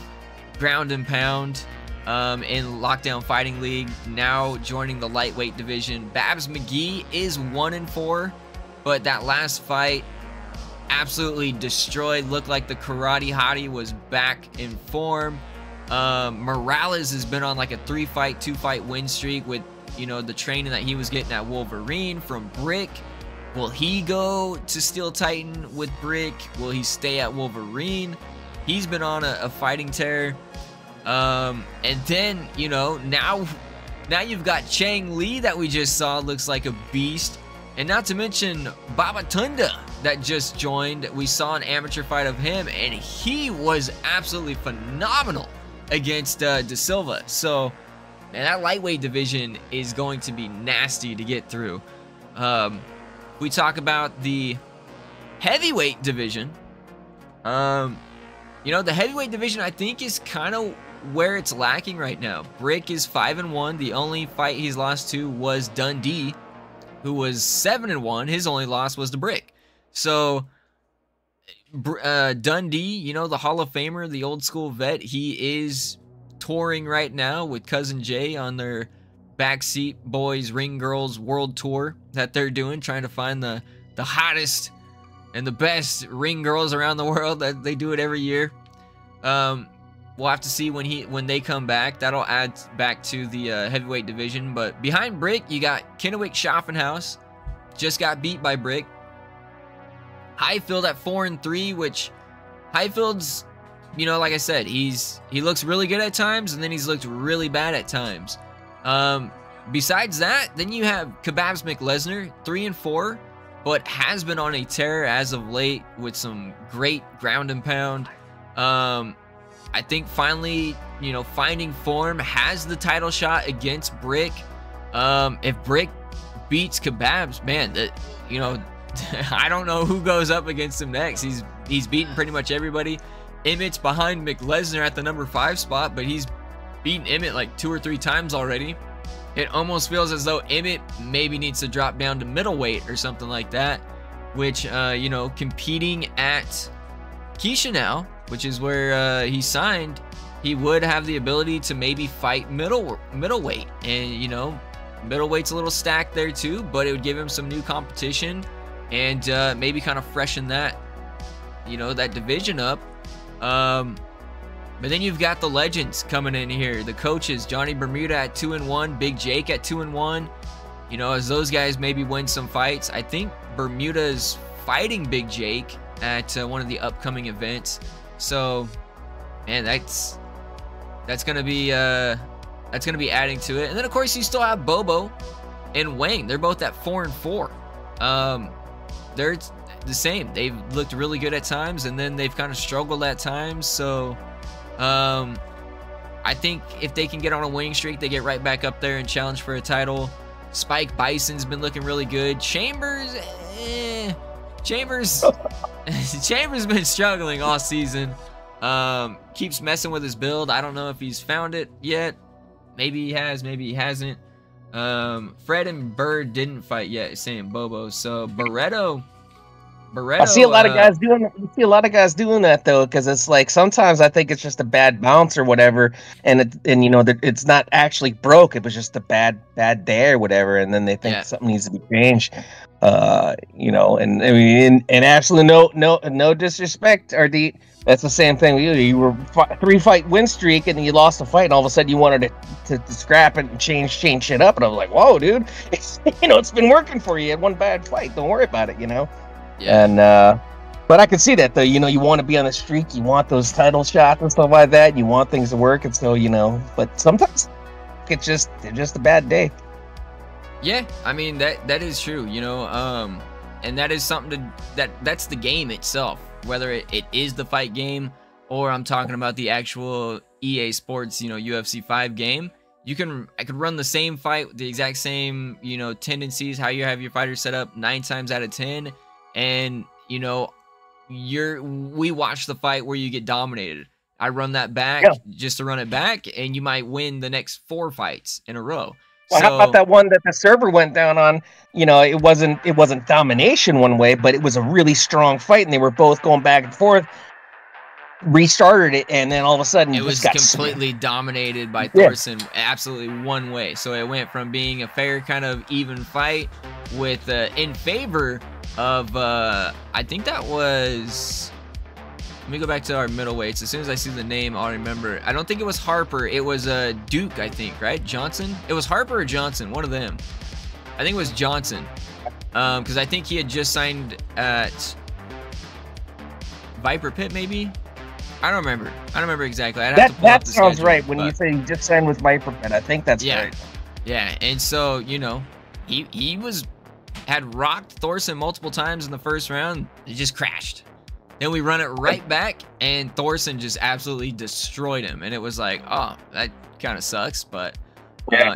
ground and pound in Lockdown Fighting League, now joining the lightweight division. Babs McGee is 1-4, but that last fight absolutely destroyed. Looked like the Karate Hottie was back in form. Morales has been on like a 3-fight, 2-fight win streak with, you know, the training that he was getting at Wolverine from Brick. Will he go to Steel Titan with Brick? Will he stay at Wolverine? He's been on a fighting tear. And then, you know, now you've got Chang Lee that we just saw, looks like a beast. And not to mention Babatunda that just joined. We saw an amateur fight of him, and he was absolutely phenomenal against De Silva. So, man, that lightweight division is going to be nasty to get through. We talk about the heavyweight division. You know, the heavyweight division, I think, is kind of where it's lacking right now. Brick is 5-1. The only fight he's lost to was Dundee, who was 7-1. His only loss was to Brick. So Dundee, you know, the Hall of Famer, the old school vet, he is touring right now with Cousin Jay on their Backseat Boys Ring Girls World Tour that they're doing, trying to find the hottest and the best ring girls around the world. That they do it every year. We'll have to see when they come back. That'll add back to the heavyweight division. But behind Brick, you got Kennewick Schaffenhaus. Just got beat by Brick. Highfield at 4-3, which Highfield's, you know, like I said, he looks really good at times, and then he's looked really bad at times. Besides that, then you have Kebabs McLesner, 3-4, but has been on a tear as of late with some great ground and pound. I think finally, you know, finding form, has the title shot against Brick. If Brick beats Kebabs, man, you know, I don't know who goes up against him next. He's beaten pretty much everybody. Emmett's behind McLesner at the number 5 spot, but he's beaten Emmett like 2 or 3 times already. It almost feels as though Emmett maybe needs to drop down to middleweight or something like that, which, you know, competing at Chisinau, which is where he signed, he would have the ability to maybe fight middleweight. And, you know, middleweight's a little stacked there too, but it would give him some new competition and maybe kind of freshen that, you know, that division up. But then you've got the legends coming in here. The coaches, Johnny Bermuda at 2-1, Big Jake at 2-1. You know, as those guys maybe win some fights, I think Bermuda's fighting Big Jake at one of the upcoming events. So, man, that's gonna be adding to it. And then of course you still have Bobo and Wang. They're both at 4-4. They're the same. They've looked really good at times, and then they've kind of struggled at times. So, I think if they can get on a winning streak, they get right back up there and challenge for a title. Spike Bison's been looking really good. Chambers been struggling all season. Keeps messing with his build. I don't know if he's found it yet. Maybe he has, maybe he hasn't. Fred and Bird didn't fight yet, same Bobo. So Barreto, I see a lot of guys doing that. You see a lot of guys doing that though, because it's like sometimes I think it's just a bad bounce or whatever, and you know it's not actually broke. It was just a bad day or whatever, and then they think something needs to be changed. You know, and I mean, and absolutely no disrespect, RD. That's the same thing with you. You were 3-fight win streak, and then you lost a fight, and all of a sudden you wanted to scrap it and change shit up, and I was like, whoa, dude, it's been working for you. You had one bad fight. Don't worry about it, you know. Yeah. And but I can see that though. You know, you want to be on a streak. You want those title shots and stuff like that. You want things to work, and so you know. But sometimes it's just a bad day. Yeah, I mean that is true. You know, and that is something that's the game itself. Whether it is the fight game or I'm talking about the actual EA Sports, you know, UFC 5 game. I could run the same fight, the exact same, you know, tendencies, how you have your fighter set up 9 times out of 10. And, you know, we watch the fight where you get dominated. I run that back just to run it back, and you might win the next 4 fights in a row. Well, how about that one that the server went down on? You know, it wasn't domination one way, but it was a really strong fight, and they were both going back and forth. Restarted it, and then all of a sudden it was completely dominated by Thorson, absolutely one way. So it went from being a fair kind of even fight with in favor of I think that was, let me go back to our middleweights. As soon as I see the name, I'll remember. I don't think it was Harper. It was Duke, I think, right? Johnson? It was Harper or Johnson, one of them. I think it was Johnson, because I think he had just signed at Viper Pit, maybe. I don't remember exactly. That sounds right when you say he just signed with Viper Pit. I think that's right. Yeah, and so you know, he had rocked Thorson multiple times in the first round. It just crashed. Then we run it right back, and Thorson just absolutely destroyed him. And it was like, oh, that kind of sucks, but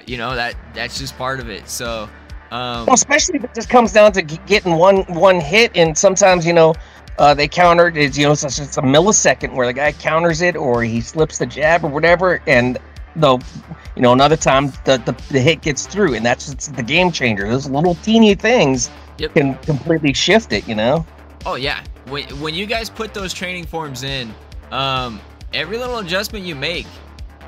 you know, that's just part of it. So, well, especially if it just comes down to getting one hit, and sometimes you know they counter it. You know, it's just a millisecond where the guy counters it, or he slips the jab or whatever, and though, you know, another time the hit gets through, and that's just the game changer. Those little teeny things can completely shift it. You know. Oh yeah. When you guys put those training forms in, every little adjustment you make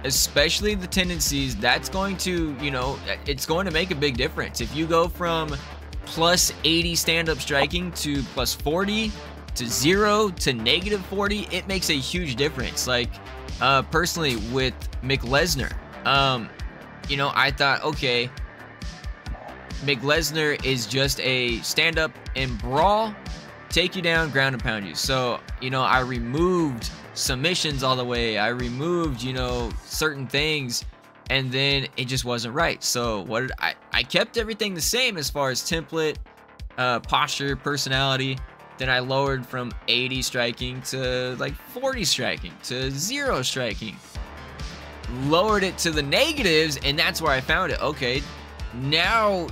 especially the tendencies, that's going to, you know, it's going to make a big difference. If you go from plus 80 stand-up striking to plus 40 to 0 to negative 40, it makes a huge difference. Like, personally with Mick Lesnar, you know, I thought, okay, Mick Lesnar is just a stand-up and brawl, take you down, ground and pound you. So, you know, I removed submissions all the way. I removed, you know, certain things, and then it just wasn't right. So what did I kept everything the same as far as template, posture, personality. Then I lowered from 80 striking to like 40 striking to 0 striking. Lowered it to the negatives, and that's where I found it. Okay, now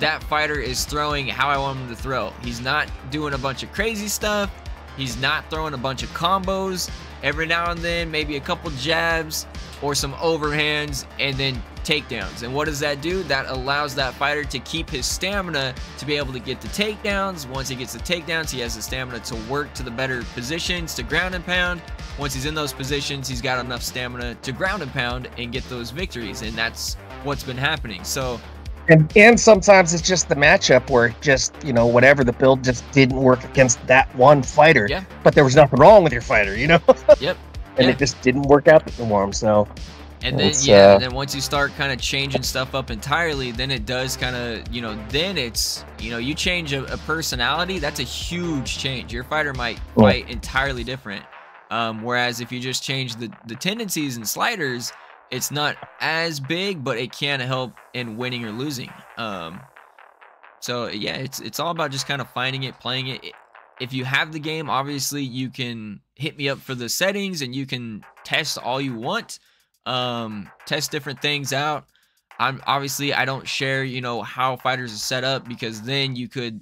that fighter is throwing how I want him to throw. He's not doing a bunch of crazy stuff. He's not throwing a bunch of combos. Every now and then, maybe a couple jabs or some overhands, and then takedowns. And what does that do? That allows that fighter to keep his stamina to be able to get the takedowns. Once he gets the takedowns, he has the stamina to work to the better positions to ground and pound. Once he's in those positions, he's got enough stamina to ground and pound and get those victories. And that's what's been happening. So, and sometimes it's just the matchup where just, you know, whatever, the build just didn't work against that one fighter. Yeah. But there was nothing wrong with your fighter, you know? Yep. And it just didn't work out for him. So, and then and then once you start kind of changing stuff up entirely, then it does kind of, you know, then it's, you know, you change a personality, that's a huge change. Your fighter might fight entirely different. Whereas if you just change the tendencies and sliders, it's not as big, but it can help in winning or losing. So yeah, it's all about just kind of finding it, playing it. If you have the game, obviously you can hit me up for the settings and you can test all you want. Test different things out. I don't share, you know, how fighters are set up, because then you could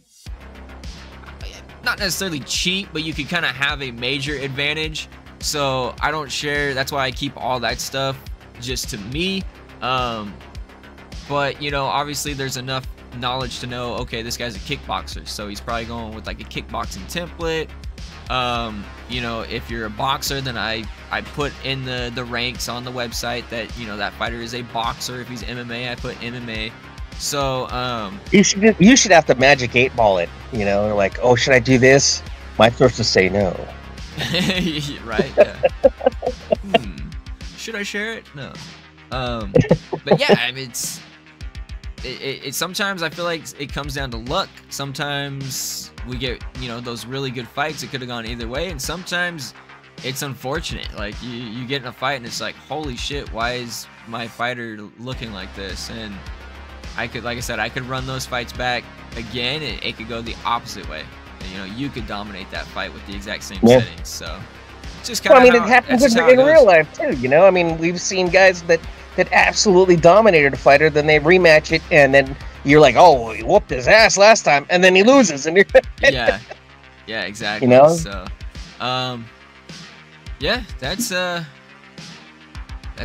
not necessarily cheat, but you could kind of have a major advantage. So I don't share. That's why I keep all that stuff just to me. But you know, obviously there's enough knowledge to know, okay, this guy's a kickboxer, so he's probably going with like a kickboxing template. You know, if you're a boxer, then I put in the ranks on the website that, you know, that fighter is a boxer. If he's MMA, I put MMA. So you should have to magic 8-ball it, you know, like, oh, should I do this? My sources say no. Right, yeah. Should I share it? No. But yeah, I mean, it's sometimes I feel like it comes down to luck. Sometimes we get, you know, those really good fights. It could have gone either way, and sometimes it's unfortunate. Like you get in a fight and it's like, holy shit, why is my fighter looking like this? And I could, like I said, I could run those fights back again, and it could go the opposite way. And, you know, you could dominate that fight with the exact same settings. So it's just kind of. Well, I mean, it happens in real life too. You know, I mean, we've seen guys that absolutely dominated a fighter, then they rematch it, and then you're like, oh, he whooped his ass last time, and then he loses, and you're yeah, exactly. You know, so yeah, that's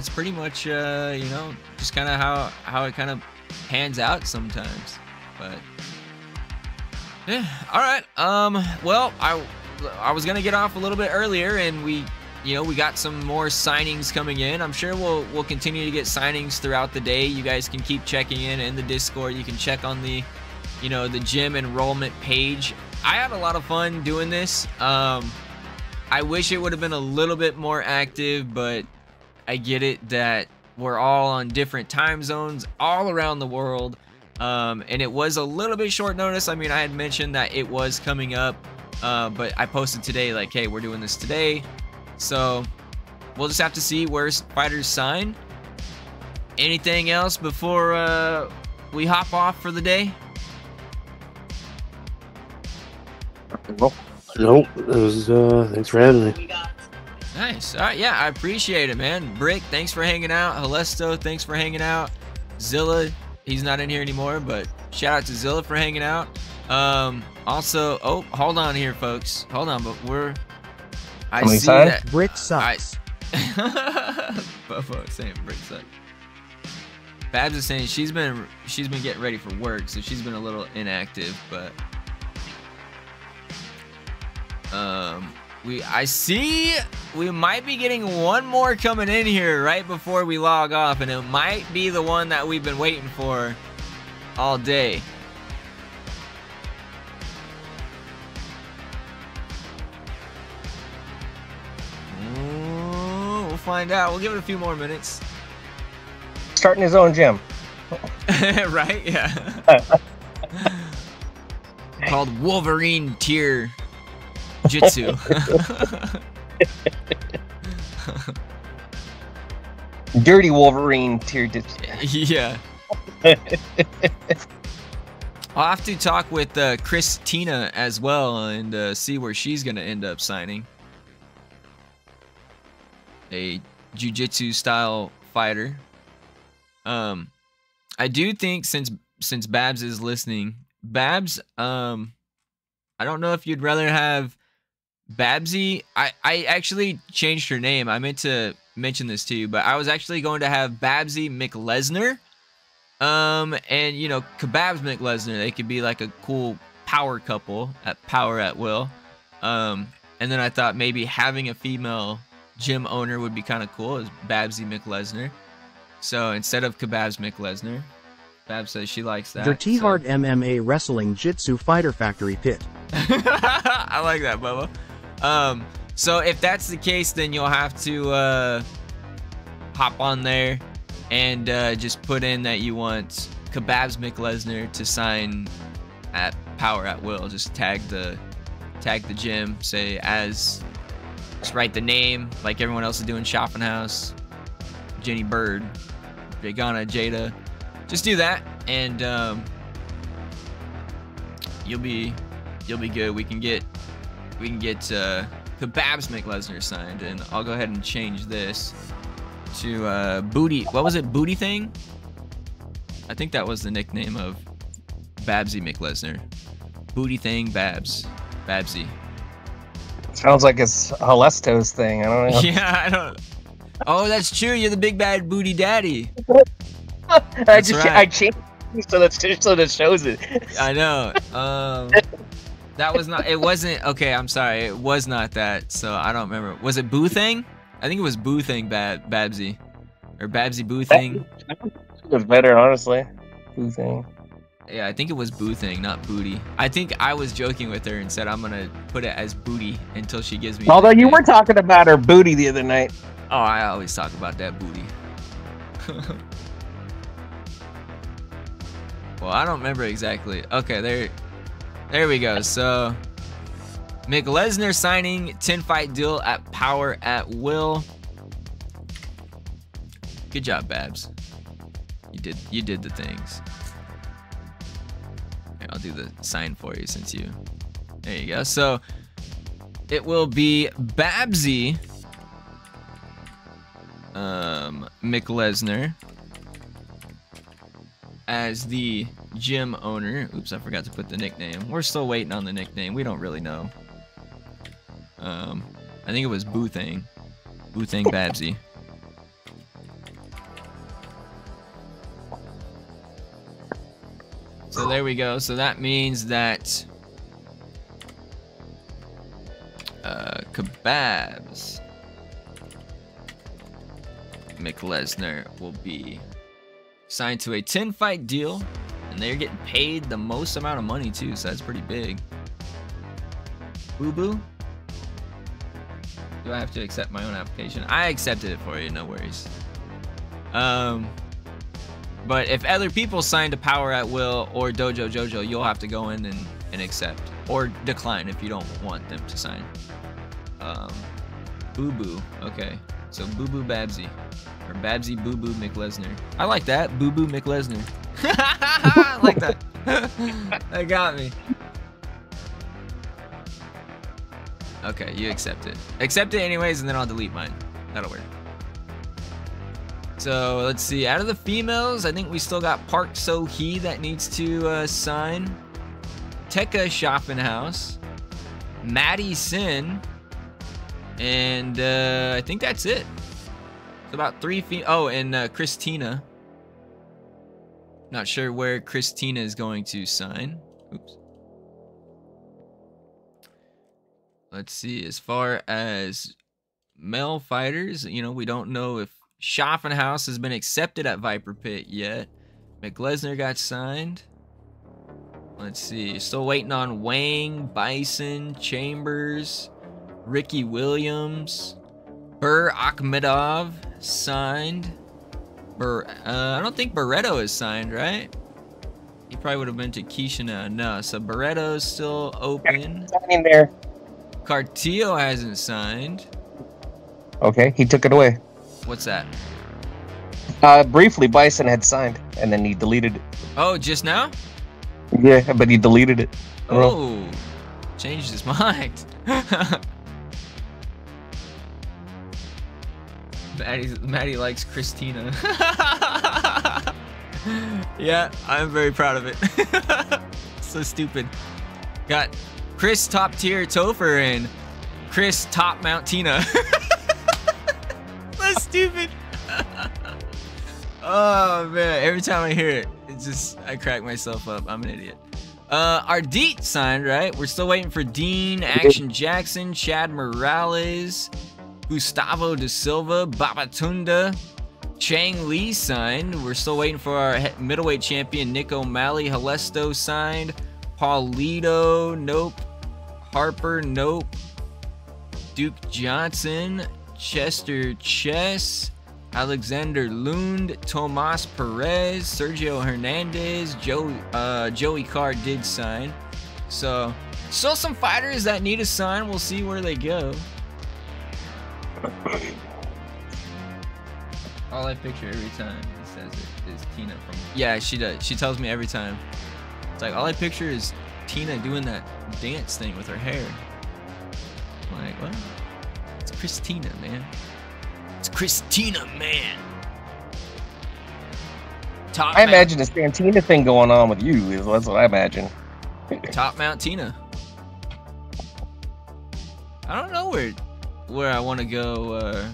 pretty much you know, just kind of how it kind of pans out sometimes. But yeah, all right. Well, I was gonna get off a little bit earlier, and we got some more signings coming in. I'm sure we'll continue to get signings throughout the day. You guys can keep checking in the Discord. You can check on the, you know, the gym enrollment page. I had a lot of fun doing this. I wish it would have been a little bit more active, but I get it that we're all on different time zones all around the world. And it was a little bit short notice. I mean, I had mentioned that it was coming up, but I posted today like, hey, we're doing this today. So we'll just have to see where fighters sign. Anything else before we hop off for the day? Nope. It was thanks for having me. Nice. All right, yeah, I appreciate it, man. Brick, thanks for hanging out. Helesto, thanks for hanging out. Zilla, he's not in here anymore, but shout out to Zilla for hanging out. Also, oh, hold on here, folks. Hold on, but I see that Brick sucks. Buffo saying Brick sucks. Babs is saying she's been getting ready for work, so she's been a little inactive, but I see we might be getting one more coming in here right before we log off, and it might be the one that we've been waiting for all day. We'll find out. We'll give it a few more minutes. Starting his own gym. Right? Yeah. Called Wolverine Tier Jitsu. Dirty Wolverine Tier Jitsu. Yeah. I'll have to talk with Christina as well and see where she's going to end up signing. A jiu-jitsu style fighter. I do think since Babs is listening, Babs, I don't know if you'd rather have Babsy. I actually changed her name. I meant to mention this to you, but I was actually going to have Babsy McLesnar. And you know, Kebabs McLesnar. They could be like a cool power couple at Power at Will. And then I thought maybe having a female gym owner would be kind of cool, as Babsy McLesnar. So instead of Kebabs McLesnar, Babs says she likes that. The T-Hard MMA Wrestling Jitsu Fighter Factory Pit. I like that, Bubba. So if that's the case, then you'll have to hop on there and just put in that you want Kebabs McLesnar to sign at Power at Will. Just tag the gym, say just write the name like everyone else is doing. Schaffenhaus, Jenny Bird, Vegana, Jada. Just do that, and you'll be good. We can get Kebabs McLesnar signed, and I'll go ahead and change this to Booty. What was it? Booty Thing? I think that was the nickname of Babsy McLesnar. Booty Thing Babsy. Sounds like it's Halesto's thing. I don't know. Yeah, I don't. Oh, that's true. You're the big bad booty daddy. I changed it so that shows it. I know. That was not. It wasn't. Okay, I'm sorry. It was not that. So I don't remember. Was it Boo Thing? I think it was Boo Thing Babsy, or Babsy Boo Thing. It was better, honestly. Boo Thing. Yeah, I think it was Boo Thing, not Booty. I think I was joking with her and said I'm gonna put it as Booty until she gives me. Although you were talking about her booty the other night. Oh, I always talk about that booty. Well, I don't remember exactly. Okay, there we go. So McLesnar signing 10-fight deal at Power at Will. Good job, Babs. You did the things. Here, I'll do the sign for you since you. There you go. So it will be Babsy McLesnar as the gym owner. Oops, I forgot to put the nickname. We're still waiting on the nickname. We don't really know. I think it was Boo Thing Babsy. So there we go. So that means that Kebabs McLesnar will be signed to a 10-fight deal, and they're getting paid the most amount of money too, so that's pretty big. Boo Boo? Do I have to accept my own application? I accepted it for you, no worries. But if other people sign to Power at Will or Dojo Jojo, you'll have to go in and accept, or decline if you don't want them to sign. Boo Boo, okay. So Boo Boo Babsy. Or Babsy Boo Boo McLesnar. I like that. Boo Boo McLesnar. I like that. That got me. Okay, you accept it. Accept it anyways, and then I'll delete mine. That'll work. So let's see. Out of the females, I think we still got Park So Hee that needs to sign. Tekka Schaffenhaus. Maddie Sin. And I think that's it. It's about 3 feet. Oh, and Christina. Not sure where Christina is going to sign. Oops. let's see. As far as male fighters, you know, we don't know if Schaffenhaus has been accepted at Viper Pit yet. McLesner got signed. Let's see. Still waiting on Wang, Bison, Chambers, Ricky Williams, Burr Akhmedov signed. I don't think Barreto is signed, right? He probably would have been to Kishinev. No, so Barreto is still open. In there. Cartillo hasn't signed. Okay, he took it away. What's that? Briefly, Bison had signed, and then he deleted it. Oh, just now? Yeah, but he deleted it. Oh, changed his mind. Maddie likes Christina. Yeah, I'm very proud of it. So stupid. Got Chris top tier Topher and Chris top Mount Tina. That's stupid. Oh man, every time I hear it, it's just I crack myself up. I'm an idiot. Ardit signed, right? We're still waiting for Dean, Action Jackson, Chad Morales, Gustavo da Silva, Babatunda, Chang Lee signed. We're still waiting for our middleweight champion Nick O'Malley. Halesto signed. Paulito, nope. Harper, nope. Duke Johnson, Chester Chess, Alexander Lund, Tomas Perez, Sergio Hernandez, Joey Carr did sign. So, still some fighters that need a sign. We'll see where they go. All I picture every time he says it is Tina from... Yeah, she does. She tells me every time. It's like, all I picture is Tina doing that dance thing with her hair. I'm like, what? It's Christina, man. It's Christina, man. I imagine the Santina thing going on with you. That's what I imagine. Top Mount Tina. I don't know where I want to go.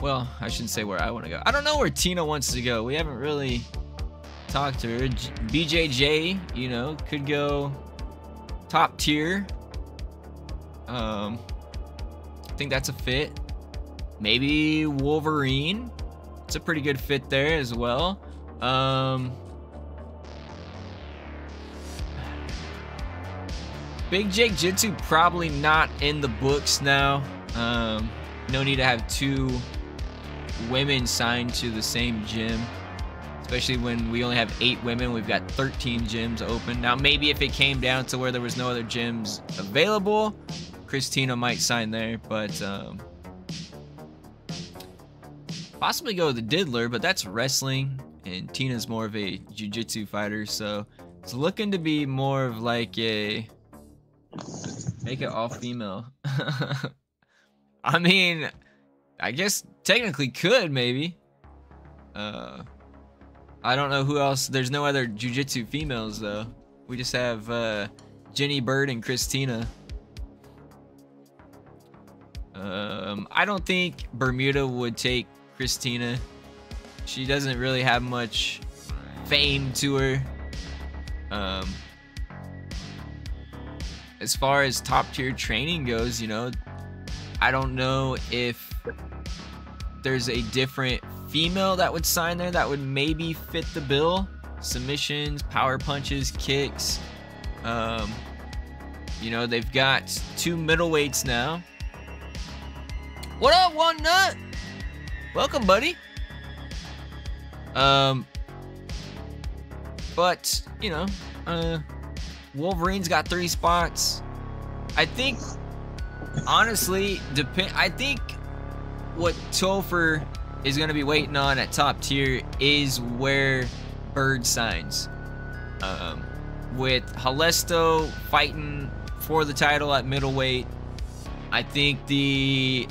Well, I shouldn't say where I want to go. I don't know where Tina wants to go. We haven't really talked to her. BJJ, you know, could go top tier. I think that's a fit. Maybe Wolverine. It's a pretty good fit there as well. Big Jake Jitsu probably not in the books now. No need to have two women signed to the same gym, especially when we only have 8 women. We've got 13 gyms open now. Maybe if it came down to where there was no other gyms available, Christina might sign there, but possibly go with the Diddler, but that's wrestling, and Tina's more of a jiu-jitsu fighter, so it's looking to be more of like a make it all female. I mean, I guess technically could maybe. I don't know who else. There's no other jiu-jitsu females though. We just have Jenny Bird and Christina. I don't think Bermuda would take Christina. She doesn't really have much fame to her. As far as top tier training goes, you know, I don't know if there's a different female that would sign there that would maybe fit the bill. Submissions, power punches, kicks. You know, they've got 2 middleweights now. What up, One Nut? Welcome, buddy. But, you know, Wolverine's got 3 spots. I think, honestly, I think what Topher is going to be waiting on at top tier is where Bird signs. With Halesto fighting for the title at middleweight, I think the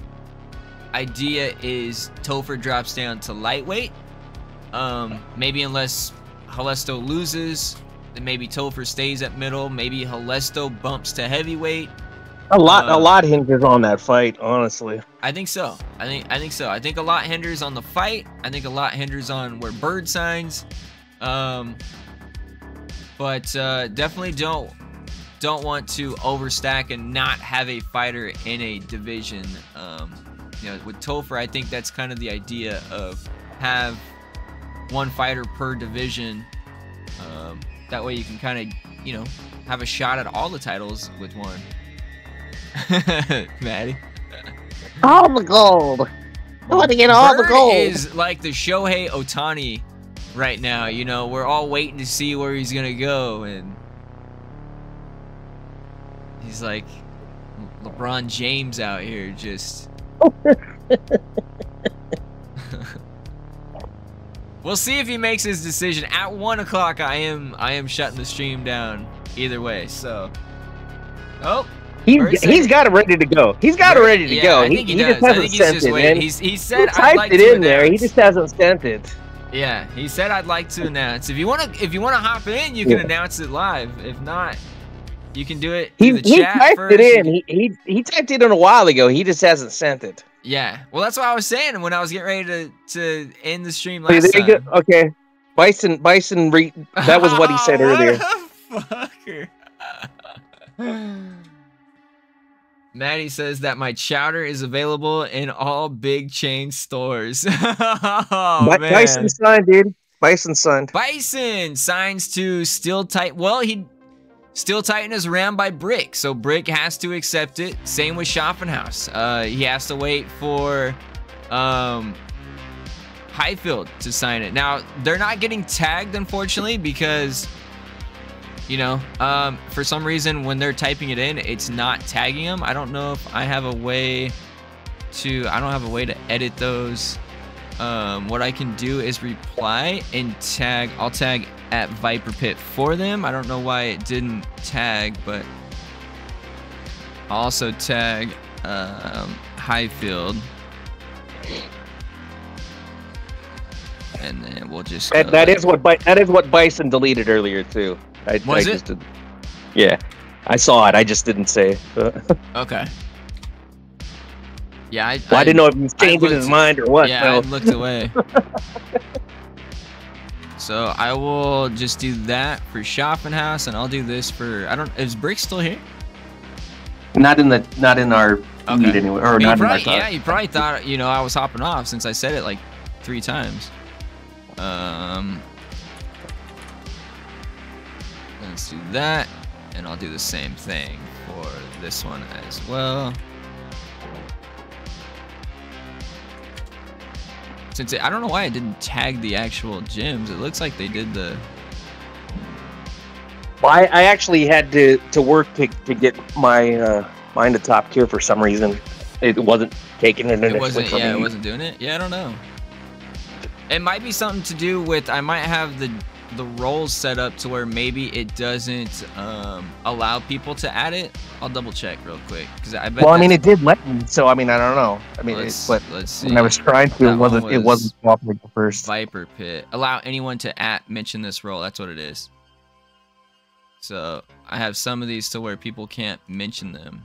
idea is Topher drops down to lightweight. Maybe unless Halesto loses, then maybe Topher stays at middle. Maybe Halesto bumps to heavyweight. A lot hinges on that fight, honestly. I think so. I think so. I think a lot hinders on the fight. I think a lot hinders on where Bird signs. But definitely don't don't want to overstack and not have a fighter in a division. You know, with Topher, I think that's kind of the idea of have one fighter per division. That way you can kind of, you know, have a shot at all the titles with one. Maddie. All the gold. I want to get all the Bird gold. is like the Shohei Ohtani right now. You know, we're all waiting to see where he's gonna go, and he's like LeBron James out here just. We'll see if he makes his decision at 1 o'clock. I am shutting the stream down either way. So, oh, he's got it ready to go. He's got it ready to go. I think he does. just hasn't sent it. Man. He said he I'd like typed to it in there. He just hasn't sent it. Yeah, he said I'd like to announce. If you wanna hop in, you can announce it live. If not, you can do it through the chat typed first. it in. He typed it in a while ago. He just hasn't sent it. Yeah, well, that's what I was saying when I was getting ready to end the stream Okay, last there you time. go. Okay, Bison. That was what he said earlier. What a fucker. Maddie says that my chowder is available in all big chain stores. Oh, man. Bison signed, dude. Bison signed. Bison signs to Steel Titan. Well, Steel Titan is ran by Brick, so Brick has to accept it. Same with Schaffenhaus. He has to wait for Highfield to sign it. Now, they're not getting tagged, unfortunately, because, you know, for some reason, when they're typing it in, it's not tagging them. I don't know if I have a way to, I don't have a way to edit those. What I can do is reply and tag, I'll tag at Viper Pit for them. I don't know why it didn't tag, but I'll also tag Highfield. And then we'll just that is what Bison deleted earlier too. Was it? Yeah, I saw it. I just didn't say. Okay. Yeah, I didn't know if he was changing his mind or what. Yeah, I looked away. So I will just do that for Schaffenhaus, and I'll do this for is Brick still here? Not in our feed anyway, or not in our talk. Yeah, you probably thought, you know, I was hopping off since I said it like 3 times. Let's do that, and I'll do the same thing for this one as well. Since I don't know why I didn't tag the actual gyms. It looks like they did the. Well, I actually had to work to get my mine to top tier for some reason. It wasn't taking it. It wasn't. Yeah, it wasn't doing it. Yeah, I don't know. It might be something to do with I might have the roles set up to where maybe it doesn't allow people to add it. I'll double check real quick because I bet. Well, I mean, it did let me, so I mean, I don't know. I mean, let's see. When I was trying to, it wasn't cooperating at first. Viper Pit. Allow anyone to mention this role. That's what it is. So I have some of these to where people can't mention them,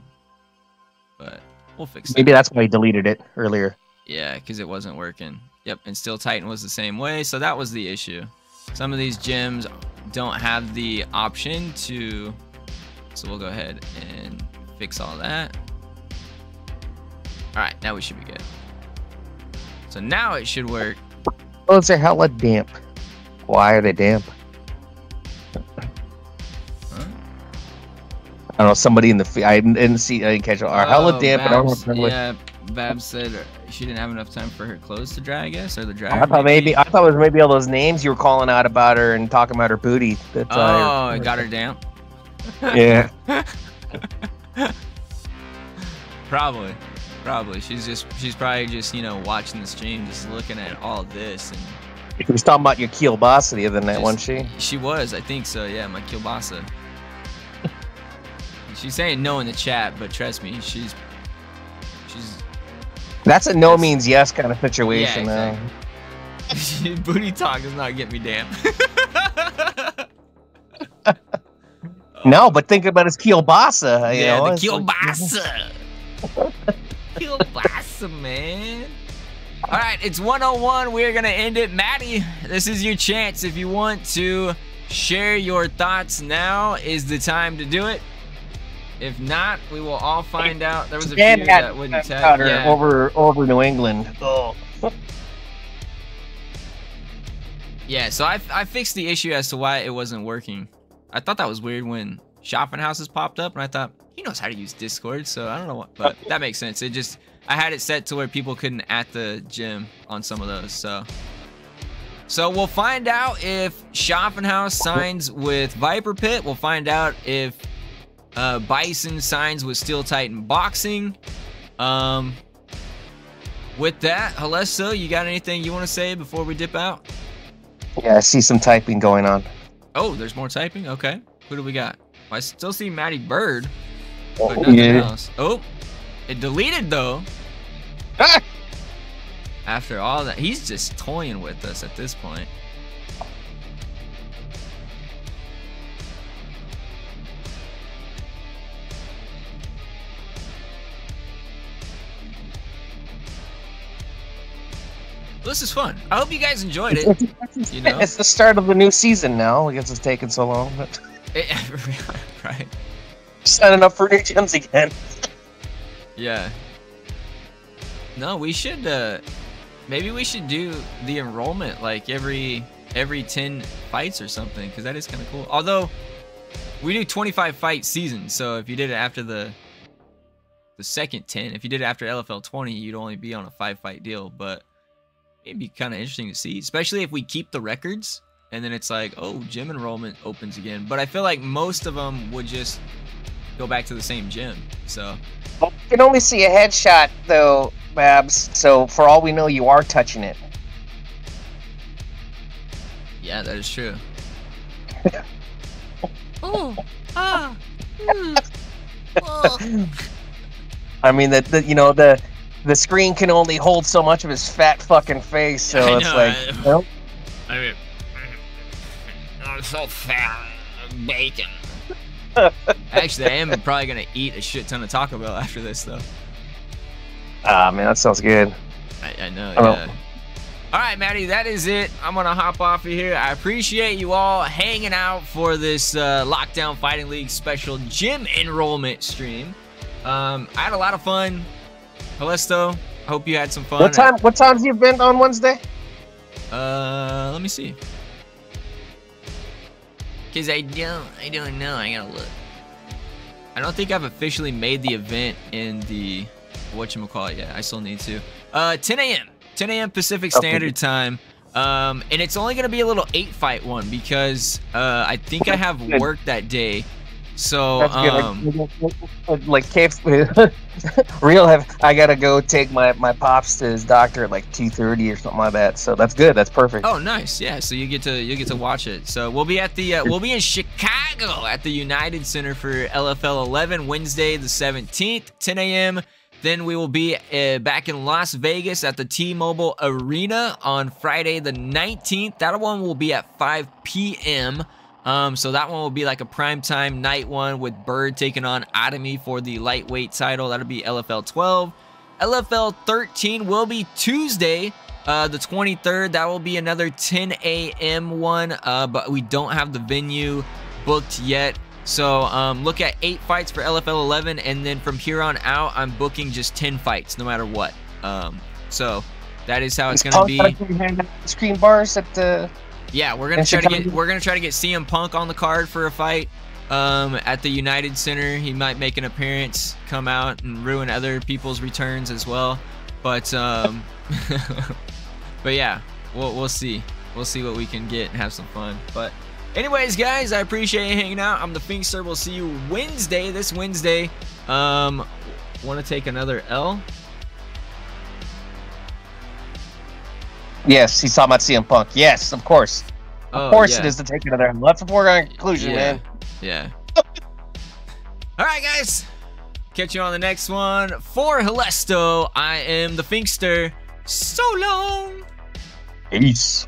but we'll fix it. Maybe that's why he deleted it earlier. Yeah, because it wasn't working. Yep, and Steel Titan was the same way, so that was the issue. Some of these gyms don't have the option to, so we'll go ahead and fix all that. All right, now we should be good. So now it should work. Oh, it's a hella damp. Why are they damp? Huh? I don't know. Somebody in the I didn't catch it. Are hella damp. And I don't know. Yeah, Babs said she didn't have enough time for her clothes to dry, I guess, or the dryer. I thought it was maybe all those names you were calling out about her and talking about her booty. That's it got her damp. Yeah. Probably. She's probably just, you know, watching the stream, just looking at all this. And she was talking about your kielbasa the other night, wasn't she? She was, I think so. Yeah, my kielbasa. She's saying no in the chat, but trust me, she's. That's a no means yes kind of situation. Yeah, exactly. Booty talk does not get me damp. No, but think about his kielbasa. Yeah, the kielbasa. Kielbasa, man. All right, it's 101. We're going to end it. Maddie, this is your chance. If you want to share your thoughts, now is the time to do it. If not, we will all find out. There was a Dan few had that wouldn't tag. powder Yeah. over New England. Oh. Yeah, so I fixed the issue as to why it wasn't working. I thought that was weird when Shopping Houses popped up, and I thought, he knows how to use Discord, so I don't know what, but that makes sense. It just, I had it set to where people couldn't at the gym on some of those, so we'll find out if Shopping House signs with Viper Pit. We'll find out if Bison signs with Steel Titan Boxing. With that, Halesto, you got anything you want to say before we dip out? Yeah, I see some typing going on. Oh, there's more typing? Okay. Who do we got? I still see Matty Bird, Oh, but nothing yeah. else. Oh, it deleted though. Ah! After all that, he's just toying with us at this point. This is fun. I hope you guys enjoyed it. You know, It's the start of the new season now. I guess it's taking so long. But right? signing up for new gyms again. Yeah. No, we should. Maybe we should do the enrollment like every 10 fights or something, because that is kind of cool. Although we do 25 fight seasons, so if you did it after the second 10, if you did it after LFL 20, you'd only be on a 5-fight deal. But it'd be kind of interesting to see, especially if we keep the records and then it's like, oh, gym enrollment opens again. But I feel like most of them would just go back to the same gym. So You can only see a headshot though, Babs. So for all we know, you are touching it. yeah, that is true. I mean the screen can only hold so much of his fat fucking face. So I it's know, like, well, I mean, I'm so fat, bacon. Actually, I am probably gonna eat a shit ton of Taco Bell after this, though. ah man, that sounds good. I know. Oh. Yeah. All right, Maddie, that is it. I'm gonna hop off of here. I appreciate you all hanging out for this Lockdown Fighting League special gym enrollment stream. I had a lot of fun. Halesto, I hope you had some fun. What time's the event on Wednesday? Let me see. Cause I don't know. I gotta look. I don't think I've officially made the event in the whatchamacallit yet. I still need to. 10 a.m. 10 a.m. Pacific Standard Time. And it's only gonna be a little 8-fight one because I think I have work that day. So like I gotta go take my pops to his doctor at like 2:30 or something like that. So that's good. That's perfect. Oh, nice. Yeah. So you get to watch it. So we'll be at the we'll be in Chicago at the United Center for LFL 11 Wednesday the 17th, 10 a.m. Then we will be back in Las Vegas at the T-Mobile Arena on Friday the 19th. That one will be at 5 p.m. So that one will be like a primetime night one with Bird taking on Atomy for the lightweight title. That'll be LFL 12. LFL 13 will be Tuesday, the 23rd. That will be another 10 a.m. one, but we don't have the venue booked yet. So look at 8 fights for LFL 11, and then from here on out, I'm booking just 10 fights, no matter what. So that is how it's gonna be. Screen bars at the. Yeah, we're gonna try to get CM Punk on the card for a fight at the United Center. He might make an appearance, come out and ruin other people's returns as well. But but yeah, we'll see. We'll see what we can get and have some fun. But anyways, guys, I appreciate you hanging out. I'm the Finkster. We'll see you Wednesday. This Wednesday. Want to take another L? Yes, he's talking about CM Punk. Yes, of course. Of course yeah. it is to take another. Let's before our conclusion, man. Yeah. All right, guys. Catch you on the next one. For Halesto, I am the Finkster. So long. Peace.